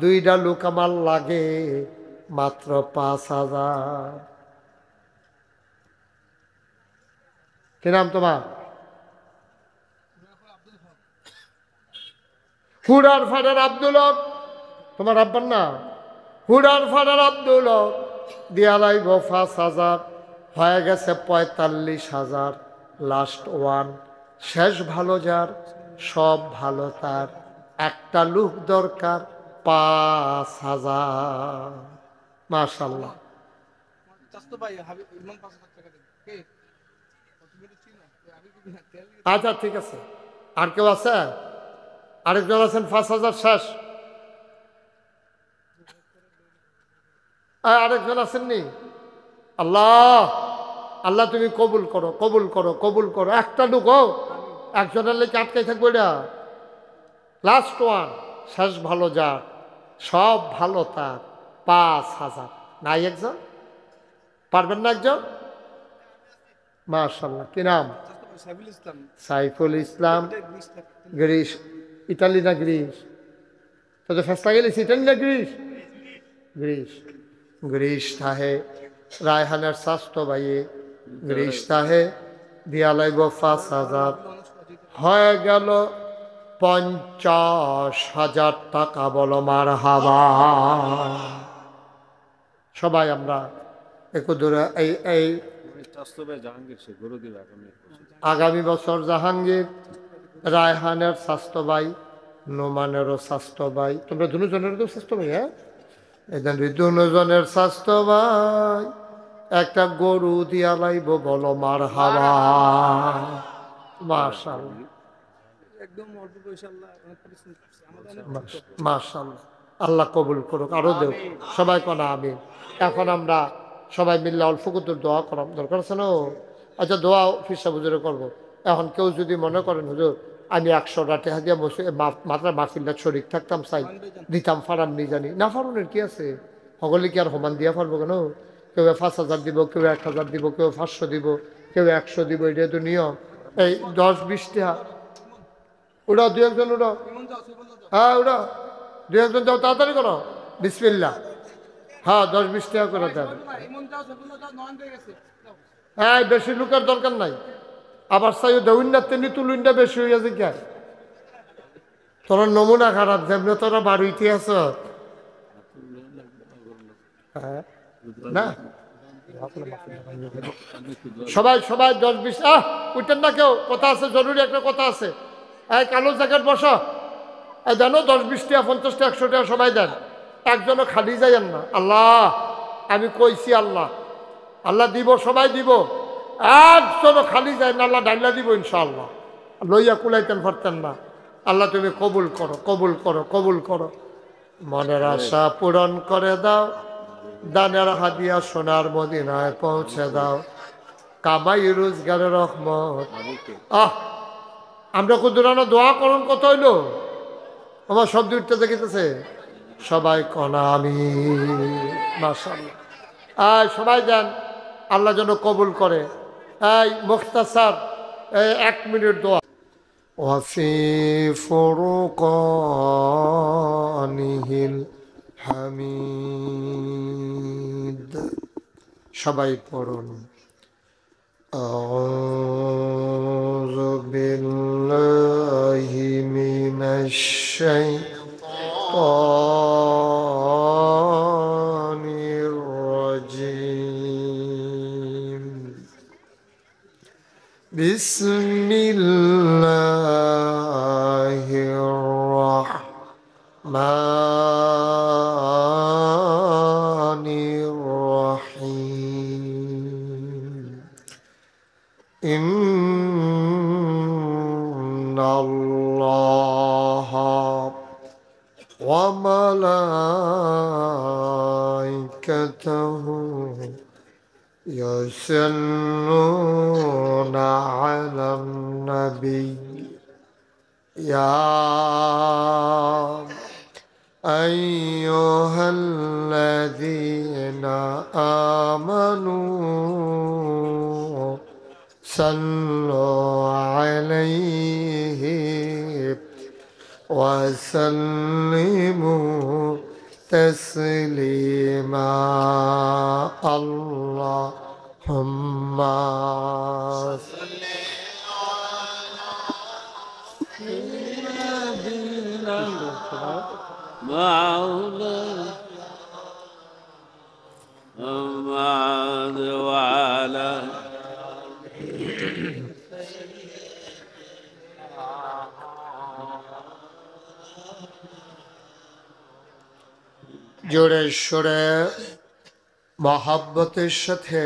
2টা লোক আমার লাগে, মাত্র 5,000। কি নাম তোমার? হুডার ফাডার আব্দুল হক, তোমার আব্বার না? হুডার ফাডার আব্দুল হক দিয়া লাইব 5,000, হয়ে গেছে 45,000। লাস্ট ওয়ান, শেষ ভালো যার, সব ভালো তার, একটা লোক দরকার, 5,000। মাশাআল্লাহ। আচ্ছা ঠিক আছে, আর কেউ আছে? আরেকজন আছেন? 5,000 শেষ। আরেকজন আছেননি? আল্লাহ আল্লাহ, তুমি কবুল করো, কবুল করো, কবুল করো। একটা লোক একজনের লেগে আটকাই থাকবো, এটা লাস্ট ওয়ান, শেষ ভালো যার, সব ভালো তার, 5,000। নাই একজন? পারবেন না একজন? মাশাআল্লাহ, কি নাম? সাইফুল ইসলাম। গ্রিস, ইটালি না গ্রিস? তো ফেসলা গেলিস, ইটালি না গ্রিস? গ্রিস। গ্রিস থাহে রায়হানের স্বাস্থ্য ভাইয়ে, গ্রিস থাহে দিয়া লাইব 5,000, হয়ে গেল 50,000 টাকা। বলো মারহাবা। সবাই আমরা একটু দূরে এই আগামী বছর জাহাঙ্গীর, রায়হানের স্বাস্থ্য ভাই, নোমানেরও স্বাস্থ্য ভাই, তোমরা দুজনের তো স্বাস্থ্য ভাই। হ্যাঁ, এদের দুজনের স্বাস্থ্য ভাই একটা গরু দিয়া লাইব। বলো মারহাবা। মাশাআল্লাহ, মাশাআল্লাহ, আল্লাহ কবুল করুক, আরো দেব। সবাই কোনা আমি। এখন আমরা সবাই মিললে অল্প কত দোয়া করা দরকার আছে না? আচ্ছা, দোয়া ফিরসা হুজুরে করবো। এখন কেউ যদি মনে করেন হুজুর আমি 100টা টাকা দিয়ে মাত্রা মাহফিলটা শরীক থাকতাম, চাই দিতাম, ফারাম নি জানি না, ফারুনের কি আছে? সকলে কি আর সমান দিয়া পারবো কেন? কেউ 5,000 দিব, কেউ 1,000 দিব, কেউ 500 দিব, কেউ 100 দিব, এটা তো নিয়ম। এই 10-20 টাকা ওটা 2-1 ওটা, হ্যাঁ ওটা 2-1 যাও, তাড়াতাড়ি করো, বিসমিল্লাহ। হ্যাঁ, 10-20 টাকা করে দেন। হ্যাঁ, বেশি লোকের দরকার নাই। আবার চাই দেউন্যার তেনি তুলুন্ডা বেশি হয়ে গেছে কে? তোর নমুনা খারাপ, যেমনি তোরা বাড়িতে আছ। হ্যাঁ না, সবাই সবাই 10-20 উঠেন না কেউ, কথা আছে, জরুরি একটা কথা আছে। এই কালো জ্যাকেট বসো, এই জানো 10-20 টাকা, 50 টাকা, 100 টাকা সবাই দেন, একজনও খালি যাইয়েন না। আল্লাহ আমি কইছি, আল্লাহ আল্লাহ দিব, সবাই দিব, একজনও খালি যায় না, আল্লাহ ডাইলা দিব ইনশাআল্লাহ। লইয়া কুলাইতেন পারতেন না। আল্লাহ তুমি কবুল করো, কবুল করো, কবুল করো, মনের আশা পূরণ করে দাও, দানের হাদিয়া সোনার মদিনায় পৌঁছে দাও, কামাই রোজগারের রহমত। আমরা কুদুরানো দোয়া করুন, কত হইল আমার শব্দ উঠতে দেখিতেছে, সবাই কনা আমি। মাশাআল্লাহ, সবাই দেন, আল্লাহ যেন কবুল করে। এই মুখতাসার 1 মিনিট দোয়া وفي فرقانه الحميد সবাই পড়ুন أعوذ بالله من الشيطان الرجيم بسم الله الرحمن الرحيم إن الله وملائكته يصلون على النبي يا أيها الذين آمنوا صلوا عليه وسلموا تسليما اللهم صل محمد وعلى জোরে সোরে মহাব্বতের সাথে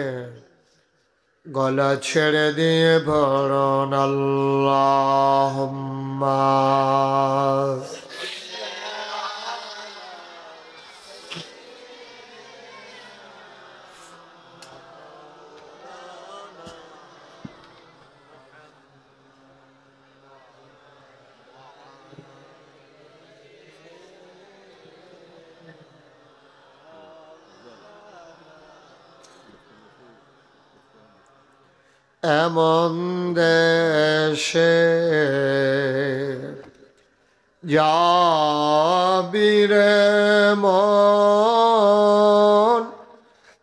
গলা ছেড়ে দিয়ে ভরণ আল্লাহুম্মা এমন দেশে যাবিরে মন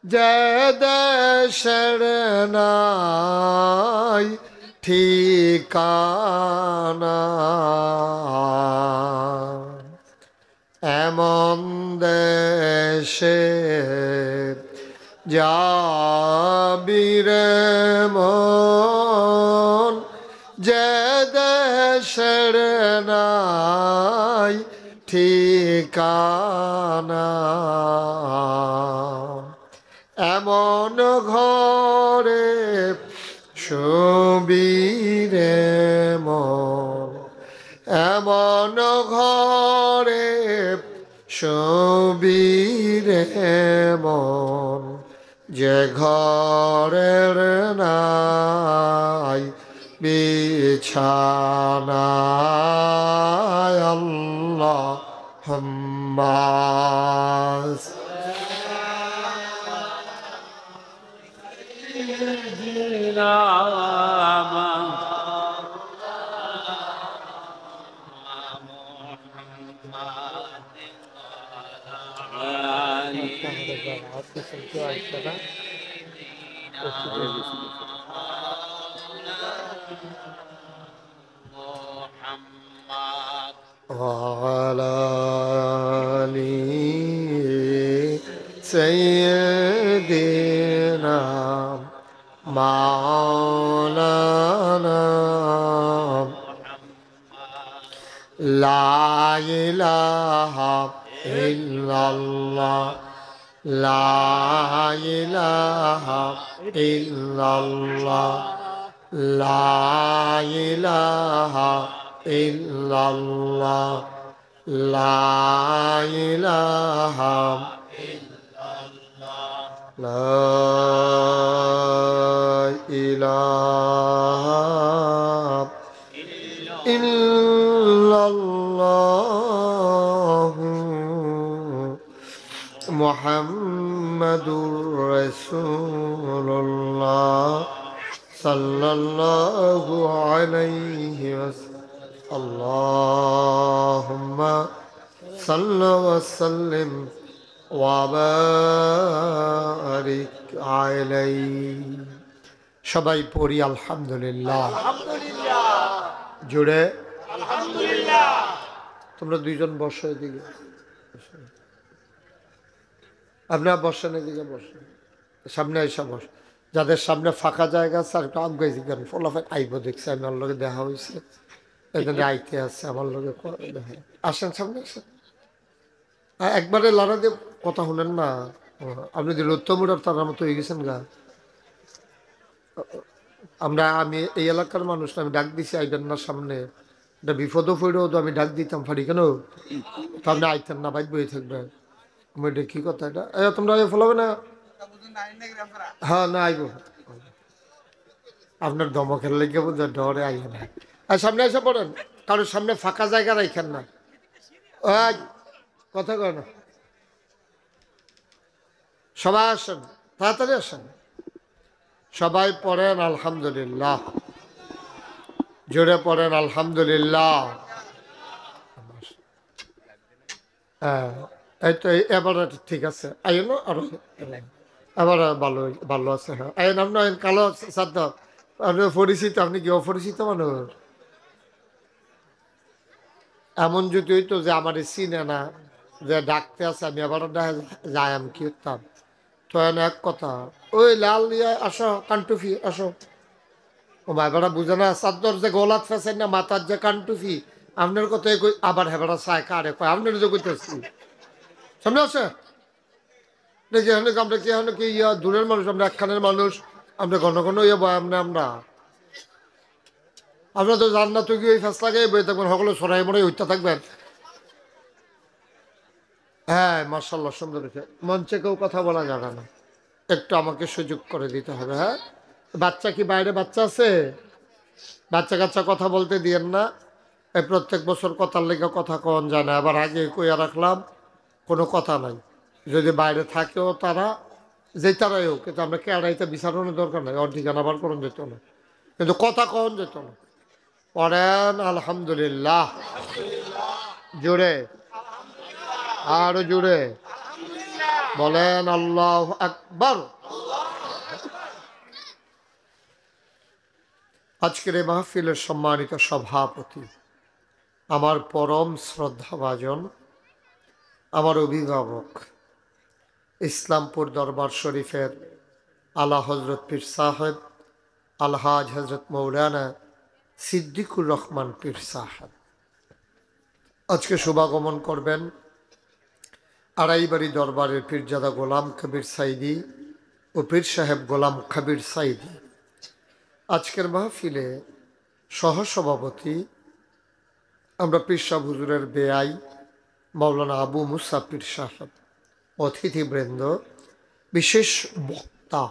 যে দেশের নাই ঠিকানা এমন দেশে যাবিরে মন যে দেশের নাই ঠিকানা এমন ঘরে শুবিরে মন এমন ঘরে শুবিরে মন যে ঘরের নাই বিছানা আল্লাহুম্মা وعلى آل سيدنا مولانا لا إله إلا الله لا إله إلا الله لا إله إلا الله لا إله إلا الله لا إله إلا الله محمد رسول الله সাল্লাল্লাহু আলাইহি ওয়াসাল্লাম। আল্লাহুম্মা সাল্লি ওয়া সাল্লিম ওয়া বারিক আলাইহি। সবাই পড়ি আলহামদুলিল্লাহ। জুড়ে তোমরা দুইজন বসো, এদিকে আপনার বসেন, এদিকে বসেন, সামনে এসে বস। যাদের সামনে ফাঁকা জায়গা আছে আর একটু আগাইছি কেন, ফলাফল আইব দেখছি আমি আমার লোকে দেখা হয়েছে, এখানে আইতে আছে আমার লোকে দেখা। আসেন সামনে আসেন, একবারে লড়া দিয়ে কথা শুনেন না। আপনি যে রত্তমুরার তার মতো হয়ে গেছেন গা। আমি এই এলাকার মানুষ, আমি ডাক দিছি আইবেন না সামনে, এটা বিপদও পড়েও তো আমি ডাক দিতাম পারি কেন, তো আপনি আইতেন না, বাইক বয়ে থাকবেন। আমি এটা কি কথা, এটা তোমরা ফলাবে না? হ্যাঁ না আইব, আপনার দমকের লেগে বোঝা ডরে আইব না। আর সামনে এসে পড়েন, কারোর সামনে ফাঁকা জায়গা রাখেন না, কথা কয় না। সবাই আসেন, তাড়াতাড়ি আসেন। সবাই পড়েন আলহামদুলিল্লাহ, জোরে পড়েন আলহামদুলিল্লাহ। হ্যাঁ এই তো এবার ঠিক আছে, আইন আরো এবার ভালো ভালো আছে। হ্যাঁ আইন আপনি আইন কালো সাধ্য, আপনি পরিচিত, আপনি কি অপরিচিত মানুষ? এমন যদি হইতো যে আমার চিনে না, যে ডাকতে আছে, আমি আবার যাই, আমি কি করতাম? তো এক কথা, ওই লাল ইয়া আসো, কানটুফি আসো। ও মা এবার বুঝে না, চাদর যে গোলাত ফেসেন না, মাথার যে কানটুফি, আপনার কথাই আবার হেবার চায় কারে কয়, আপনার যে কইতেছি সামনে আছে দেখি। আমরা কি কি ইয়া দূরের মানুষ, আমরা একখানের মানুষ, আমরা ঘন ঘন ইয়ে বয় আমরা আপনার তো জান না, তো কি ওই ফেসলা গায়ে বয়ে থাকবেন, সকলে সরাই মরাই হইতে থাকবেন। হ্যাঁ মার্শাল্লাহ সুন্দর হয়েছে। মঞ্চে কেউ কথা বলা যাবে না, একটু আমাকে সুযোগ করে দিতে হবে। হ্যাঁ বাচ্চা কি বাইরে বাচ্চা আছে? বাচ্চা কাচ্চা কথা বলতে দিয়েন না। এই প্রত্যেক বছর কথার লেগে কথা কন যায় না, আবার আগে কইয়া রাখলাম কোনো কথা নাই। যদি বাইরে থাকেও তারা, যে তারাই হোক, কিন্তু আমরা কেড়াইতে বিচারানোর দরকার নাই, ওর ঠিকানা বার করুন যেত না, কিন্তু কথা কন যেত না। পড়েন আলহামদুলিল্লাহ, জোরে আরো জোরে বলেন আল্লাহু আকবার। আজকের এই মাহফিলের সম্মানিত সভাপতি, আমার পরম শ্রদ্ধাভাজন, আমার অভিভাবক, ইসলামপুর দরবার শরীফের আলা হজরত পীর সাহেব আলহাজ হজরত মৌলানা সিদ্দিকুর রহমান পীর সাহেব, আজকে শুভাগমন করবেন আড়াইবাড়ি দরবারের পীরজাদা গোলাম কবির সাইদি ও পীর সাহেব গোলাম কবির সাইদি। আজকের মাহফিলে সহসভাপতি আমরা পীর সাহেব হুজুরের বেআই মাওলানা আবু মুসা পীর সাহেব, অতিথিবৃন্দ, বিশেষ বক্তা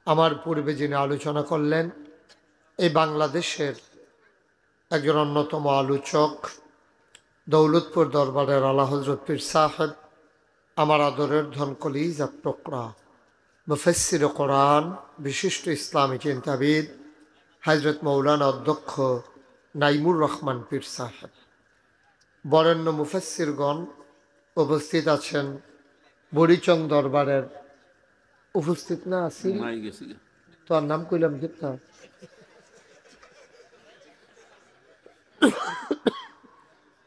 আমার পূর্বে যিনি আলোচনা করলেন, এই বাংলাদেশের একজন অন্যতম আলোচক, দৌলতপুর দরবারের আলা হজরত পীর সাহেব, আমার আদরের ধন কলিজাত টুকরা, মুফাসসির কোরআন, বিশিষ্ট ইসলামী চিন্তাবিদ হযরত মৌলানা অধ্যক্ষ নাইমুর রহমান পীর সাহেব, বরেণ্য মুফাসসিরগণ উপস্থিত আছেন, বুড়িচং দরবারের উপস্থিত না আছি তো, আর নাম কইলাম কিতা,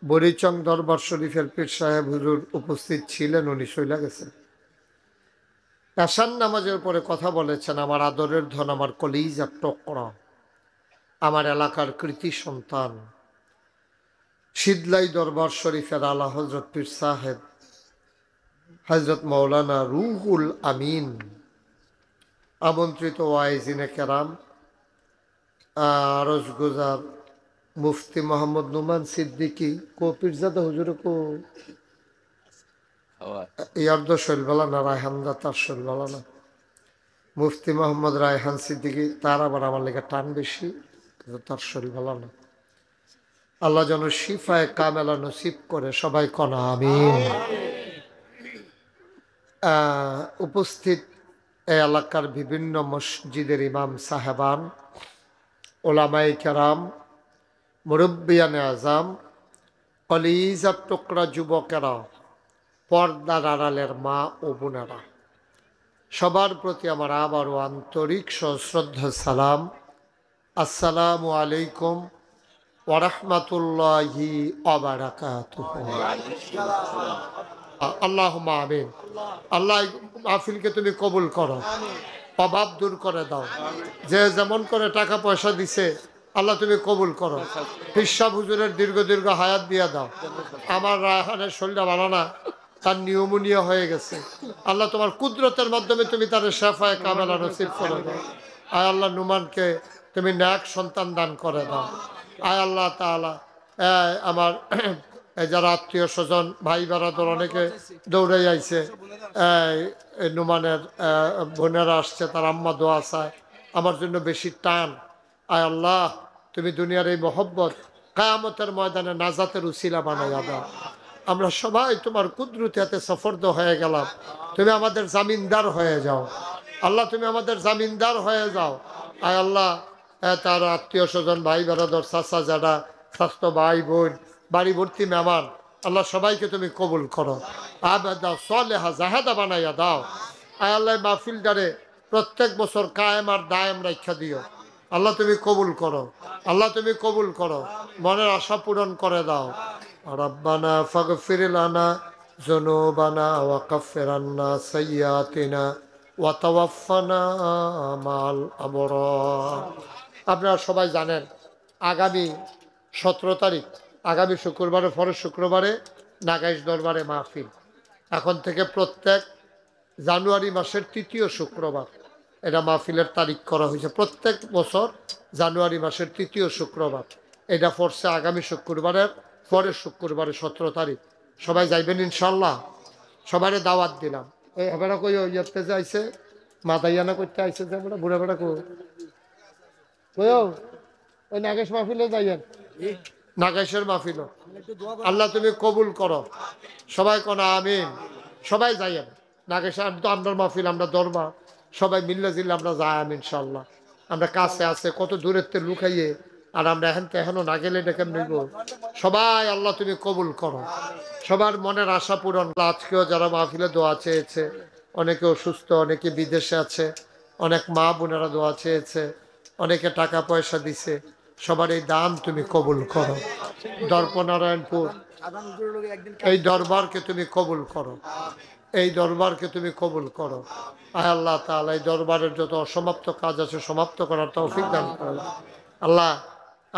বুড়িচং দরবার শরীফের পীর সাহেব হুজুর উপস্থিত ছিলেন, উনি চইলা গেছেন। এশার নামাজের পরে কথা বলেছেন আমার আদরের ধন, আমার কলিজার টুকরা, আমার এলাকার কৃতি সন্তান, শীতলাই দরবার শরীফের আলা হজরত পীর সাহেব হজরত মৌলানা রুহুল আমিন, আমন্ত্রিত ওয়াইজিনে কেরাম, আরজ গুজার মুফতি মোহাম্মদ নুমান সিদ্দিকী, কো পীরজাদা হুজুর কো ইয়ার তো শৈলবালা না, রায়হানদা তার শৈলবালা না, মুফতি মোহাম্মদ রায়হান সিদ্দিকী, তার আবার আমার লেগে টান বেশি, তার শৈলবালা না। আল্লাহ যেন শিফায়ে কামেলা নসিব করে, সবাই কনা আমিন। উপস্থিত এই এলাকার বিভিন্ন মসজিদের ইমাম সাহেবান, ওলামায়ে কেরাম, মুরব্বিয়ানে আজম, কলিজার টুকরা যুবকেরা, পর্দার আড়ালের মা ও বোনেরা, সবার প্রতি আমার আবারও আন্তরিক সশ্রদ্ধা সালাম। আসসালামু আলাইকুম ওয়া রাহমাতুল্লাহি ওয়া বারাকাতুহু। আল্লাহুম্মা আমিন। আল্লাহ মাহফিলকে তুমি কবুল করো, অভাব দূর করে দাও। যে যেমন করে টাকা পয়সা দিছে আল্লাহ তুমি কবুল করো। পিসাব হুজুরের দীর্ঘ দীর্ঘ হায়াত দিয়া দাও। আমার রায়হানের শরীরটা ভালো না, তার নিউমোনিয়া হয়ে গেছে। আল্লাহ তোমার কুদরতের মাধ্যমে তুমি তার শেফায়ে কামেলা নসিব করে দাও। আয় আল্লাহ নুমানকে তুমি ন্যাক সন্তান দান করে দাও। আয় আল্লাহ তাআলা আমার যারা আত্মীয় স্বজন ভাই বেড়াদর অনেকে দৌড়ে আইছে, নুমানের বোনেরা আসছে, তার আম্মা দোয়া চায় আমার জন্য বেশি টান। আয় আল্লাহ তুমি দুনিয়ার এই মহব্বত কায়ামতের ময়দানে নাজাতের উসিলা বানাইয়া দাও। আমরা সবাই তোমার কুদরতি হাতে সফর্দ হয়ে গেলাম, তুমি আমাদের জামিনদার হয়ে যাও। আল্লাহ তুমি আমাদের জামিনদার হয়ে যাও। আয় আল্লাহ তার আত্মীয় স্বজন ভাই বেড়াদর চাচা যারা স্বাস্থ্য ভাই বোন বাড়ি ভর্তি মেহমান, আল্লাহ সবাইকে তুমি কবুল করো। আবেদা সলেহা জাহেদা বানাইয়া দাও। আয় আল্লাহ মাহফিলদারে প্রত্যেক বছর কায়েম আর দায়েম রাখা দিও। আল্লাহ তুমি কবুল করো, আল্লাহ তুমি কবুল করো, মনের আশা পূরণ করে দাও। রব্বানা ফাগফির লানা যুনুবানা ওয়া কাফির আন্না সাইয়্যাতিনা ওয়া তাওয়াফানা মাল আবরার। আপনারা সবাই জানেন আগামী 17 তারিখ, আগামী শুক্রবারে, পরের শুক্রবারে নাগাইশ দরবারে মাহফিল। এখন থেকে প্রত্যেক জানুয়ারি মাসের 3য় শুক্রবার এটা মাহফিলের তারিখ করা হয়েছে। প্রত্যেক বছর জানুয়ারি মাসের 3য় শুক্রবার এটা পড়ছে আগামী শুক্রবারের পরের শুক্রবারে 17 তারিখ। সবাই যাইবেন ইনশাল্লাহ, সবাই দাওয়াত দিলাম। এই হেবেড়া কই ইয়েতে যাইছে, মাদাইয়ানা করতে আইসে, যে আমরা বুড়া বেড়া কই ওই নাগেশ মাহফিলে যাইয়েন, নাগেশের মাহফিল। আল্লাহ তুমি কবুল করো, সবাই কোন আমিন। সবাই যাইয়েন নাগেশ, তো আমরা মাহফিল, আমরা দরবার সবাই মিল্লা জিল্লা আমরা যাই আমি ইনশাল্লাহ। আমরা কাছে আছে কত দূরের তে লুকাইয়ে, আর আমরা এখনো না গেলে এটা কেমন নিব। সবাই আল্লাহ তুমি কবুল করো, সবার মনের আশা পূরণ। আজকেও যারা মাহফিলে দোয়া চেয়েছে, অনেকে অসুস্থ, অনেকে বিদেশে আছে, অনেক মা বোনেরা দোয়া চেয়েছে, অনেকে টাকা পয়সা দিছে, সবার এই দান তুমি কবুল করো। দর্পনারায়ণপুর এই দরবারকে তুমি কবুল করো, এই দরবারকে তুমি কবুল করো। আয় আল্লাহ তাআলা এই দরবারের যত অসমাপ্ত কাজ আছে সমাপ্ত করার তৌফিক দান করো। আল্লাহ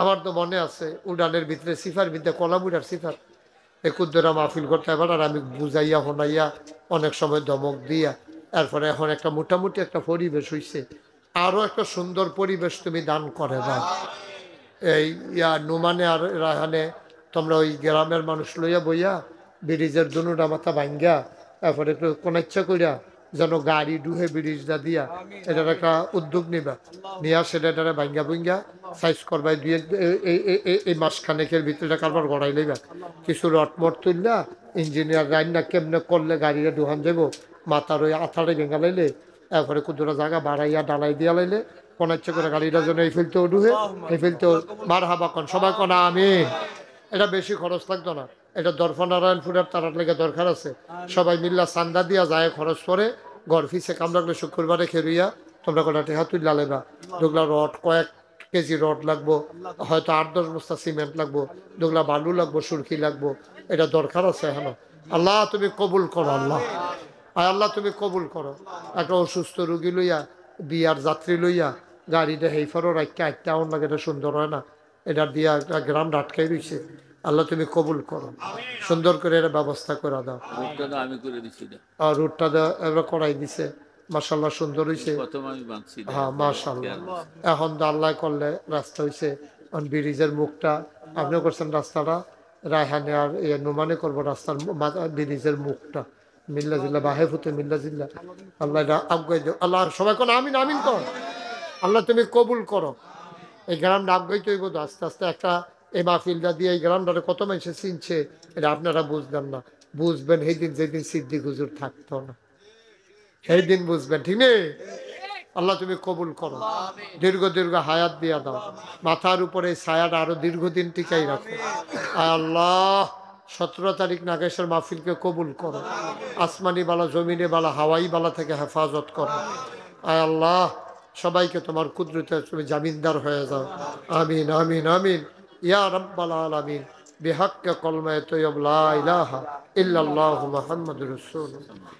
আমার তো মনে আছে উডানের ভিতরে সিফার ভিতরে কলামুড়ার সিফার একুদ্দরা মাহফিল করতে এবার, আর আমি বুঝাইয়া হোনাইয়া অনেক সময় দমক দিয়া, এরপরে এখন একটা মোটামুটি একটা পরিবেশ হইছে। আরও একটা সুন্দর পরিবেশ তুমি দান করে দাও। এই নুমানে আর রায়হানে তোমরা ওই গ্রামের মানুষ লইয়া বইয়া ব্রিজের দুনুটা মাথা ভাঙ্গা, তারপরে একটু কোন ইচ্ছা করিয়া যেন গাড়ি ডুহে ব্রিজটা দিয়া এটার একটা উদ্যোগ নিবা, নিয়া সেটা এটারে ভাঙ্গা ভুঙ্গা সাইজ করবাই দুই এই মাসখানেকের ভিতরে কারবার গড়াই লইবা। কিছু রটমট তুললা ইঞ্জিনিয়ার রান্না কেমনে করলে গাড়িটা ডুহান যাব, মাথার ওই আথারে ভেঙা লাইলে, তারপরে কুদুরা জায়গা বাড়াইয়া ডালাই দিয়া লাইলে কোন ইচ্ছা করে গাড়িটা যেন এই ফেলতেও ডুহে, এই ফেলতেও মার হাবা কন সবাই কন আমিন। এটা বেশি খরচ লাগতো না, এটা দর্পনারায়ণপুরের তারার লেগে দরকার আছে। সবাই মিল্লা চান্দা দিয়া যায় খরচ করে ঘর ফিসে কাম লাগলে শুক্রবারে খেরুইয়া তোমরা কোটা টেহা তুললা লেবা। দুগলা রড কয়েক কেজি রড লাগবো, হয়তো 8-10 বস্তা সিমেন্ট লাগবো, দুগলা বালু লাগবো, সুরকি লাগবো, এটা দরকার আছে এখন। আল্লাহ তুমি কবুল করো, আল্লাহ আয় আল্লাহ তুমি কবুল করো। একটা অসুস্থ রুগী লইয়া, বিয়ার যাত্রী লইয়া গাড়িটা হেইফারও রাখতে আটটা এমন লাগে, এটা সুন্দর হয় না, এটা দিয়া একটা গ্রাম আটকাই রয়েছে। আল্লাহ তুমি কবুল করো, সুন্দর করে এর ব্যবস্থা করে দাও। আমি করে দিচ্ছি, আর রুটটা এবার করাই দিছে, মাশাল্লাহ সুন্দর হয়েছে। হ্যাঁ মাশাল্লাহ, এখন তো আল্লাহ করলে রাস্তা হয়েছে। ব্রিজের মুখটা আপনিও করছেন, রাস্তাটা রায়হানে আর নুমানে করবো রাস্তার ব্রিজের মুখটা মিল্লা জিল্লা বাহে ফুতে মিল্লা জিল্লা। আল্লাহ এটা আগাই দেও, আল্লাহ সবাই কোন আমিন আমিন কর। আল্লাহ তুমি কবুল করো। এই গ্রামটা আগাইতে হইব তো আস্তে আস্তে। একটা এই মাহফিলটা দিয়ে এই গ্রামটারে কত মানুষে চিনছে এটা আপনারা বুঝবেন না, বুঝবেন সেই দিন যেদিন সিদ্দিক হুজুর থাকতো না। সেই দিন বুঝবেন, ঠিক নেই? আল্লাহ তুমি কবুল করো, দীর্ঘ দীর্ঘ হায়াত দিয়া দাও, মাথার উপরে ছায়াটা আরো দীর্ঘদিন টিকাই রাখো। আয় আল্লাহ 17 তারিখ নাগেশ্বর মাহফিলকে কবুল করো, আসমানি বালা, জমিনে বালা, হাওয়াই বালা থেকে হেফাজত করো। আয় আল্লাহ সবাইকে তোমার কুদরতে তুমি জামিনদার হয়ে যাও। আমিন আমিন আমিন ইয়া রাব্বাল আলামিন বিহাক্কে কলমায়ে তৈয়ব লা ইলাহা ইল্লাল্লাহু মুহাম্মাদুর রাসূলুল্লাহ।